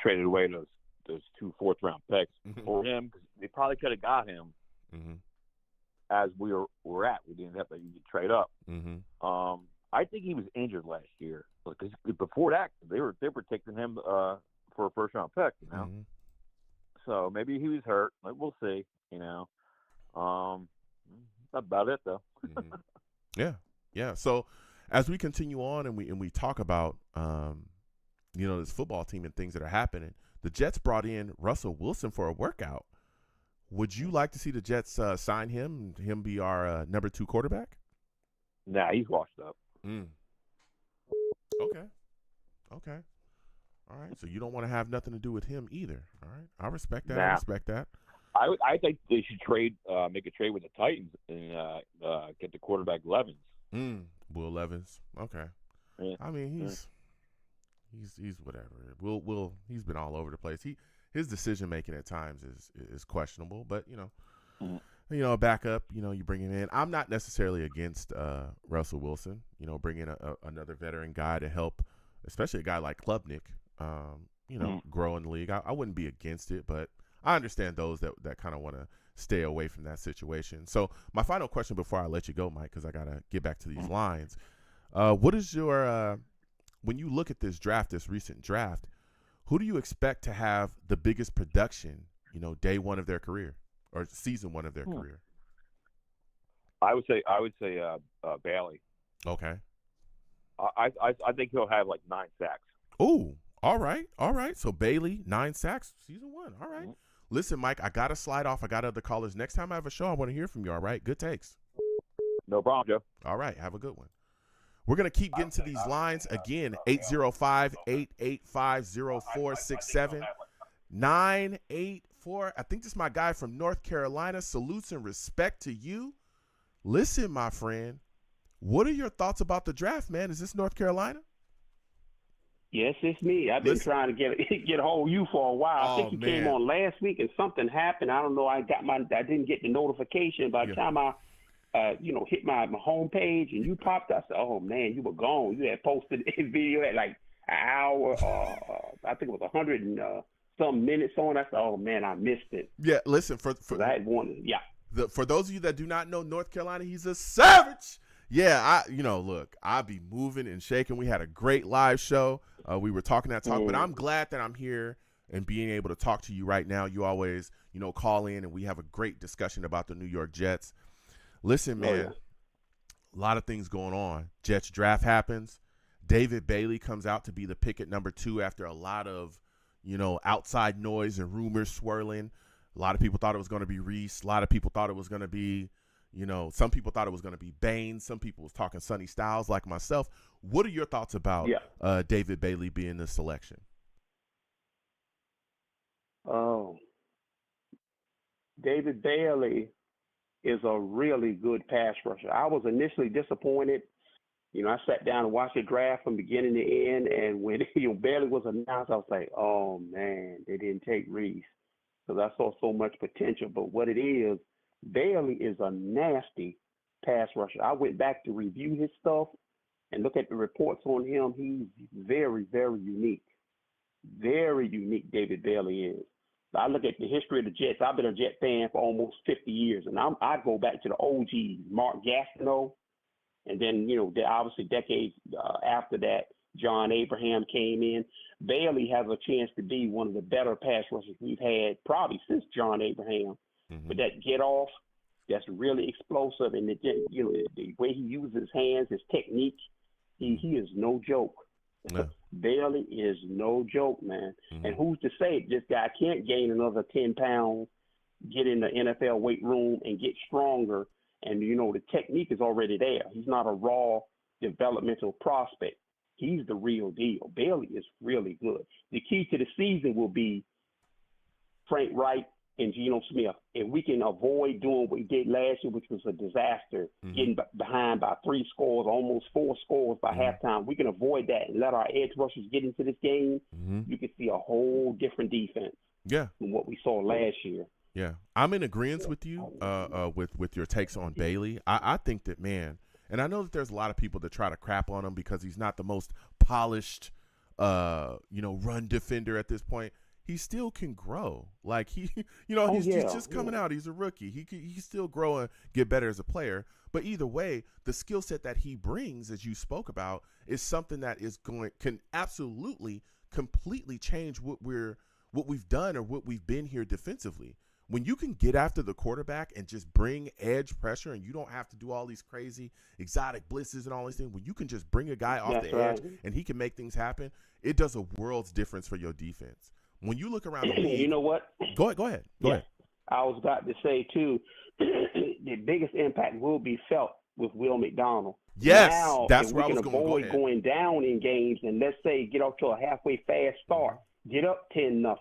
traded away those 2 4th-round picks for him because they probably could have got him as we were at. We didn't have to trade up. I think he was injured last year because before that they were taking him for a 1st-round pick. You know, so maybe he was hurt. Like, we'll see. You know, that's about it though. Yeah. So as we continue on and we talk about this football team and things that are happening, the Jets brought in Russell Wilson for a workout. Would you like to see the Jets sign him and him be our number 2 quarterback? Nah, he's washed up. Okay. All right. So you don't want to have nothing to do with him either. All right. I respect that. Nah. I respect that. I think they should make a trade with the Titans and get the quarterback Levens. Will Levens. Okay. Yeah. I mean, he's whatever. He's been all over the place. His decision making at times is questionable, but a backup, you bring him in. I'm not necessarily against Russell Wilson, bringing another veteran guy to help, especially a guy like Klubnik, grow in the league. I wouldn't be against it, but I understand those that kind of want to stay away from that situation. So my final question before I let you go, Mike, because I got to get back to these lines. What is your when you look at this recent draft, who do you expect to have the biggest production, day one of their career or season one of their career? I would say Bailey. Okay. I think he'll have like 9 sacks. Oh, all right. So Bailey, 9 sacks, season 1. All right. Listen, Mike, I got to slide off. I got other callers. Next time I have a show, I want to hear from you, all right? Good takes. No problem, Joe. All right. Have a good one. We're going to keep getting to these lines. Again, 805-885-0467. 984. I think this is my guy from North Carolina. Salutes and respect to you. Listen, my friend, what are your thoughts about the draft, man? Is this North Carolina? Yes, it's me. I've been trying to get a hold of you for a while. I think you came on last week and something happened. I don't know. I didn't get the notification. By the time I hit my home page and you popped, I said, oh man, you were gone. You had posted a video at like an hour, I think it was 100 and some minutes on. I said, oh man, I missed it. Yeah, listen, for I had wanted, for those of you that do not know North Carolina, he's a savage. Yeah, look, I'll be moving and shaking. We had a great live show. We were talking that talk, but I'm glad that I'm here and being able to talk to you right now. You always, call in and we have a great discussion about the New York Jets. Listen, man, a lot of things going on. Jets draft happens. David Bailey comes out to be the pick at number 2 after a lot of, outside noise and rumors swirling. A lot of people thought it was going to be Reese. A lot of people thought it was going to be, some people thought it was going to be Bain. Some people was talking Sonny Styles like myself. What are your thoughts about David Bailey being the selection? Oh, David Bailey is a really good pass rusher. I was initially disappointed. I sat down and watched the draft from beginning to end, and when Bailey was announced, I was like, oh, man, they didn't take Reese because I saw so much potential. But what it is, Bailey is a nasty pass rusher. I went back to review his stuff and look at the reports on him. He's very, very unique. Very unique, David Bailey is. I look at the history of the Jets. I've been a Jet fan for almost 50 years, and I go back to the OGs, Mark Gastineau, and then, obviously decades after that, John Abraham came in. Bailey has a chance to be one of the better pass rushers we've had probably since John Abraham. Mm-hmm. But that get off, that's really explosive, and the way he uses his hands, his technique, he is no joke. Yeah. Bailey is no joke, man. Mm-hmm. And who's to say this guy can't gain another 10 pounds, get in the NFL weight room, and get stronger? And, the technique is already there. He's not a raw developmental prospect. He's the real deal. Bailey is really good. The key to the season will be Frank Wright and Geno Smith. If we can avoid doing what we did last year, which was a disaster, getting behind by 3 scores, almost 4 scores by halftime, we can avoid that and let our edge rushers get into this game, you can see a whole different defense from what we saw last year. Yeah, I'm in agreement with you with your takes on Bailey. I think that, man, and I know that there's a lot of people that try to crap on him because he's not the most polished, run defender at this point. He still can grow. Like he's just coming out. He's a rookie. He still grow and get better as a player. But either way, the skill set that he brings, as you spoke about, is something that can absolutely completely change what we've done or what we've been here defensively. When you can get after the quarterback and just bring edge pressure, and you don't have to do all these crazy exotic blitzes and all these things, when you can just bring a guy off the edge and he can make things happen, it does a world's difference for your defense. When you look around the league, you know what? Go ahead. Go ahead. I was about to say, too, the biggest impact will be felt with Will McDonald. Yes, now, that's where I was going. We can avoid going down in games and, let's say, get off to a halfway fast start, get up 10-0.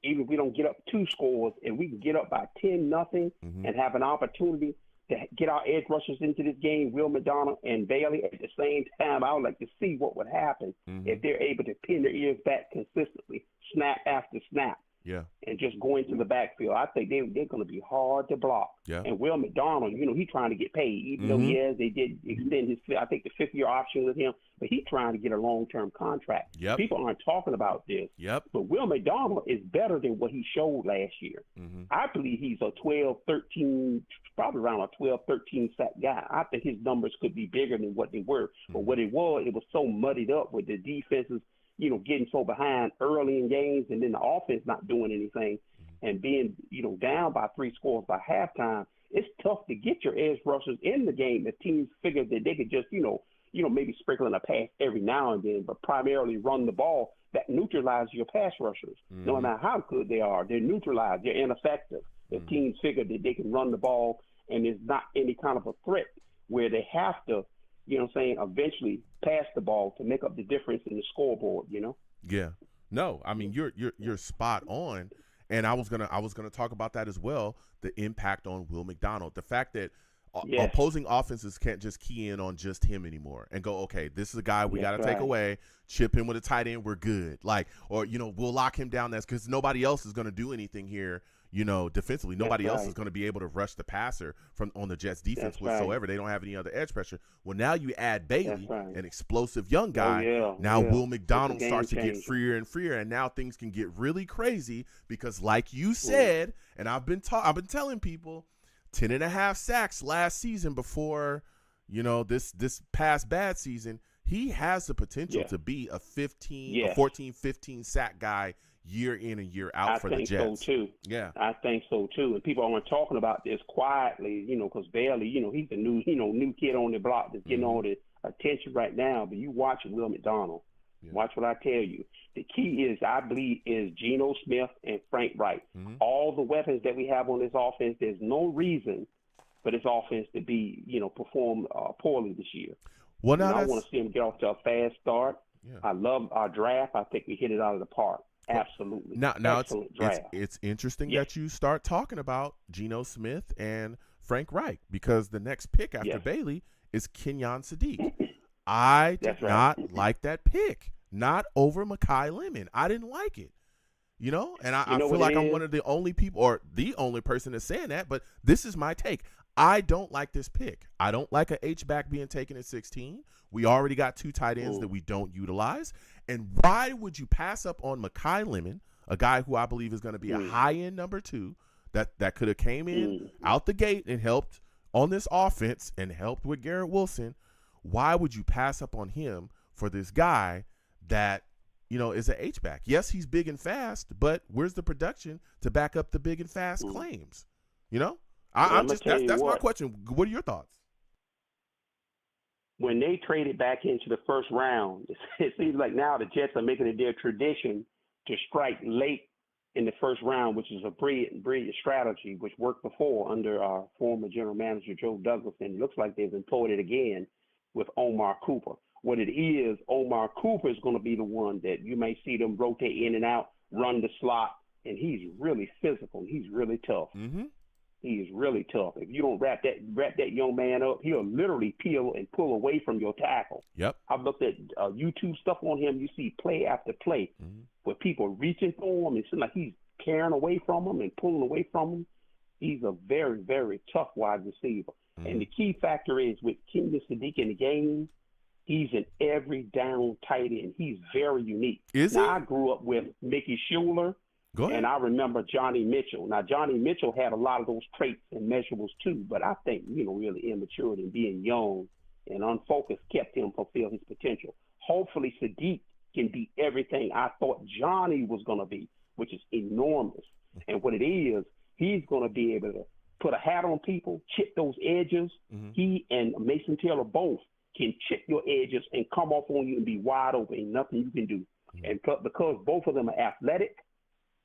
Even if we don't get up 2 scores, and we can get up by 10-0 and have an opportunity to get our edge rushers into this game, Will McDonald and Bailey, at the same time, I would like to see what would happen if they're able to pin their ears back consistently, snap after snap, and just go into the backfield. I think they're going to be hard to block. Yeah. And Will McDonald, he's trying to get paid, even though, they did extend his, I think, the 5th-year option with him, but he's trying to get a long-term contract. Yep. People aren't talking about this. Yep. But Will McDonald is better than what he showed last year. I believe he's a 12, 13, probably around a 12, 13 sack guy. I think his numbers could be bigger than what they were. But what it was so muddied up with the defenses, getting so behind early in games and then the offense not doing anything and being, down by 3 scores by halftime. It's tough to get your edge rushers in the game if teams figure that they could just, maybe sprinkle in a pass every now and then, but primarily run the ball. That neutralizes your pass rushers. No matter how good they are, they're neutralized. They're ineffective. If teams figure that they can run the ball and there's not any kind of a threat where they have to, eventually pass the ball to make up the difference in the scoreboard, Yeah. No, I mean, you're spot on. And I was gonna talk about that as well, the impact on Will McDonald. The fact that opposing offenses can't just key in on just him anymore and go, okay, this is a guy we got to take away, chip him with a tight end, we're good. Or we'll lock him down. That's because nobody else is going to do anything here, defensively. Nobody else is going to be able to rush the passer on the Jets defense whatsoever. They don't have any other edge pressure. Well, now you add Bailey, an explosive young guy. Will McDonald starts to get freer and freer, and now things can get really crazy because, like you said, and I've been telling people, 10.5 sacks last season before, this past bad season. He has the potential to be a 14, 15 sack guy year in and year out for the Jets. I think so too. Yeah, I think so too. And people aren't talking about this quietly, because Bailey, he's the new kid on the block that's getting all the attention right now. But you watch Will McDonald. Yeah. Watch what I tell you. The key is, I believe, is Geno Smith and Frank Wright. Mm-hmm. All the weapons that we have on this offense, there's no reason for this offense to be, perform poorly this year. Well, now I want to see him get off to a fast start. Yeah. I love our draft. I think we hit it out of the park. Absolutely. Now it's interesting that you start talking about Geno Smith and Frank Reich, because the next pick after Bailey is Kenyon Sadiq. I did not like that pick. Not over Mekhi Lemon. I didn't like it. And I feel like I'm one of the only people, or the only person that's saying that, but this is my take. I don't like this pick. I don't like a H-back being taken at 16. We already got 2 tight ends that we don't utilize. And why would you pass up on Mekhi Lemon, a guy who I believe is going to be a high-end number 2 that could have came in out the gate and helped on this offense and helped with Garrett Wilson? Why would you pass up on him for this guy that, is an H-back? Yes, he's big and fast, but where's the production to back up the big and fast claims? That's my question. What are your thoughts? When they traded back into the first round, it seems like now the Jets are making it their tradition to strike late in the first round, which is a brilliant strategy, which worked before under our former general manager, Joe Douglas, and it looks like they've employed it again with Omar Cooper. What it is, Omar Cooper is going to be the one that you may see them rotate in and out, run the slot, and he's really physical. He's really tough. Mm-hmm. He is really tough. If you don't wrap that young man up, he'll literally peel and pull away from your tackle. Yep. I've looked at YouTube stuff on him. You see play after play where people reaching for him. It seems like he's carrying away from him and pulling away from him. He's a very, very tough wide receiver. And the key factor is with Kenyon Sadiq in the game, he's an every down tight end. He's very unique. I grew up with Mickey Schuler. And I remember Johnny Mitchell. Now, Johnny Mitchell had a lot of those traits and measurables too, but I think, really immaturity and being young and unfocused kept him fulfill his potential. Hopefully, Sadiq can be everything I thought Johnny was going to be, which is enormous. And what it is, he's going to be able to put a hat on people, chip those edges. He and Mason Taylor both can chip your edges and come off on you and be wide open. Ain't nothing you can do. And because both of them are athletic,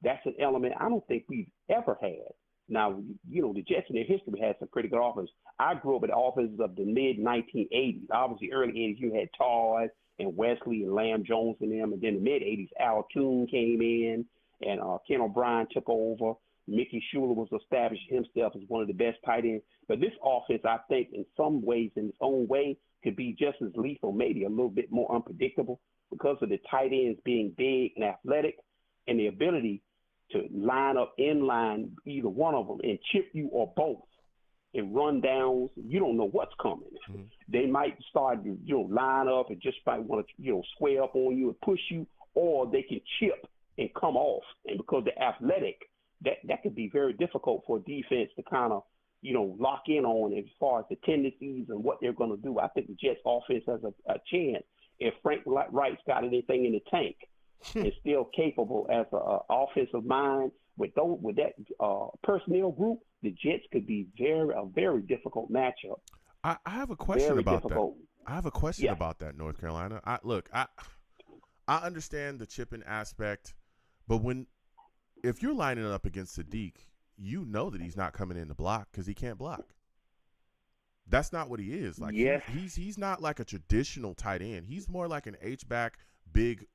that's an element I don't think we've ever had. Now, the Jets in their history had some pretty good offenses. I grew up with the offenses of the mid-1980s. Obviously, early 80s, you had Todd and Wesley and Lamb Jones and them. And then the mid-80s, Al Toon came in and Ken O'Brien took over. Mickey Schuler was establishing himself as one of the best tight ends. But this offense, I think, in some ways, in its own way, could be just as lethal, maybe a little bit more unpredictable because of the tight ends being big and athletic and the ability to line up in line, either one of them, and chip you or both and run downs. You don't know what's coming. They might start, line up and just might want to, square up on you and push you, or they can chip and come off. And because they're athletic, that could be very difficult for a defense to kind of, lock in on as far as the tendencies and what they're going to do. I think the Jets offense has a chance if Frank Wright's got anything in the tank. Is still capable as an offensive mind with that personnel group. The Jets could be a very difficult matchup. I have a question about that. I have a question about that, North Carolina. I understand the chipping aspect, but if you're lining up against Sadiq, you know that he's not coming in to block because he can't block. That's not what he is. Like he's not like a traditional tight end. He's more like an H-back, big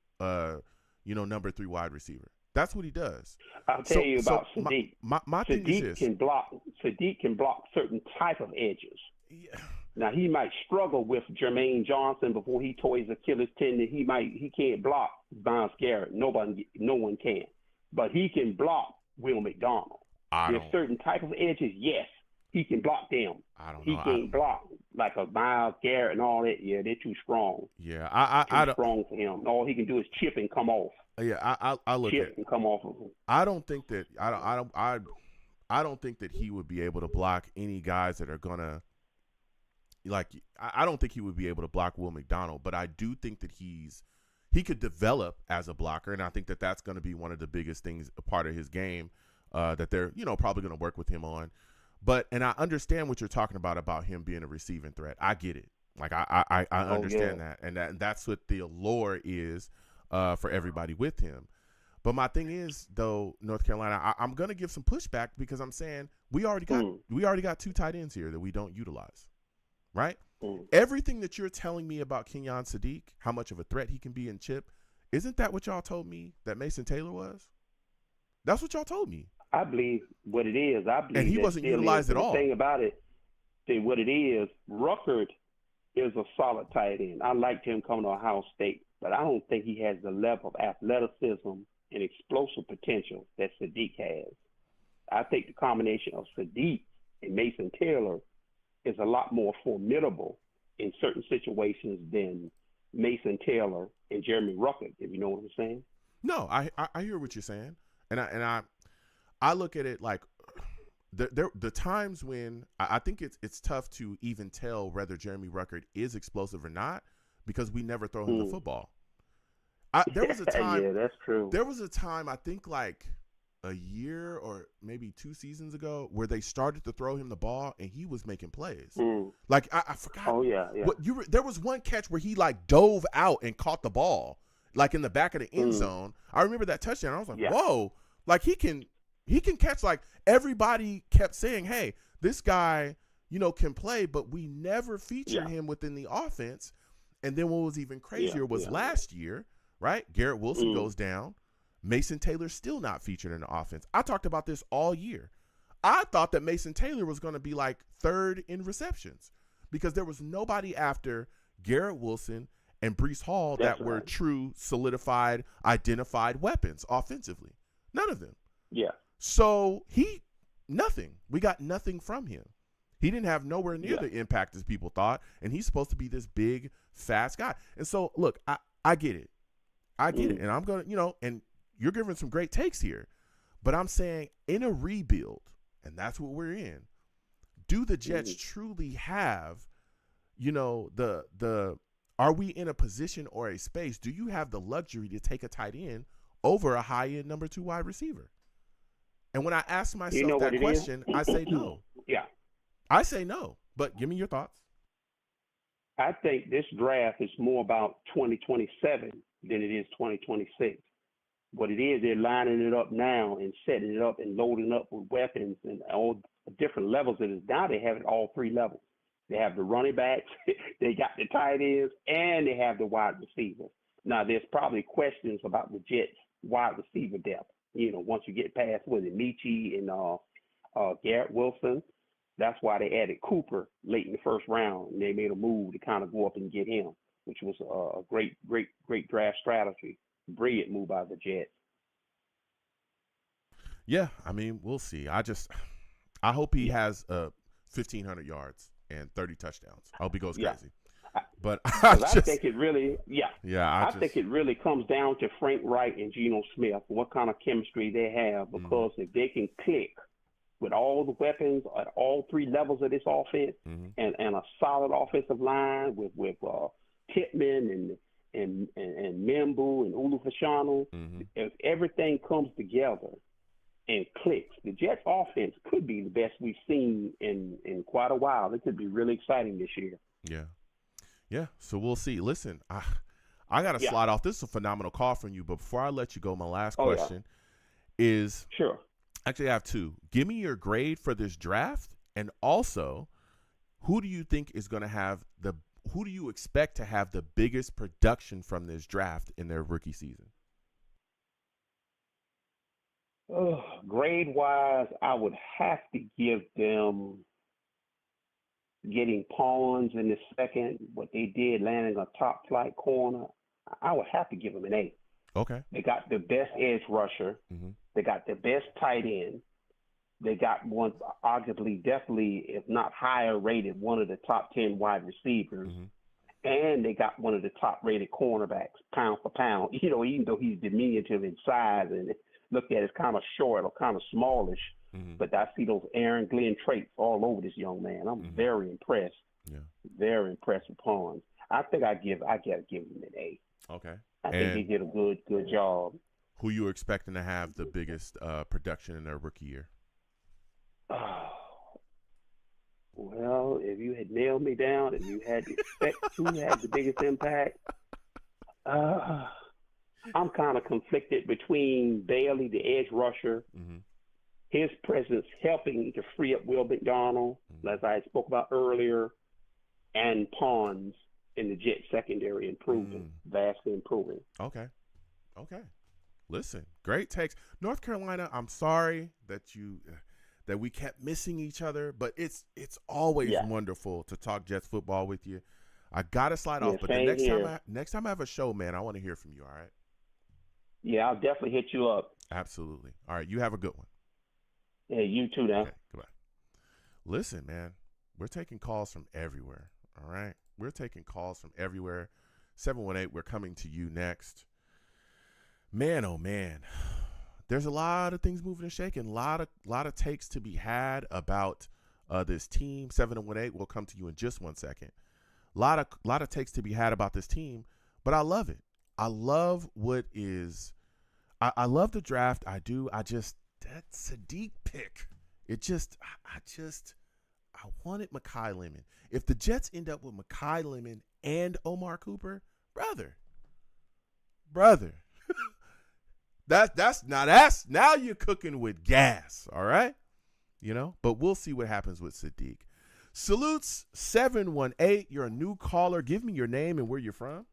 number 3 wide receiver. That's what he does. I'll tell you about Sadiq. My thing is this. Sadiq can block certain type of edges. Yeah. Now he might struggle with Jermaine Johnson before he tore his Achilles tendon. He can't block Myles Garrett. No one can. But he can block Will McDonald. There's certain type of edges, yes, he can block them. He can't block like a Myles Garrett and all that. Yeah, they're too strong. Yeah, I too strong for him. All he can do is chip and come off. Yeah, I look chip and come off of him. I don't think that I don't think that he would be able to block any guys that are gonna I don't think he would be able to block Will McDonald, but I do think that he could develop as a blocker, and I think that that's going to be one of the biggest things, a part of his game that they're probably going to work with him on. And I understand what you're talking about him being a receiving threat. I get it. Like I Oh, understand yeah. that, and that's what the allure is for everybody with him. But my thing is, though, North Carolina, I'm gonna give some pushback because I'm saying we already got 2 tight ends here that we don't utilize, right? Everything that you're telling me about Kenyon Sadiq, how much of a threat he can be in Chip, isn't that what y'all told me that Mason Taylor was? That's what y'all told me. I believe what it is. I And believe he that wasn't still utilized is. at The all. thing about it, see what it is, Ruckert is a solid tight end. I liked him coming to Ohio State, but I don't think he has the level of athleticism and explosive potential that Sadiq has. I think the combination of Sadiq and Mason Taylor is a lot more formidable in certain situations than Mason Taylor and Jeremy Ruckert, if you know what I'm saying. No, I hear what you're saying, and I look at it like the times when I think it's tough to even tell whether Jeremy Ruckert is explosive or not because we never throw him the football. There was a time. Yeah, that's true. There was a time, I think like a year or maybe 2 seasons ago, where they started to throw him the ball and he was making plays. Like I forgot. Oh yeah. There was one catch where he like dove out and caught the ball like in the back of the end zone. I remember that touchdown. I was like, whoa! Like he can catch. Like everybody kept saying, hey, this guy, can play, but we never featured him within the offense. And then what was even crazier was last year. Right? Garrett Wilson goes down. Mason Taylor's still not featured in the offense. I talked about this all year. I thought that Mason Taylor was going to be like 3rd in receptions because there was nobody after Garrett Wilson and Breece Hall that were true, solidified, identified weapons offensively. None of them. Yeah. So nothing. We got nothing from him. He didn't have nowhere near the impact as people thought, and he's supposed to be this big, fast guy. And so, look, I get it. I get it. And I'm going to, and you're giving some great takes here. But I'm saying in a rebuild, and that's what we're in, do the Jets truly have, are we in a position or a space? Do you have the luxury to take a tight end over a high-end number 2 wide receiver? And when I ask myself that question, I say no. Yeah. I say no. But give me your thoughts. I think this draft is more about 2027 than it is 2026. What it is, they're lining it up now and setting it up and loading up with weapons and all different levels of it. Now they have it all 3 levels. They have the running backs, they got the tight ends, and they have the wide receivers. Now there's probably questions about the Jets wide receiver depth. Once you get past Michie and Garrett Wilson, that's why they added Cooper late in the first round, and they made a move to kind of go up and get him, which was a great draft strategy. Brilliant move by the Jets. Yeah, I mean, we'll see. I hope he has 1,500 yards and 30 touchdowns. I hope he goes crazy. But I think it really, I think it really comes down to Frank Wright and Geno Smith, what kind of chemistry they have, because if they can click with all the weapons at all 3 levels of this offense and a solid offensive line with Pittman and Membu and Ulufashano, if everything comes together and clicks, the Jets offense could be the best we've seen in quite a while. It could be really exciting this year. Yeah. So we'll see. Listen, I got to slide off. This is a phenomenal call from you, but before I let you go, my last question is sure. Actually, I have 2. Give me your grade for this draft, and also, who do you think is going to have who do you expect to have the biggest production from this draft in their rookie season? Grade-wise, I would have to give them getting Pawns in the second, what they did, landing a top-flight corner. I would have to give them an A. Okay. They got the best edge rusher. They got the best tight end. They got one, arguably, definitely, if not higher rated, one of the top 10 wide receivers. And they got one of the top rated cornerbacks, pound for pound. Even though he's diminutive in size and looked at as kind of short or kind of smallish, but I see those Aaron Glenn traits all over this young man. I'm very impressed. Very impressed with Pawns. I think I gotta give him an A. Okay. I think he did a good job. Who you expecting to have the biggest production in their rookie year? Well, if you had nailed me down, if you had to expect who had the biggest impact, uh, I'm kind of conflicted between Bailey, the edge rusher, his presence helping to free up Will McDonald, as I spoke about earlier, and Pons in the Jet secondary improving, vastly improving. Okay. Listen, great takes. North Carolina, I'm sorry that we kept missing each other, but it's always wonderful to talk Jets football with you. I gotta slide off, but the next time I have a show, man, I want to hear from you. All right? Yeah, I'll definitely hit you up. Absolutely. All right, you have a good one. Yeah, you too now. Okay, goodbye. Listen, man, we're taking calls from everywhere. All right, we're taking calls from everywhere. 718, we're coming to you next. Man, oh man, there's a lot of things moving and shaking. A lot of takes to be had about this team. 718, we'll come to you in just 1 second. A lot of takes to be had about this team, but I love it. I love what is. I love the draft. I do. That Sadiq pick. I wanted Mekhi Lemon. If the Jets end up with Mekhi Lemon and Omar Cooper, brother. That's now you're cooking with gas, all right? But we'll see what happens with Sadiq. Salutes 718. You're a new caller. Give me your name and where you're from.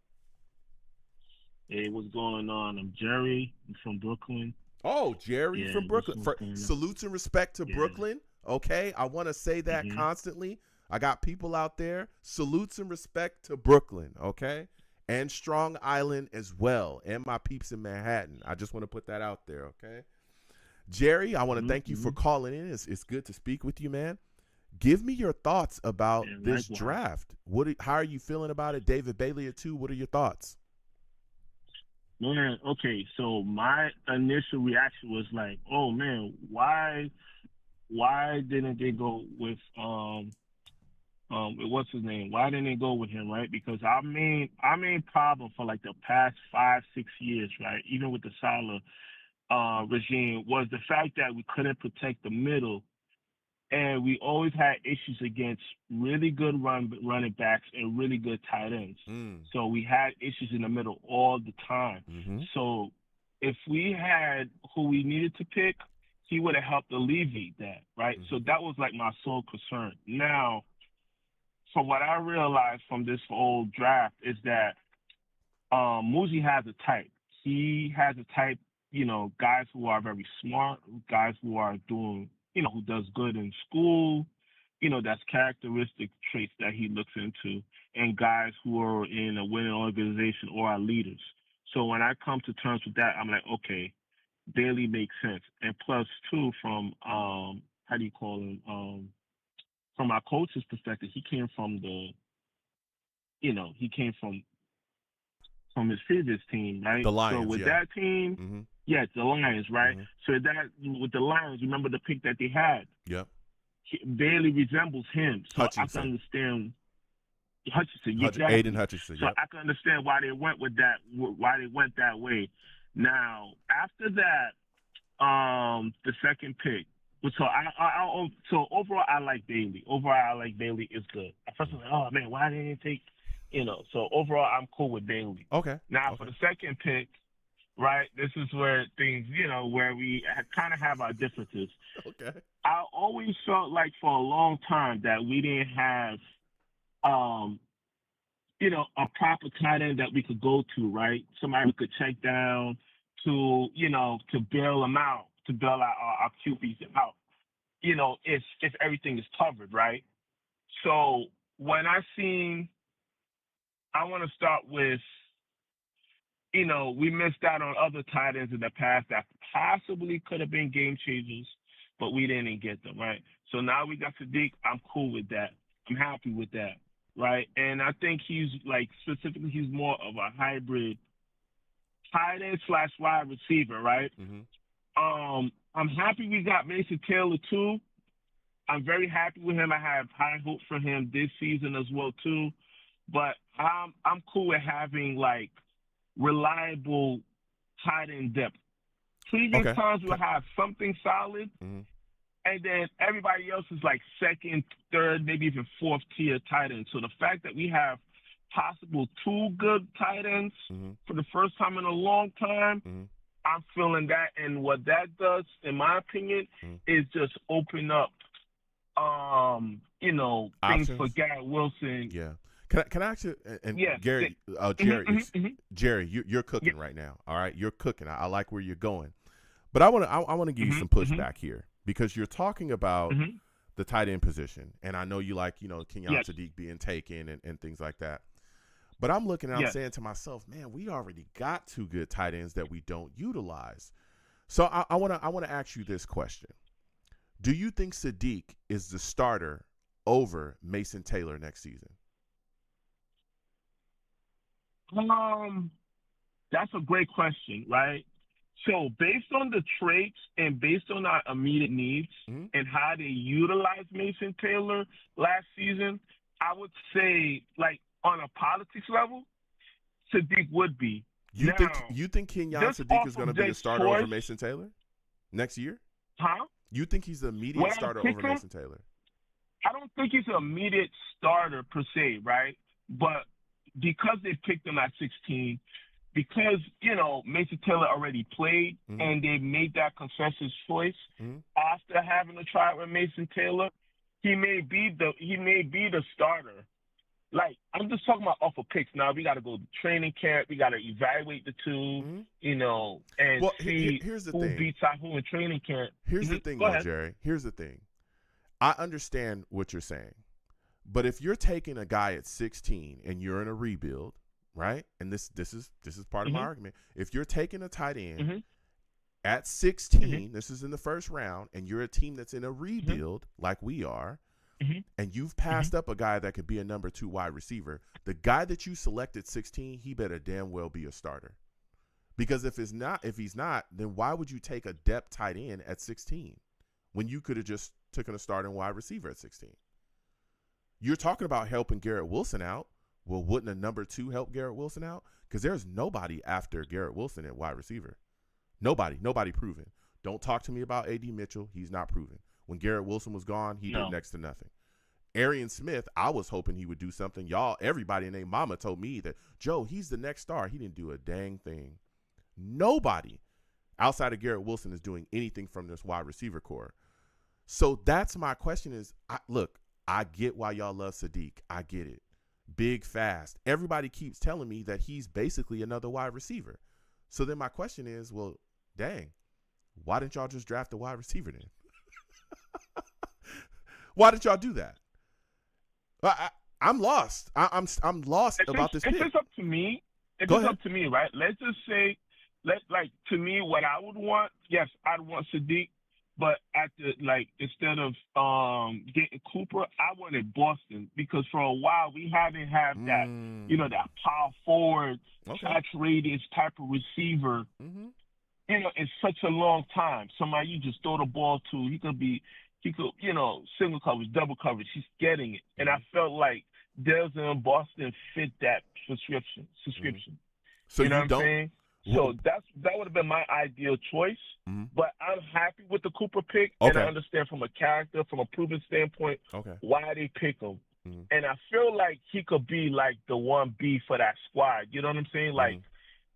Hey, what's going on? I'm Jerry. I'm from Brooklyn. Oh, Jerry from Brooklyn. Salutes and respect to Brooklyn. Okay, I want to say that constantly. I got people out there. Salutes and respect to Brooklyn. Okay. And Strong Island as well, and my peeps in Manhattan. I just want to put that out there, okay? Jerry, I want to thank you for calling in. It's good to speak with you, man. Give me your thoughts about this draft. How are you feeling about it? David Bailey at 2, what are your thoughts? Man, okay, so my initial reaction was like, oh, man, why didn't they go with what's his name? Why didn't they go with him, right? Because our main problem for like the past 5-6 years, right, even with the Saleh regime, was the fact that we couldn't protect the middle, and we always had issues against really good running backs and really good tight ends. So we had issues in the middle all the time. So if we had who we needed to pick, he would have helped alleviate that, right? So that was like my sole concern. Now, from what I realized from this whole draft is that Muzi has a type. He has a type, guys who are very smart, guys who are doing, who does good in school, that's characteristic traits that he looks into, and guys who are in a winning organization or are leaders. So when I come to terms with that, I'm like, okay, Bailey makes sense. And plus, too, from, how do you call him? From our coach's perspective, he came from from his previous team, right? The Lions, so with that team, it's the Lions, right? So that with the Lions, remember the pick that they had? Yep. Bailey resembles him, so Hutchinson. I can understand Hutchinson. Exactly. Aiden Hutchinson. So I can understand why they went with that. Why they went that way. Now after that, the second pick. So overall, I like Bailey. Is good. At first, I was like, oh man, why didn't they take? So overall, I'm cool with Bailey. Okay. Now for the second pick, right? This is where things, where we kind of have our differences. Okay. I always felt like for a long time that we didn't have, a proper tight end that we could go to, right? Somebody we could check down to, to bail them out. To bail out our QBs out, if everything is covered, right? So when I want to start with, we missed out on other tight ends in the past that possibly could have been game changers, but we didn't get them, right? So now we got Sadiq. I'm cool with that. I'm happy with that, right? And I think he's he's more of a hybrid tight end / wide receiver, right? I'm happy we got Mason Taylor too. I'm very happy with him. I have high hopes for him this season as well too. But I'm cool with having like reliable tight end depth. Previous times we'll have something solid, and then everybody else is like second, third, maybe even fourth tier tight ends. So the fact that we have possible 2 good tight ends for the first time in a long time, I'm feeling that. And what that does, in my opinion, is just open up, things for Garrett Wilson. Yeah. Can I actually, and yes, Gary, Jerry, you're cooking right now. All right. You're cooking. I like where you're going, but I want to give you some pushback here, because you're talking about the tight end position. And I know you like, Kenyon Sadiq being taken and things like that. But I'm looking and I'm saying to myself, man, we already got 2 good tight ends that we don't utilize. So I want to ask you this question. Do you think Sadiq is the starter over Mason Taylor next season? That's a great question, right? So based on the traits and based on our immediate needs and how they utilized Mason Taylor last season, I would say, like, on a politics level, Sadiq would be. You think Kenyon Sadiq is going to be the starter over Mason Taylor next year? Huh? You think he's the immediate starter over Mason Taylor? I don't think he's an immediate starter per se, right? But because they picked him at 16, because, Mason Taylor already played and they made that consensus choice after having a try with Mason Taylor, he may be the starter. Like, I'm just talking about off of picks. Now we got to go to training camp. We got to evaluate the 2, and see who beats out who in training camp. Here's the thing, though, Jerry. Here's the thing. I understand what you're saying, but if you're taking a guy at 16 and you're in a rebuild, right? And this is part of my argument. If you're taking a tight end at 16, this is in the first round, and you're a team that's in a rebuild like we are, and you've passed up a guy that could be a number 2 wide receiver, the guy that you selected 16, he better damn well be a starter. Because if he's not, then why would you take a depth tight end at 16 when you could have just taken a starting wide receiver at 16? You're talking about helping Garrett Wilson out. Well, wouldn't a number 2 help Garrett Wilson out? Because there's nobody after Garrett Wilson at wide receiver. Nobody proven. Don't talk to me about A.D. Mitchell. He's not proven. When Garrett Wilson was gone, he did next to nothing. Arian Smith, I was hoping he would do something. Everybody and their mama told me that, Joe, he's the next star. He didn't do a dang thing. Nobody outside of Garrett Wilson is doing anything from this wide receiver core. So that's my question is, I get why y'all love Sadiq. I get it. Big, fast. Everybody keeps telling me that he's basically another wide receiver. So then my question is, well, dang, why didn't y'all just draft a wide receiver then? Why did y'all do that? I'm lost. I'm lost about this pick. If it's up to me, up to me, right? Let's just say, to me, what I would want, yes, I'd want Sadiq, but instead of getting Cooper, I wanted Boston, because for a while we haven't had that, that power forward, saturated type of receiver, in such a long time. Somebody you just throw the ball to, he could, single coverage, double coverage, he's getting it. And I felt like Dales and Boston fit that subscription. So you know what I'm don't, saying? So that would have been my ideal choice. But I'm happy with the Cooper pick, and I understand from a character, from a proven standpoint, why they pick him. And I feel like he could be like the 1B for that squad. You know what I'm saying? Like,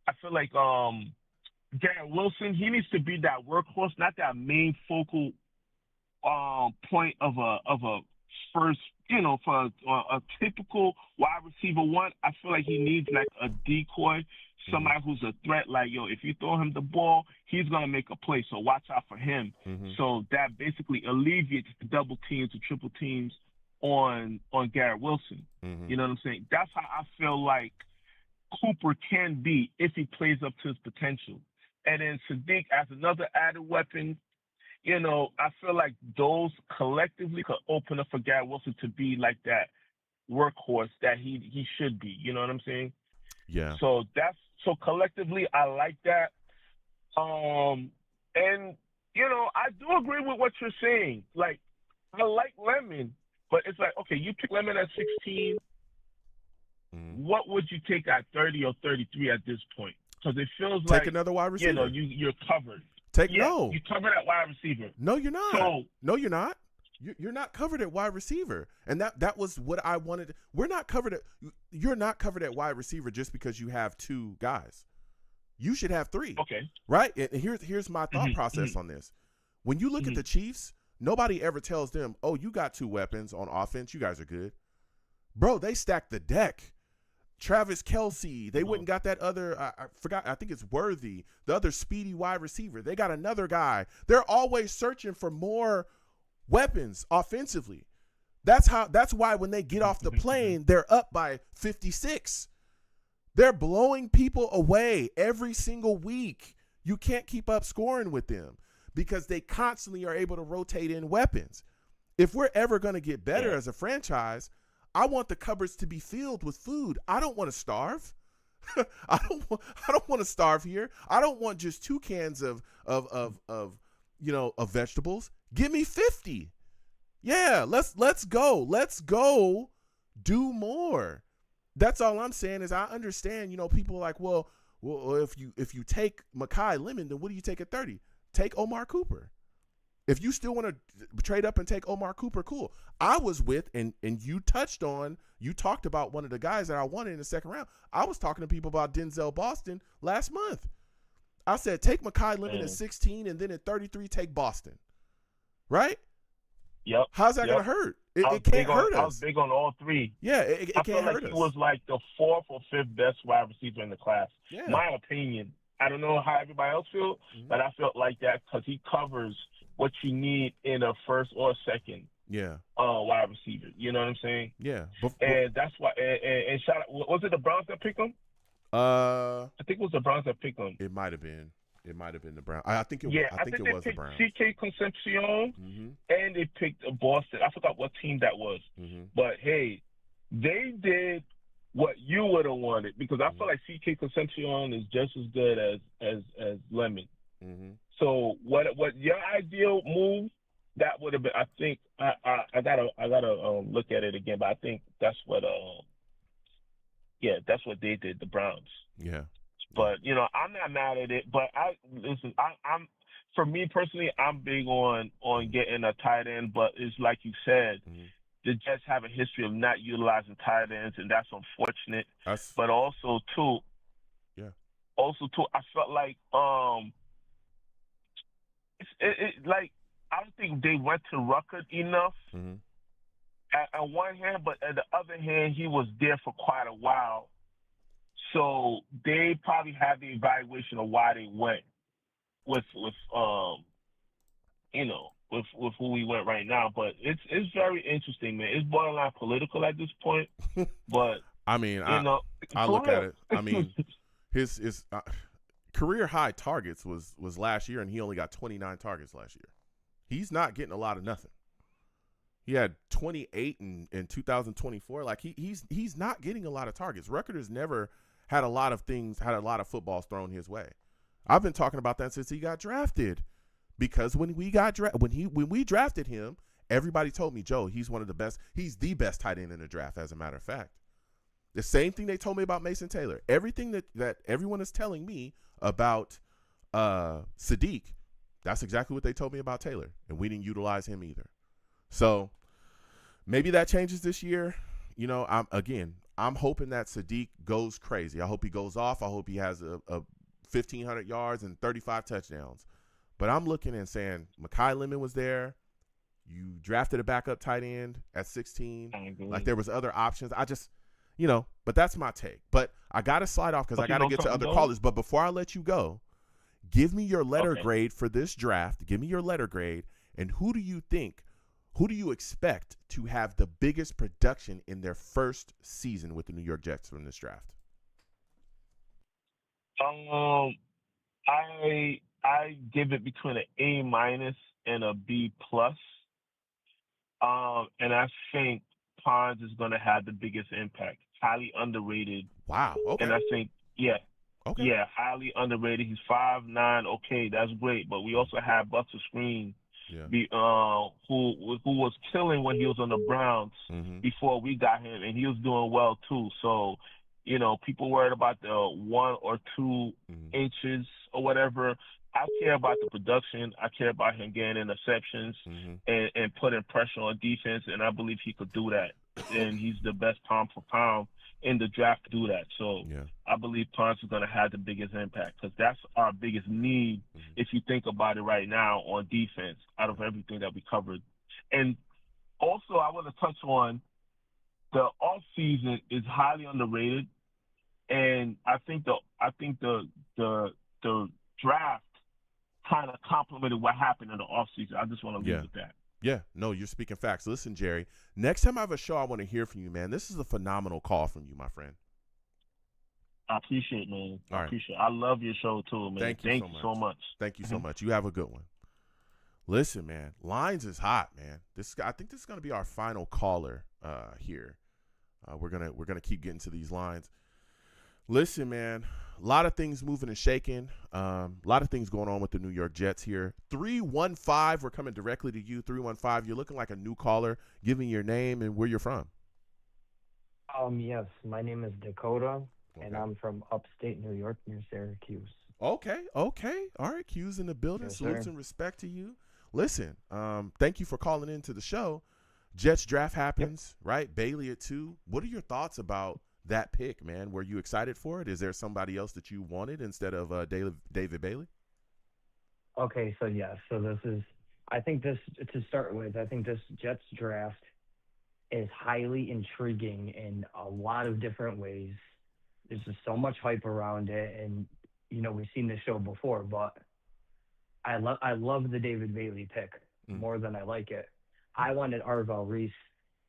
I feel like Garrett Wilson, he needs to be that workhorse, not that main focal point of a first, for a typical wide receiver 1. I feel like he needs like a decoy, somebody who's a threat. Like, if you throw him the ball, he's gonna make a play. So watch out for him. So that basically alleviates the double teams or triple teams on Garrett Wilson. You know what I'm saying? That's how I feel like Cooper can be if he plays up to his potential. And then Sadiq as another added weapon. I feel like those collectively could open up for Garrett Wilson to be like that workhorse that he should be. You know what I'm saying? Yeah. So collectively, I like that. And I do agree with what you're saying. Like, I like Lemon, but it's like, okay, you pick Lemon at 16. What would you take at 30 or 33 at this point? Because it feels like take another wide receiver. You're covered. No. You covered at wide receiver. No, you're not. So, no, you're not. You're not covered at wide receiver, and that was what I wanted. We're not covered at. You're not covered at wide receiver just because you have 2 guys. You should have 3. Okay. Right. And here's my thought process on this. When you look at the Chiefs, nobody ever tells them, "Oh, you got 2 weapons on offense. You guys are good." Bro, they stacked the deck. Travis Kelce, they went and got that other, I forgot, I think it's Worthy, the other speedy wide receiver. They got another guy. They're always searching for more weapons offensively. That's why when they get off the plane, they're up by 56. They're blowing people away every single week. You can't keep up scoring with them because they constantly are able to rotate in weapons. If we're ever going to get better as a franchise, I want the cupboards to be filled with food. I don't want to starve. I don't want to starve here. I don't want just 2 cans of vegetables. Give me 50. Yeah, let's go. Let's go do more. That's all I'm saying is I understand, people are like, well, if you take Mekhi Lemon, then what do you take at 30? Take Omar Cooper. If you still want to trade up and take Omar Cooper, cool. I was with, and you talked about one of the guys that I wanted in the second round. I was talking to people about Denzel Boston last month. I said, take Mekhi Lemon at 16, and then at 33, take Boston. Right? Yep. How's that going to hurt? It can't hurt us. I was big on all 3. Yeah, it can't hurt us. I feel like he was like the 4th or 5th best wide receiver in the class. Yeah. My opinion. I don't know how everybody else feels, but I felt like that because he covers what you need in a first or second wide receiver. You know what I'm saying? Yeah. And that's why and shout out, was it the Browns that picked him? I think it was the Browns that picked him. It might have been. It might have been the Browns. I think it was the Browns. CK Concepcion and they picked Boston. I forgot what team that was. But hey, they did what you would have wanted because I feel like CK Concepcion is just as good as Lemon. So what your ideal move that would have been? I think I gotta look at it again, but I think that's what that's what they did, the Browns. Yeah. But I'm not mad at it. But I'm for me personally, I'm big on getting a tight end. But it's like you said, the Jets have a history of not utilizing tight ends, and that's unfortunate. But also too, I felt like like I don't think they went to Rucker enough. At one hand, but at the other hand, he was there for quite a while. So they probably had the evaluation of why they went with who we went right now. But it's very interesting, man. It's borderline political at this point. But I mean, I look at it. I mean, his career high targets was last year, and he only got 29 targets last year. He's not getting a lot of nothing. He had 28 in 2024. Like he's not getting a lot of targets. Rucker has never had a lot of footballs thrown his way. I've been talking about that since he got drafted, because when we drafted him, everybody told me, Joe, he's one of the best. He's the best tight end in the draft. As a matter of fact, the same thing they told me about Mason Taylor. Everything that everyone is telling me about Sadiq, that's exactly what they told me about Taylor, and we didn't utilize him either. So maybe that changes this year. I'm hoping that Sadiq goes crazy. I hope he goes off. I hope he has a 1,500 yards and 35 touchdowns. But I'm looking and saying Mekhi Lemon was there. You drafted a backup tight end at 16. Like there was other options. I just, but that's my take. But I got to slide off because I got to get to other callers. But before I let you go, give me your letter grade for this draft. Give me your letter grade. And who do you expect to have the biggest production in their first season with the New York Jets from this draft? I give it between an A- and a B+. And I think Pons is going to have the biggest impact. Highly underrated. Wow. Okay. And I think, highly underrated. He's 5'9". Okay, that's great. But we also have Buster Screen. Who was killing when he was on the Browns before we got him, and he was doing well too. So, people worried about the 1 or 2 inches or whatever. I care about the production. I care about him getting interceptions and putting pressure on defense, and I believe he could do that. And he's the best pound for pound in the draft to do that. So I believe Ponce is going to have the biggest impact because that's our biggest need if you think about it right now on defense out of everything that we covered. And also, I want to touch on the off season is highly underrated, and I think the draft kind of complemented what happened in the offseason. I just want to leave with that. Yeah, no, you're speaking facts. Listen, Jerry, next time I have a show, I want to hear from you, man. This is a phenomenal call from you, my friend. I appreciate it, man. All right. Appreciate it. I love your show, too, man. Thank you so much. Thank you so much. You have a good one. Listen, man, lines is hot, man. I think this is going to be our final caller here. We're gonna keep getting to these lines. Listen, man, a lot of things moving and shaking. A lot of things going on with the New York Jets here. 315, we're coming directly to you. 315, you're looking like a new caller. Give me your name and where you're from. Yes, my name is Dakota, and I'm from upstate New York near Syracuse. Okay. All right, Q's in the building. Yes, Salutes sir. and respect to you. Listen, thank you for calling into the show. Jets draft happens, right? Bailey at 2. What are your thoughts about that pick, man? Were you excited for it? Is there somebody else that you wanted instead of David Bailey? Okay, so I think this Jets draft is highly intriguing in a lot of different ways. There's just so much hype around it, and we've seen this show before, but I love the David Bailey pick more than I like it. I wanted Arvell Reese.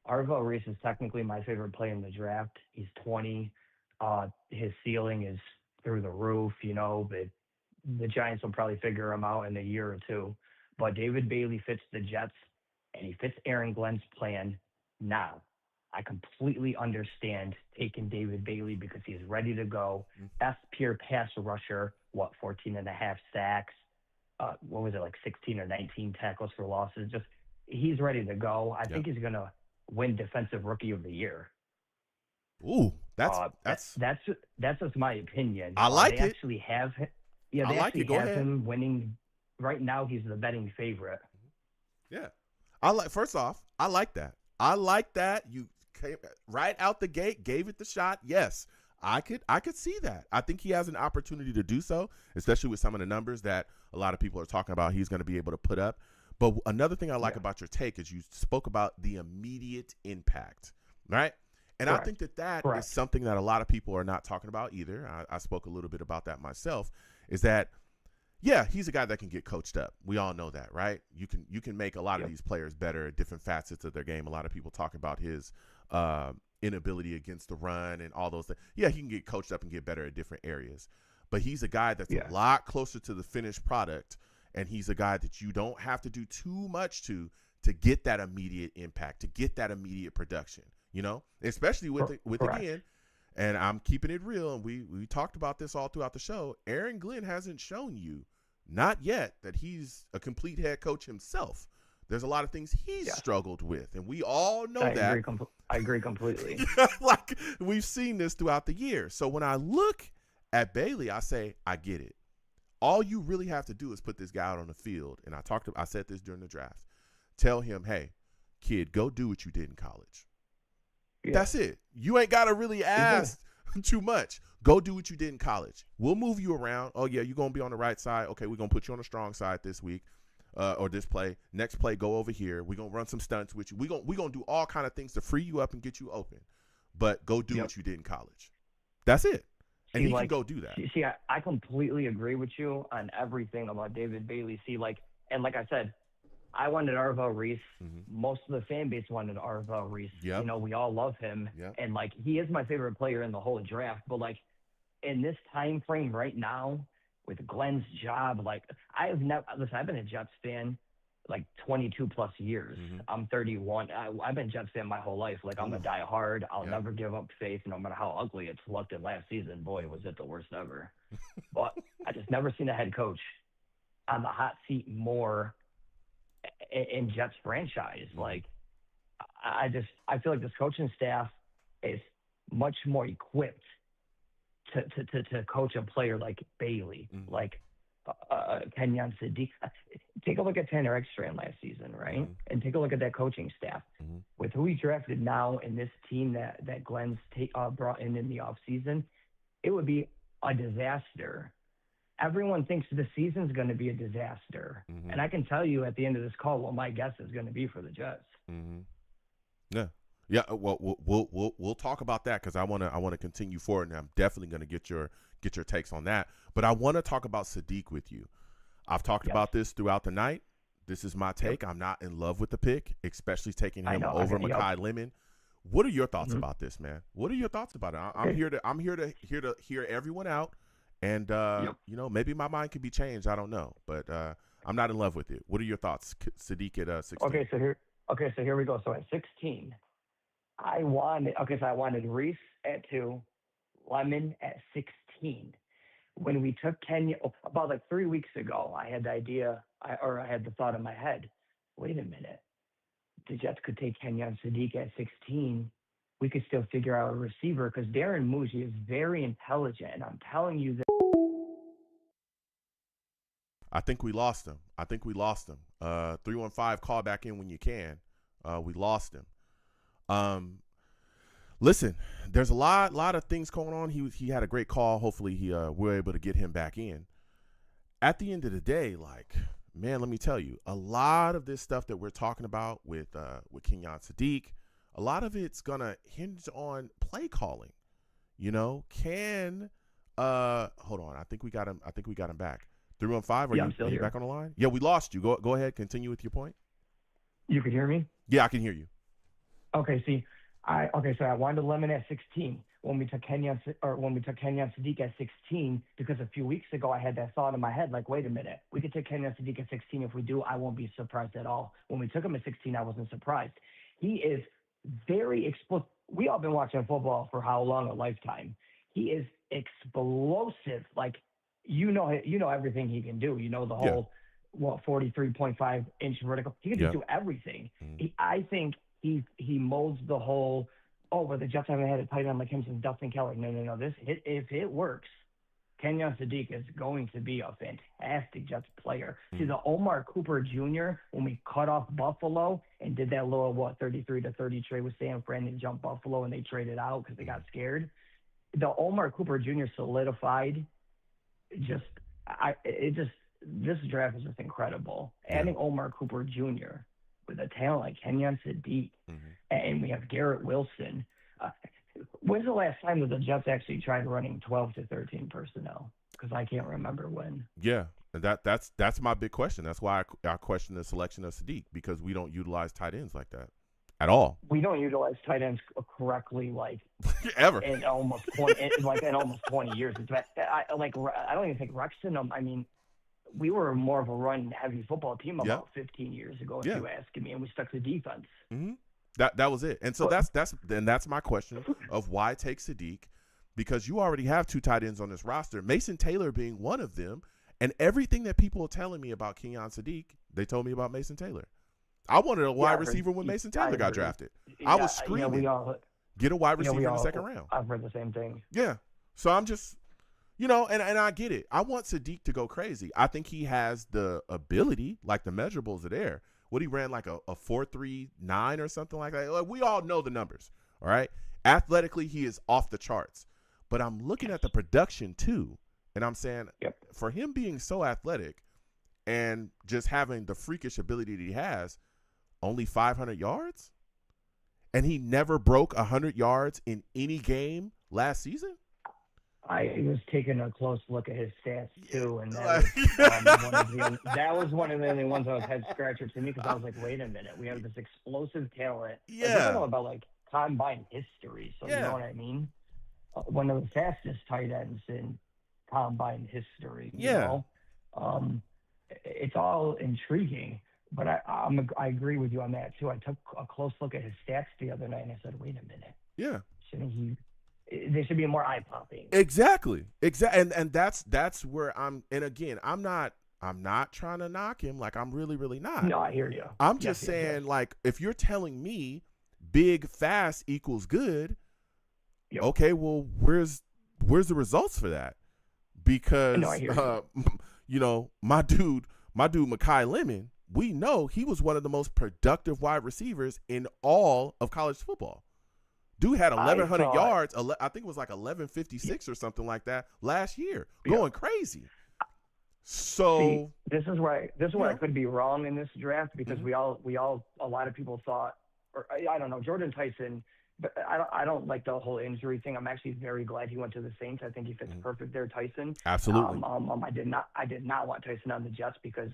Arvell Reese is technically my favorite player in the draft. He's 20. His ceiling is through the roof, but the Giants will probably figure him out in a year or two. But David Bailey fits the Jets, and he fits Aaron Glenn's plan now. I completely understand taking David Bailey because he's ready to go. Best pure pass rusher, 14 and a half sacks. 16 or 19 tackles for losses. Just he's ready to go. I think he's going to win Defensive Rookie of the Year. Ooh, that's just my opinion. I like they it. Actually have him. Yeah, they actually have ahead. him winning. Right now, he's the betting favorite. Yeah, First off, I like that. You came right out the gate, gave it the shot. Yes, I could see that. I think he has an opportunity to do so, especially with some of the numbers that a lot of people are talking about. He's going to be able to put up. But another thing I like about your take is you spoke about the immediate impact, right? And Correct. I think that Correct. is something that a lot of people are not talking about either. I spoke a little bit about that myself, is that, yeah, he's a guy that can get coached up. We all know that, right? You can make a lot of these players better at different facets of their game. A lot of people talk about his inability against the run and all those things. Yeah, he can get coached up and get better at different areas. But he's a guy that's a lot closer to the finished product, and he's a guy that you don't have to do too much to get that immediate impact, to get that immediate production, especially with again, and I'm keeping it real, and we talked about this all throughout the show, Aaron Glenn hasn't shown you, not yet, that he's a complete head coach himself. There's a lot of things he's struggled with, and we all know that. I agree completely. Like, we've seen this throughout the year. So when I look at Bailey, I say, I get it. All you really have to do is put this guy out on the field. And I said this during the draft. Tell him, hey, kid, go do what you did in college. Yeah. That's it. You ain't got to really ask too much. Go do what you did in college. We'll move you around. Oh, yeah, you're going to be on the right side. Okay, we're going to put you on the strong side this week or this play. Next play, go over here. We're going to run some stunts with you. We're going to do all kind of things to free you up and get you open. But go do what you did in college. That's it. And he can go do that. See, I completely agree with you on everything about David Bailey. Like I said, I wanted Arvell Reese. Most of the fan base wanted Arvell Reese. Yep. We all love him. Yep. And, he is my favorite player in the whole draft. But, in this time frame right now with Glenn's job, I've been a Jets fan, 22 plus years. I'm 31. I've been a Jets fan my whole life. I'm a diehard. I'll never give up faith, no matter how ugly it's looked. And last season, boy, was it the worst ever. But I just never seen a head coach on the hot seat more in Jets franchise. I feel like this coaching staff is much more equipped to coach a player like Bailey. Kenyon Sadiq. Take a look at Tanner Ekstrand last season, right? Mm-hmm. And take a look at that coaching staff. Mm-hmm. With who he drafted now and this team that Glenn's brought in the offseason, it would be a disaster. Everyone thinks the season's going to be a disaster. Mm-hmm. And I can tell you at the end of this call what my guess is going to be for the Jets. Mm-hmm. Yeah. Yeah, well, we'll talk about that because I want to continue forward, and I'm definitely going to get your takes on that. But I want to talk about Sadiq with you. I've talked about this throughout the night. This is my take. I'm not in love with the pick, especially taking him over Mekhi Lemon. What are your thoughts about this, man? What are your thoughts about it? I'm here to hear everyone out, and you know, maybe my mind could be changed. I don't know, but I'm not in love with it. What are your thoughts, Sadiq at 16? Okay, so here we go. So at 16. I wanted Reese at 2, Lemon at 16. When we took Kenya, about like 3 weeks ago, I had the idea, I had the thought in my head, wait a minute, the Jets could take Kenyon Sadiq at 16. We could still figure out a receiver because Darren Muji is very intelligent, and I'm telling you that. I think we lost him. 315, call back in when you can. We lost him. Listen, there's a lot of things going on. He had a great call. Hopefully we're able to get him back in. At the end of the day, like, man, let me tell you, a lot of this stuff that we're talking about with Kenyon Sadiq, a lot of it's gonna hinge on play calling. You know, hold on, I think we got him back. 315, are you back on the line? Yeah, we lost you. Go ahead, continue with your point. You can hear me? Yeah, I can hear you. Okay, so I wanted Lemon at 16 when we took Kenyon Sadiq at 16 because a few weeks ago I had that thought in my head, like, wait a minute, we could take Kenyon Sadiq at 16. If we do, I won't be surprised at all. When we took him at 16, I wasn't surprised. He is very explosive. We all been watching football for how long? A lifetime. He is explosive. Like, you know everything he can do. You know the whole 43.5 inch vertical. He can just do everything. Mm-hmm. I think he molds the whole. Well, the Jets haven't had a tight end like him since Dustin Keller. No. If it works, Kenyon Sadiq is going to be a fantastic Jets player. Mm-hmm. See, the Omar Cooper Jr., when we cut off Buffalo and did that little 33-30 trade with San Fran and jumped Buffalo and they traded out because they got scared. The Omar Cooper Jr. solidified. This draft is just incredible. Adding Omar Cooper Jr. with a talent like Kenyon Sadiq, and we have Garrett Wilson. When's the last time that the Jets actually tried running 12 to 13 personnel? Because I can't remember when. Yeah, that's my big question. That's why I question the selection of Sadiq, because we don't utilize tight ends like that at all. We don't utilize tight ends correctly, like ever in almost 20 years. I don't even think Rex in them. I mean, we were more of a run-heavy football team about 15 years ago, if you ask me, and we stuck to defense. Mm-hmm. That was it. And so that's my question of why take Sadiq, because you already have 2 tight ends on this roster, Mason Taylor being one of them, and everything that people are telling me about Kenyon Sadiq, they told me about Mason Taylor. I wanted a wide receiver when Mason Taylor got drafted. I was screaming, get a wide receiver in the second round. I've heard the same thing. Yeah. So I'm just, and I get it. I want Sadiq to go crazy. I think he has the ability, like the measurables are there. What he ran like a 4.39 or something like that. Like, we all know the numbers, all right? Athletically, he is off the charts. But I'm looking at the production too, and I'm saying for him being so athletic and just having the freakish ability that he has, only 500 yards? And he never broke 100 yards in any game last season? I was taking a close look at his stats too, and that was one of the only ones that was head scratcher to me, because I was like, wait a minute, we have this explosive talent. Yeah. Like, I don't know about like combine history, so you know what I mean? One of the fastest tight ends in combine history. You know? It's all intriguing, but I agree with you on that too. I took a close look at his stats the other night, and I said, wait a minute. Yeah. Shouldn't he? They should be more eye-popping. Exactly. And that's where I'm. And again, I'm not trying to knock him. Like, I'm really not. No, I hear you. I'm just saying, like, if you're telling me big, fast equals good, okay, well, where's the results for that? Because my dude Mekhi Lemon, we know he was one of the most productive wide receivers in all of college football. Dude had 1,100 yards. I think it was like 1156 or something like that last year, going crazy. So this is where I could be wrong in this draft because a lot of people thought, or I don't know, Jordan Tyson. But I don't like the whole injury thing. I'm actually very glad he went to the Saints. I think he fits perfect there, Tyson. Absolutely. I did not want Tyson on the Jets because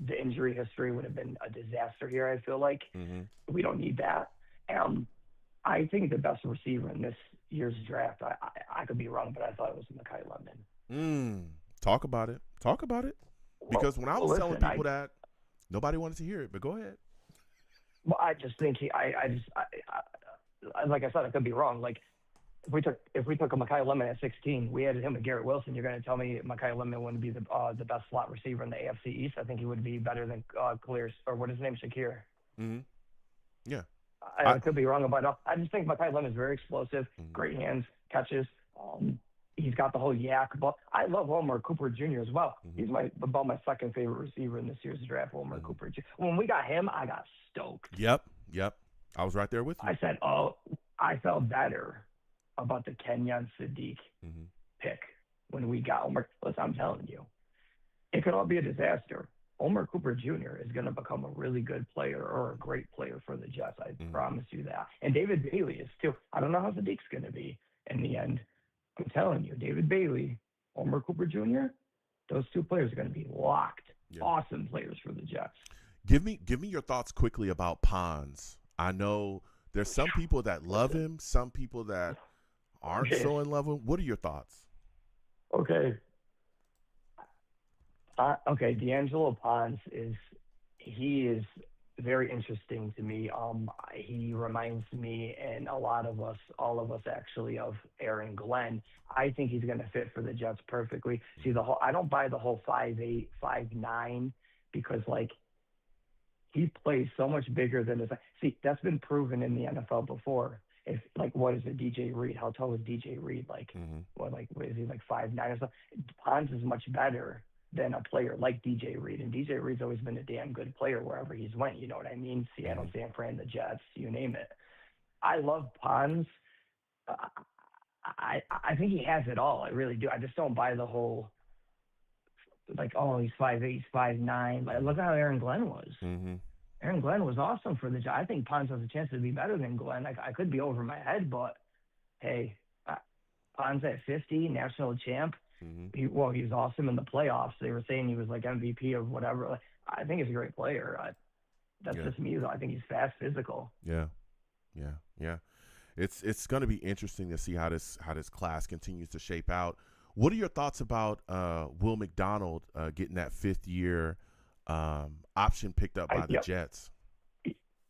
the injury history would have been a disaster here. I feel like we don't need that. I think the best receiver in this year's draft. I could be wrong, but I thought it was Mekhi Lemon. Talk about it. Because when I was telling people that, nobody wanted to hear it. But go ahead. Well, I just think like I said, I could be wrong. Like if we took a Mekhi Lemon at 16, we added him with Garrett Wilson. You're going to tell me Mekhi Lemon wouldn't be the best slot receiver in the AFC East? I think he would be better than Khalil, or what is his name, Shakir. Yeah. I could be wrong about it. I just think Mekhi Lemon is very explosive, great hands, catches. He's got the whole yak. But I love Homer Cooper Jr. as well. He's about my second favorite receiver in this year's draft, Homer Cooper Jr. When we got him, I got stoked. Yep. I was right there with you. I said, I felt better about the Kenyon Sadiq pick when we got Homer. Listen, I'm telling you, it could all be a disaster. Homer Cooper Jr. is going to become a really good player or a great player for the Jets. I promise you that. And David Bailey is too. I don't know how Sadiq's going to be in the end. I'm telling you, David Bailey, Homer Cooper Jr., those two players are going to be locked. Yeah. Awesome players for the Jets. Give me your thoughts quickly about Pons. I know there's some people that love him, some people that aren't so in love with him. What are your thoughts? Okay. D'Angelo Pons is very interesting to me. He reminds me and all of us actually, of Aaron Glenn. I think he's going to fit for the Jets perfectly. See, I don't buy the whole 5'8", 5'9", because he plays so much bigger than this. See, that's been proven in the NFL before. If what is it, DJ Reed? How tall is DJ Reed? What is he, 5'9" or something? Pons is much better than a player like DJ Reed. And DJ Reed's always been a damn good player wherever he's went. You know what I mean? Seattle, San Fran, the Jets, you name it. I love Pons. I think he has it all. I really do. I just don't buy the whole he's 5'8", he's 5'9". Look at how Aaron Glenn was. Aaron Glenn was awesome for the job. I think Pons has a chance to be better than Glenn. I could be over my head, but hey, Pons at 50, national champ. He was awesome in the playoffs. They were saying he was MVP of whatever. I think he's a great player. That's just me, though. I think he's fast, physical. Yeah. It's going to be interesting to see how this class continues to shape out. What are your thoughts about Will McDonald getting that 5th-year option picked up by the Jets?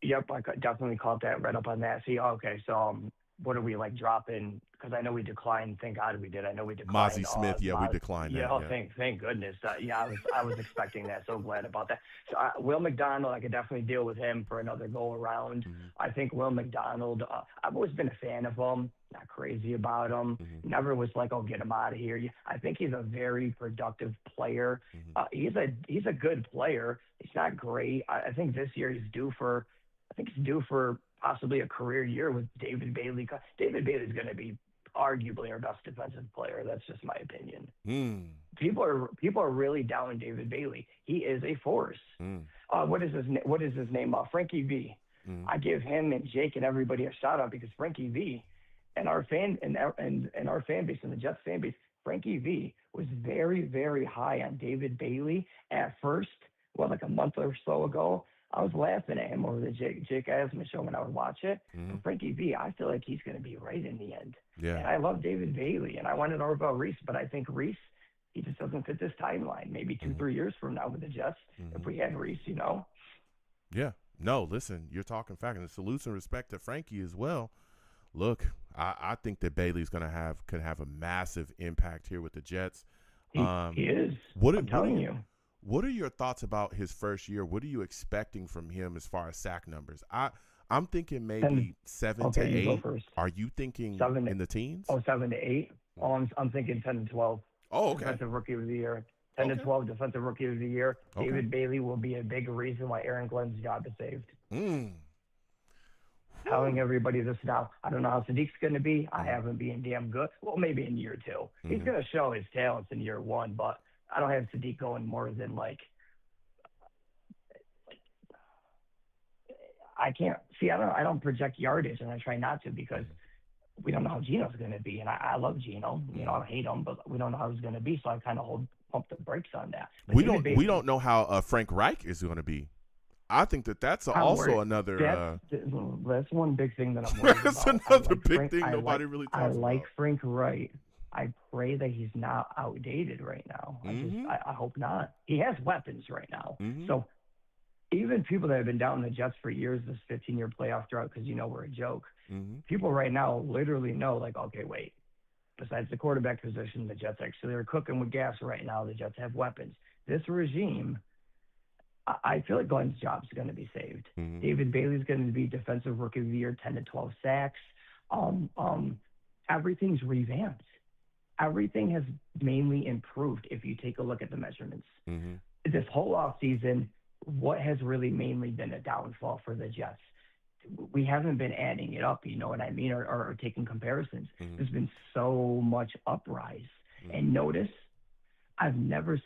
Yep, I definitely caught that, read up on that. See, okay, so what are we dropping? Because I know we declined. Thank God we did. I know we declined. Mozzie Smith, we declined that. Thank goodness. I was expecting that. So glad about that. So Will McDonald, I could definitely deal with him for another go around. I think Will McDonald, I've always been a fan of him. Not crazy about him. Never was get him out of here. I think he's a very productive player. He's a good player. He's not great. I think this year he's due for possibly a career year with David Bailey. David Bailey's going to be arguably our best defensive player. That's just my opinion. People are really down David Bailey. He is a force. What is his name? Frankie V. I give him and Jake and everybody a shout out because Frankie V and our fan and our fan base and the Jets fan base, Frankie V was very, very high on David Bailey at first. A month or so ago. I was laughing at him over the Jake Asman show when I would watch it. Frankie V, I feel like he's going to be right in the end. Yeah. And I love David Bailey, and I wanted Orville Reese, but I think Reese, he just doesn't fit this timeline. Maybe 2-3 years from now with the Jets, if we had Reese, Yeah. No, listen, you're talking fact. And salutes and respect to Frankie as well. Look, I think that Bailey's could have a massive impact here with the Jets. He is. I'm telling you. What are your thoughts about his first year? What are you expecting from him as far as sack numbers? I'm thinking maybe 7 to 8. You go first. Are you thinking in the teens? 7 to 8. I'm thinking 10 to 12. Oh, okay. That's a rookie of the year. 10 to 12 defensive rookie of the year. Okay. David Bailey will be a big reason why Aaron Glenn's job is saved. Telling everybody this now. I don't know how Sadiq's going to be. I have him being damn good. Well, maybe in year 2. He's going to show his talents in year 1, but I don't have Sadiq going more than I can't see. I don't project yardage, and I try not to because we don't know how Geno's going to be. And I love Geno. You know, I hate him, but we don't know how he's going to be. So I kind of pump the brakes on that. But we don't know how Frank Reich is going to be. I think that's also another. That's one big thing that I'm worried that's about. another big thing nobody really talks about. I like Frank Reich. I pray that he's not outdated right now. I hope not. He has weapons right now. So even people that have been down the Jets for years, this 15-year playoff drought, because we're a joke. People right now literally know, okay, wait. Besides the quarterback position, the Jets actually are cooking with gas right now. The Jets have weapons. This regime, I feel like Glenn's job's going to be saved. David Bailey's going to be defensive rookie of the year, 10 to 12 sacks. Everything's revamped. Everything has mainly improved if you take a look at the measurements. This whole offseason, what has really mainly been a downfall for the Jets? We haven't been adding it up, you know what I mean, or taking comparisons. There's been so much uprise. And notice, we've never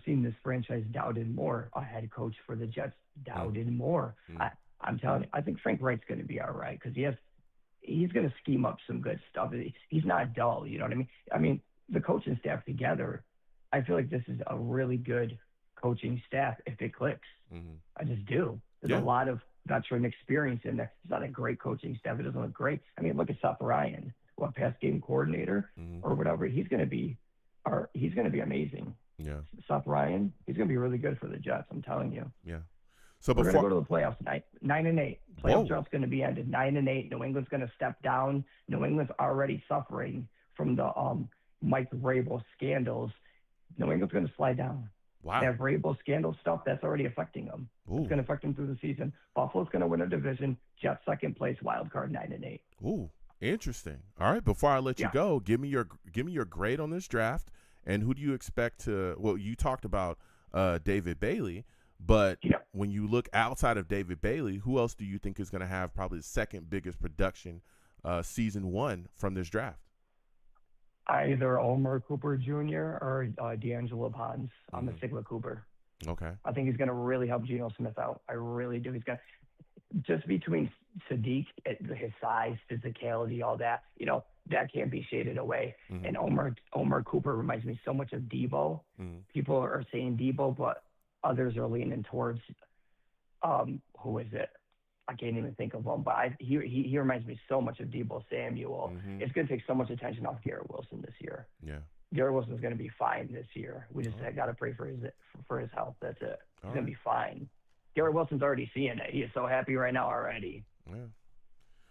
seen this franchise doubted more. A head coach for the Jets doubted more. I'm telling you, I think Frank Reich's going to be all right because he's going to scheme up some good stuff. He's not dull, you know what I mean? I mean, the coaching staff together, I feel like this is a really good coaching staff if it clicks. I just do. There's a lot of veteran experience in there. It's not a great coaching staff. It doesn't look great. I mean, look at Seth Ryan, pass game coordinator or whatever. He's going to be amazing. Yeah. Seth Ryan, he's going to be really good for the Jets. I'm telling you. Yeah. So we're going to go to the playoffs 9-8. Playoff drought's going to be ended 9-8. New England's going to step down. New England's already suffering from the Mike Vrabel scandals. New England's going to slide down. Wow. That Vrabel scandal stuff, that's already affecting them. It's going to affect them through the season. Buffalo's going to win a division. Jets second place, wild card 9-8. Ooh, interesting. All right, before I let you go, give me your grade on this draft, and who do you expect to? Well, you talked about David Bailey, but when you look outside of David Bailey, who else do you think is going to have probably the second biggest production season 1 from this draft? Either Omar Cooper Jr. or D'Angelo Bonds. I'm a stick with Cooper. Okay. I think he's going to really help Geno Smith out. I really do. He's going to, just between Sadiq, his size, physicality, all that, that can't be shaded away. And Omar Cooper reminds me so much of Debo. People are saying Debo, but others are leaning towards, who is it? I can't even think of him, but he reminds me so much of Debo Samuel. It's going to take so much attention off Garrett Wilson this year. Yeah. Garrett Wilson's going to be fine this year. We just got to pray for his health. That's it. He's going to be fine. Garrett Wilson's already seeing it. He is so happy right now already. Yeah.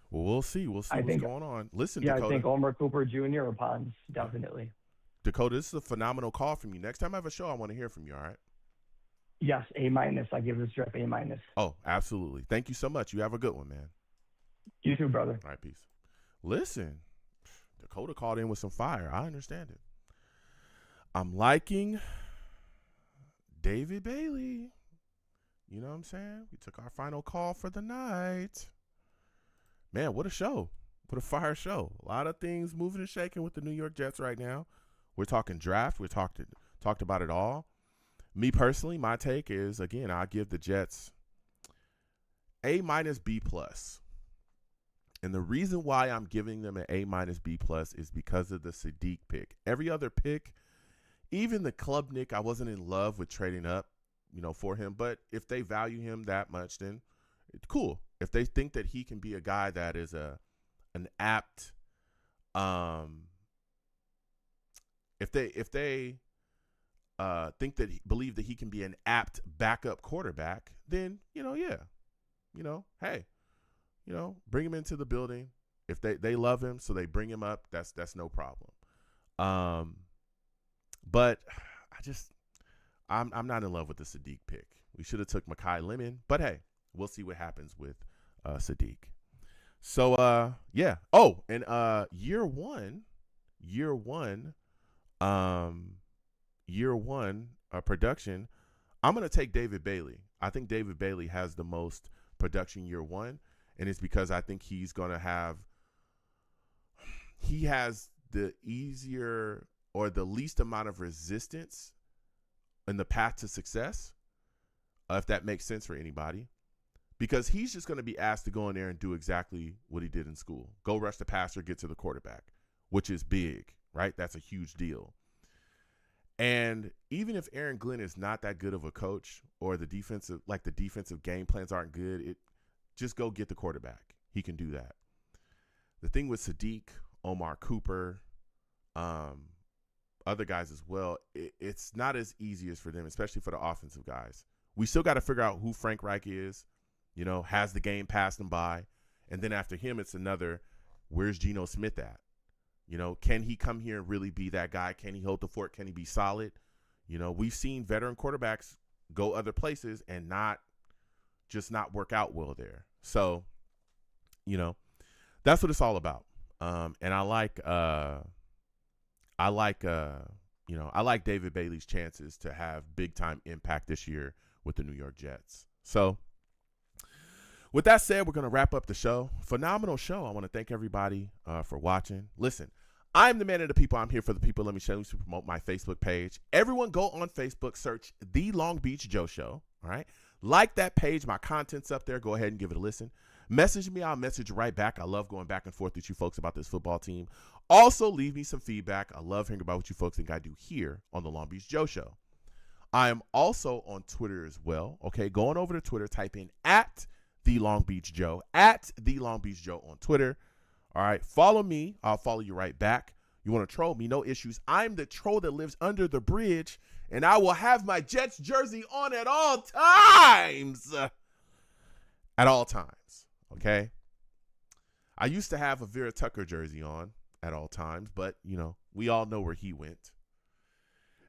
Well, we'll see. We'll see what's going on. Listen, Dakota. I think Omar Cooper Jr. or Ponds, definitely. Dakota, this is a phenomenal call from you. Next time I have a show, I want to hear from you, all right? Yes, A-. I give this draft A-. Oh, absolutely. Thank you so much. You have a good one, man. You too, brother. All right, peace. Listen, Dakota called in with some fire. I understand it. I'm liking David Bailey. You know what I'm saying? We took our final call for the night. Man, what a show. What a fire show. A lot of things moving and shaking with the New York Jets right now. We're talking draft. We talked about it all. Me personally, my take is, again, I give the Jets A-, B+. And the reason why I'm giving them an A-, B+ is because of the Sadiq pick. Every other pick, even the Klubnik, I wasn't in love with trading up, for him. But if they value him that much, then it's cool. If they think that he can be a guy that is an apt, if they believe that he can be an apt backup quarterback, then hey, bring him into the building. If they love him, so they bring him up, that's no problem. But I'm not in love with the Sadiq pick. We should have took Mekhi Lemon, but hey, we'll see what happens with Sadiq. So yeah. Oh, and year one, year one production, I'm going to take David Bailey. I think David Bailey has the most production year one, and it's because I think he has the easier or the least amount of resistance in the path to success, if that makes sense for anybody, because he's just going to be asked to go in there and do exactly what he did in school. Go rush the passer, get to the quarterback, which is big, right? That's a huge deal. And even if Aaron Glenn is not that good of a coach, or the defensive game plans aren't good, just go get the quarterback. He can do that. The thing with Sadiq, Omar Cooper, other guys as well, it's not as easy as for them, especially for the offensive guys. We still got to figure out who Frank Reich is, has the game passed him by. And then after him, it's another, where's Geno Smith at? Can he come here and really be that guy? Can he hold the fort? Can he be solid? We've seen veteran quarterbacks go other places and not work out well there. So, that's what it's all about. And I like David Bailey's chances to have big time impact this year with the New York Jets. So, with that said, we're going to wrap up the show. Phenomenal show. I want to thank everybody for watching. Listen, I'm the man of the people. I'm here for the people. Let me show you to promote my Facebook page. Everyone go on Facebook, search The Long Beach Joe Show. All right. Like that page. My content's up there. Go ahead and give it a listen. Message me. I'll message right back. I love going back and forth with you folks about this football team. Also, leave me some feedback. I love hearing about what you folks think I do here on The Long Beach Joe Show. I am also on Twitter as well. Okay. Going over to Twitter, type in @The Long Beach Joe, @The Long Beach Joe on Twitter. All right, follow me. I'll follow you right back. You want to troll me? No issues. I'm the troll that lives under the bridge, and I will have my Jets jersey on at all times. At all times, okay? I used to have a Vera Tucker jersey on at all times, but, we all know where he went.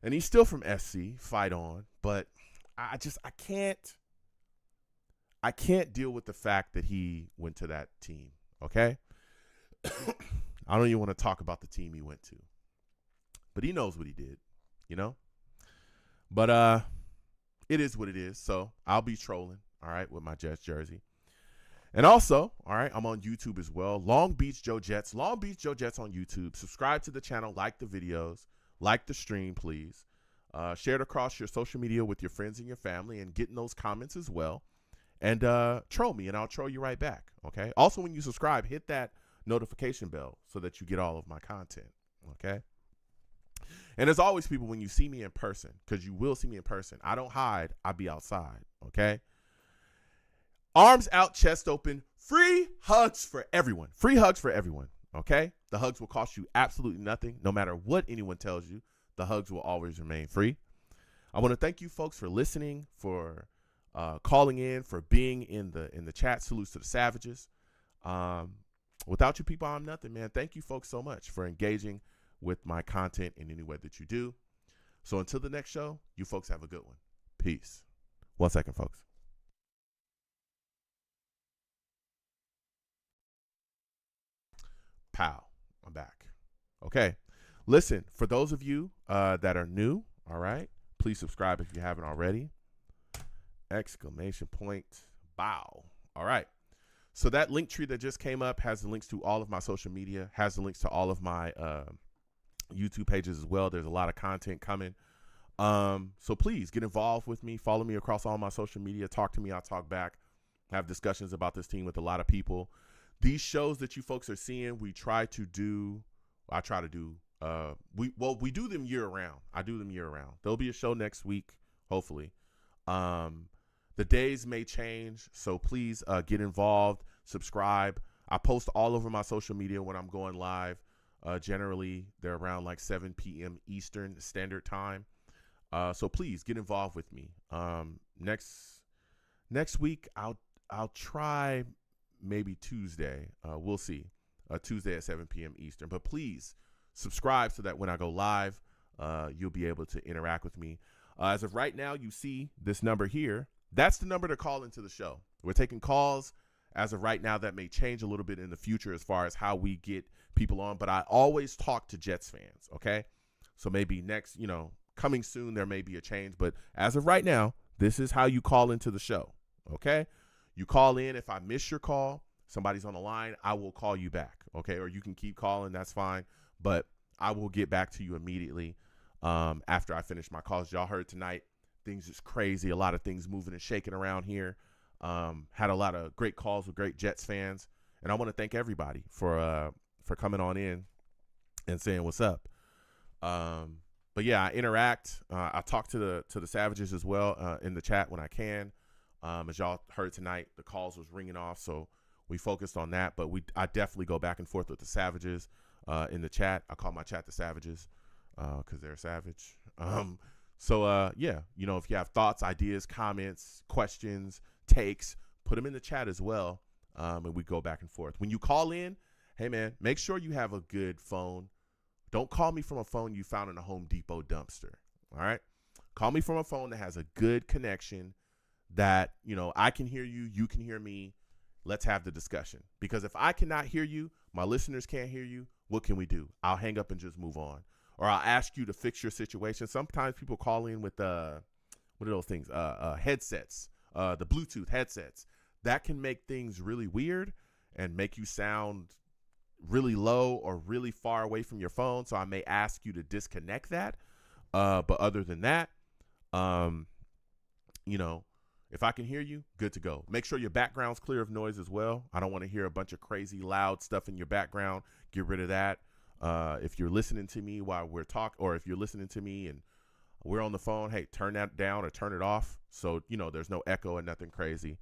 And he's still from SC, fight on, but I can't deal with the fact that he went to that team, okay? I don't even want to talk about the team he went to. But he knows what he did, But it is what it is. So I'll be trolling, all right, with my Jets jersey. And also, all right, I'm on YouTube as well. Long Beach Joe Jets. Long Beach Joe Jets on YouTube. Subscribe to the channel. Like the videos. Like the stream, please. Share it across your social media with your friends and your family, and get in those comments as well. And troll me, and I'll troll you right back, okay? Also, when you subscribe, hit that notification bell so that you get all of my content, okay? And as always, people, when you see me in person, because you will see me in person, I don't hide. I be outside, okay? Arms out, chest open, free hugs for everyone. Free hugs for everyone, okay? The hugs will cost you absolutely nothing. No matter what anyone tells you, the hugs will always remain free. I want to thank you folks for listening, for calling in, for being in the chat. Salutes to the savages. Without you people, I'm nothing, man. Thank you folks so much for engaging with my content in any way that you do. So until the next show, you folks have a good one. Peace. 1 second, folks. Pow. I'm back. Okay. Listen, for those of you that are new, all right, please subscribe if you haven't already. Exclamation point. Bow. All right. So that link tree that just came up has the links to all of my social media, has the links to all of my YouTube pages as well. There's a lot of content coming. So please get involved with me. Follow me across all my social media. Talk to me. I'll talk back. Have discussions about this team with a lot of people. These shows that you folks are seeing, we try to do. We do them year round. I do them year round. There'll be a show next week, hopefully. The days may change, so please get involved, subscribe. I post all over my social media when I'm going live. Generally, they're around like 7 p.m. Eastern Standard Time. So please get involved with me. Next week, I'll try maybe Tuesday. We'll see. Tuesday at 7 p.m. Eastern. But please subscribe so that when I go live, you'll be able to interact with me. As of right now, you see this number here. That's the number to call into the show. We're taking calls as of right now. That may change a little bit in the future as far as how we get people on, but I always talk to Jets fans, okay? So maybe next, coming soon, there may be a change. But as of right now, this is how you call into the show, okay? You call in. If I miss your call, somebody's on the line, I will call you back, okay? Or you can keep calling. That's fine. But I will get back to you immediately after I finish my calls. Y'all heard tonight, things is crazy. A lot of things moving and shaking around here. Had a lot of great calls with great Jets fans. And I want to thank everybody for coming on in and saying what's up. But yeah, I interact. I talk to the Savages as well in the chat when I can. As y'all heard tonight, the calls was ringing off, so we focused on that. But I definitely go back and forth with the Savages in the chat. I call my chat the Savages because they're savage. Yeah, you know, if you have thoughts, ideas, comments, questions, takes, put them in the chat as well, and we go back and forth. When you call in, hey man, make sure you have a good phone. Don't call me from a phone you found in a Home Depot dumpster, all right? Call me from a phone that has a good connection that, you know, I can hear you, you can hear me. Let's have the discussion. Because if I cannot hear you, my listeners can't hear you, what can we do? I'll hang up and just move on. Or I'll ask you to fix your situation. Sometimes people call in with, what are those things? Headsets, the Bluetooth headsets. That can make things really weird and make you sound really low or really far away from your phone. So I may ask you to disconnect that. But other than that, you know, if I can hear you, good to go. Make sure your background's clear of noise as well. I don't want to hear a bunch of crazy loud stuff in your background. Get rid of that. If you're listening to me while we're talking, or if you're listening to me and we're on the phone, hey, turn that down or turn it off. So, you know, there's no echo and nothing crazy.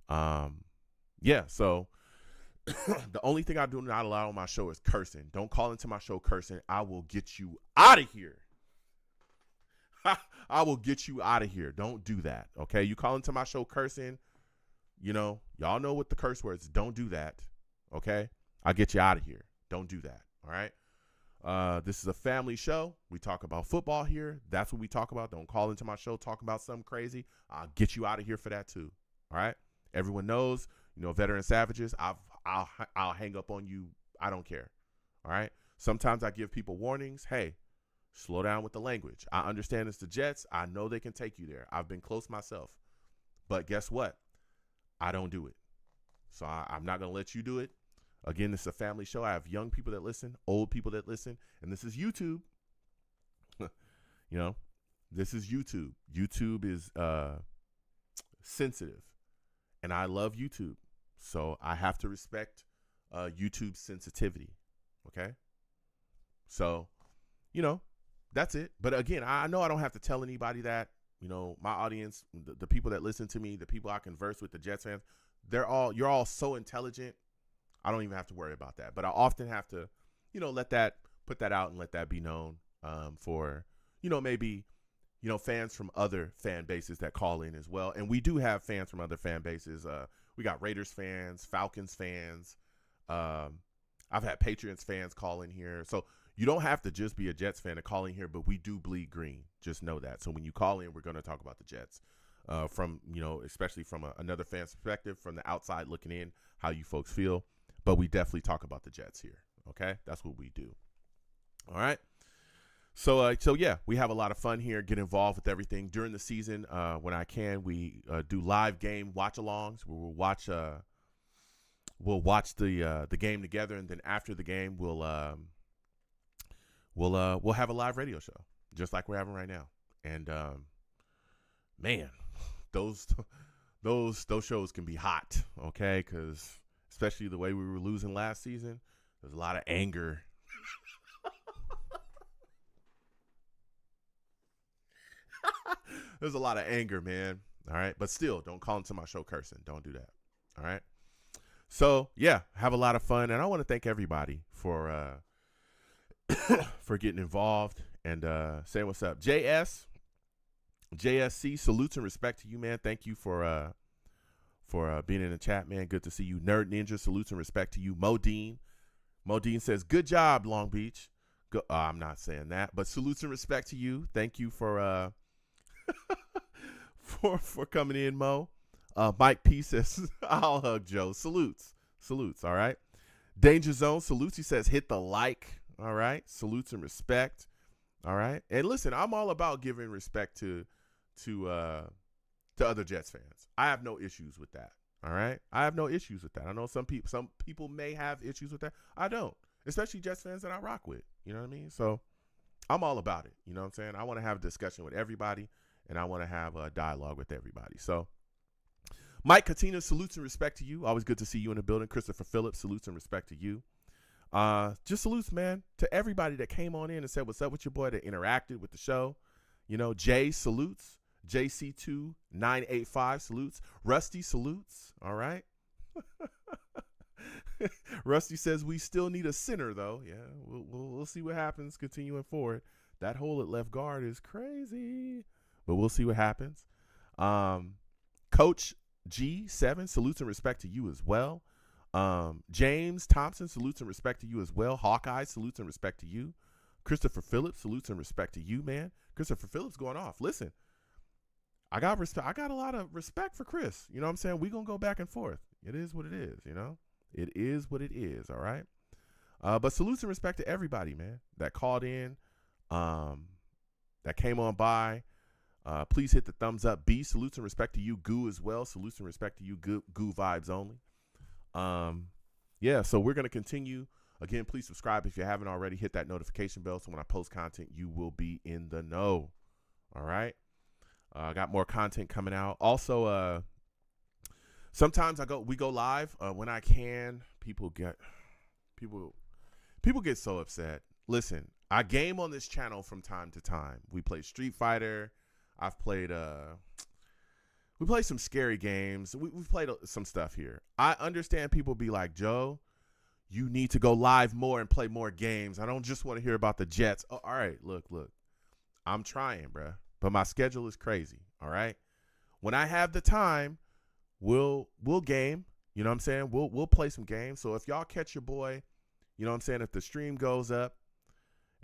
Yeah, so the only thing I do not allow on my show is cursing. Don't call into my show cursing. I will get you out of here. I will get you out of here. Don't do that, okay? You call into my show cursing, you know, y'all know what the curse words. Don't do that, okay? I'll get you out of here. Don't do that, all right? This is a family show. We talk about football here. That's what we talk about. Don't call into my show talking about something crazy. I'll get you out of here for that too, all right? Everyone knows, you know, Veteran Savages, I'll hang up on you. I don't care, all right? Sometimes I give people warnings. Hey, slow down with the language. I understand it's the Jets. I know they can take you there. I've been close myself. But guess what? I don't do it. So I'm not going to let you do it. Again, this is a family show. I have young people that listen, old people that listen, and this is YouTube. You know, this is YouTube. YouTube is sensitive, and I love YouTube. So I have to respect YouTube's sensitivity, okay? So, you know, that's it. But again, I know I don't have to tell anybody that. You know, my audience, the people that listen to me, the people I converse with, the Jets fans, you're all so intelligent. I don't even have to worry about that. But I often have to, you know, put that out and let that be known for, you know, maybe, you know, fans from other fan bases that call in as well. And we do have fans from other fan bases. We got Raiders fans, Falcons fans. I've had Patriots fans call in here. So you don't have to just be a Jets fan to call in here, but we do bleed green. Just know that. So when you call in, we're going to talk about the Jets from, you know, especially from another fan's perspective, from the outside looking in, how you folks feel. But we definitely talk about the Jets here. Okay, that's what we do. All right. So yeah, we have a lot of fun here. Get involved with everything during the season. When I can, we do live game watch-alongs. We'll watch the game together, and then after the game, we'll have a live radio show, just like we're having right now. And man, those shows can be hot, okay? Because especially the way we were losing last season, there's a lot of anger. There's a lot of anger, man. All right, but still, don't call into my show cursing. Don't do that. All right. So yeah, have a lot of fun, and I want to thank everybody for for getting involved and saying what's up. JSC, salutes and respect to you, man. Thank you for being in the chat, man. Good to see you. Nerd Ninja, salutes and respect to you. Modine says, good job, Long Beach. I'm not saying that, but salutes and respect to you. Thank you for for coming in, Mo. Mike P says, I'll hug Joe. Salutes. All right. Danger Zone salutes. He says, hit the like. All right. Salutes and respect. All right. And listen, I'm all about giving respect to other Jets fans. I have no issues with that. All right. I have no issues with that. I know some people may have issues with that. I don't, especially Jets fans that I rock with. You know what I mean? So I'm all about it. You know what I'm saying? I want to have a discussion with everybody, and I want to have a dialogue with everybody. So Mike Katina, salutes and respect to you. Always good to see you in the building. Christopher Phillips, salutes and respect to you. Just salutes, man, to everybody that came on in and said what's up with your boy, that interacted with the show. You know, Jay salutes. JC2985 salutes. Rusty salutes. All right. Rusty says we still need a center, though. Yeah, we'll see what happens continuing forward. That hole at left guard is crazy, but we'll see what happens. Coach G7 salutes and respect to you as well. James Thompson salutes and respect to you as well. Hawkeye salutes and respect to you. Christopher Phillips salutes and respect to you, man. Christopher Phillips going off. Listen, I got respect. I got a lot of respect for Chris. You know what I'm saying? We gonna go back and forth. It is what it is. You know, it is what it is. All right. But salutes and respect to everybody, man, that called in, that came on by. Please hit the thumbs up. B, salutes and respect to you. Goo as well. Salutes and respect to you. Goo vibes only. Yeah, so we're going to continue. Again, please subscribe if you haven't already. Hit that notification bell so when I post content, you will be in the know. All right? I got more content coming out. Also, sometimes we go live when I can. People get so upset. Listen, I game on this channel from time to time. We play Street Fighter. I've played we play some scary games. We've played some stuff here. I understand people be like, Joe, you need to go live more and play more games. I don't just want to hear about the Jets. Oh, all right, look. I'm trying, bruh, but my schedule is crazy, all right? When I have the time, we'll game. You know what I'm saying? We'll play some games. So if y'all catch your boy, you know what I'm saying, if the stream goes up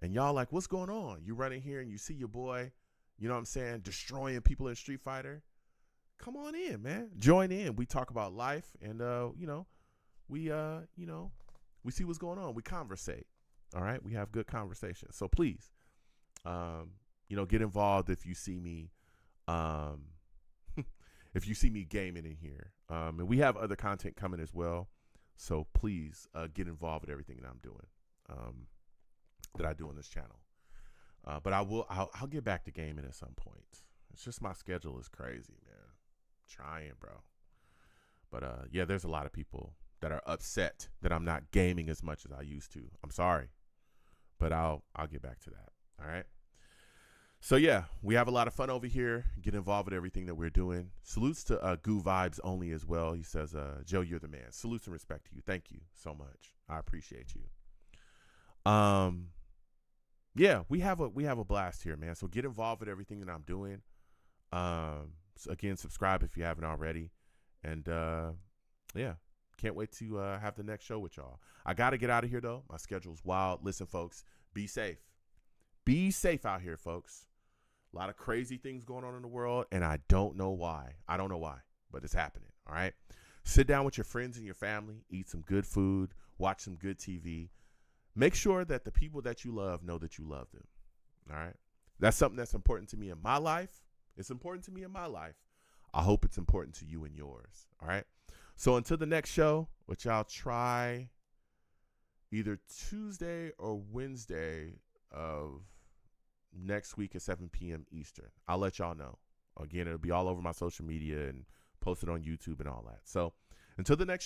and y'all like, what's going on? You run in here and you see your boy, you know what I'm saying, destroying people in Street Fighter. Come on in, man. Join in. We talk about life and, we see what's going on. We conversate. All right. We have good conversations. So please, get involved if you see me, gaming in here. And we have other content coming as well. So please, get involved with everything that I'm doing, that I do on this channel. But I'll get back to gaming at some point. It's just my schedule is crazy, man. Trying, bro. But yeah, there's a lot of people that are upset that I'm not gaming as much as I used to. I'm sorry, but I'll get back to that. All right. So yeah, we have a lot of fun over here. Get involved with everything that we're doing. Salutes to Goo Vibes only as well. He says, Joe, you're the man. Salutes and respect to you. Thank you so much. I appreciate you. Yeah, we have a blast here, man. So get involved with everything that I'm doing. So again, subscribe if you haven't already. And yeah, can't wait to have the next show with y'all. I got to get out of here, though. My schedule's wild. Listen, folks, be safe. Be safe out here, folks. A lot of crazy things going on in the world, and I don't know why. I don't know why, but it's happening, all right? Sit down with your friends and your family. Eat some good food. Watch some good TV. Make sure that the people that you love know that you love them, all right? That's something that's important to me in my life. It's important to me in my life. I hope it's important to you and yours. All right. So until the next show, which I'll try either Tuesday or Wednesday of next week at 7 p.m. Eastern. I'll let y'all know. Again, it'll be all over my social media and posted on YouTube and all that. So until the next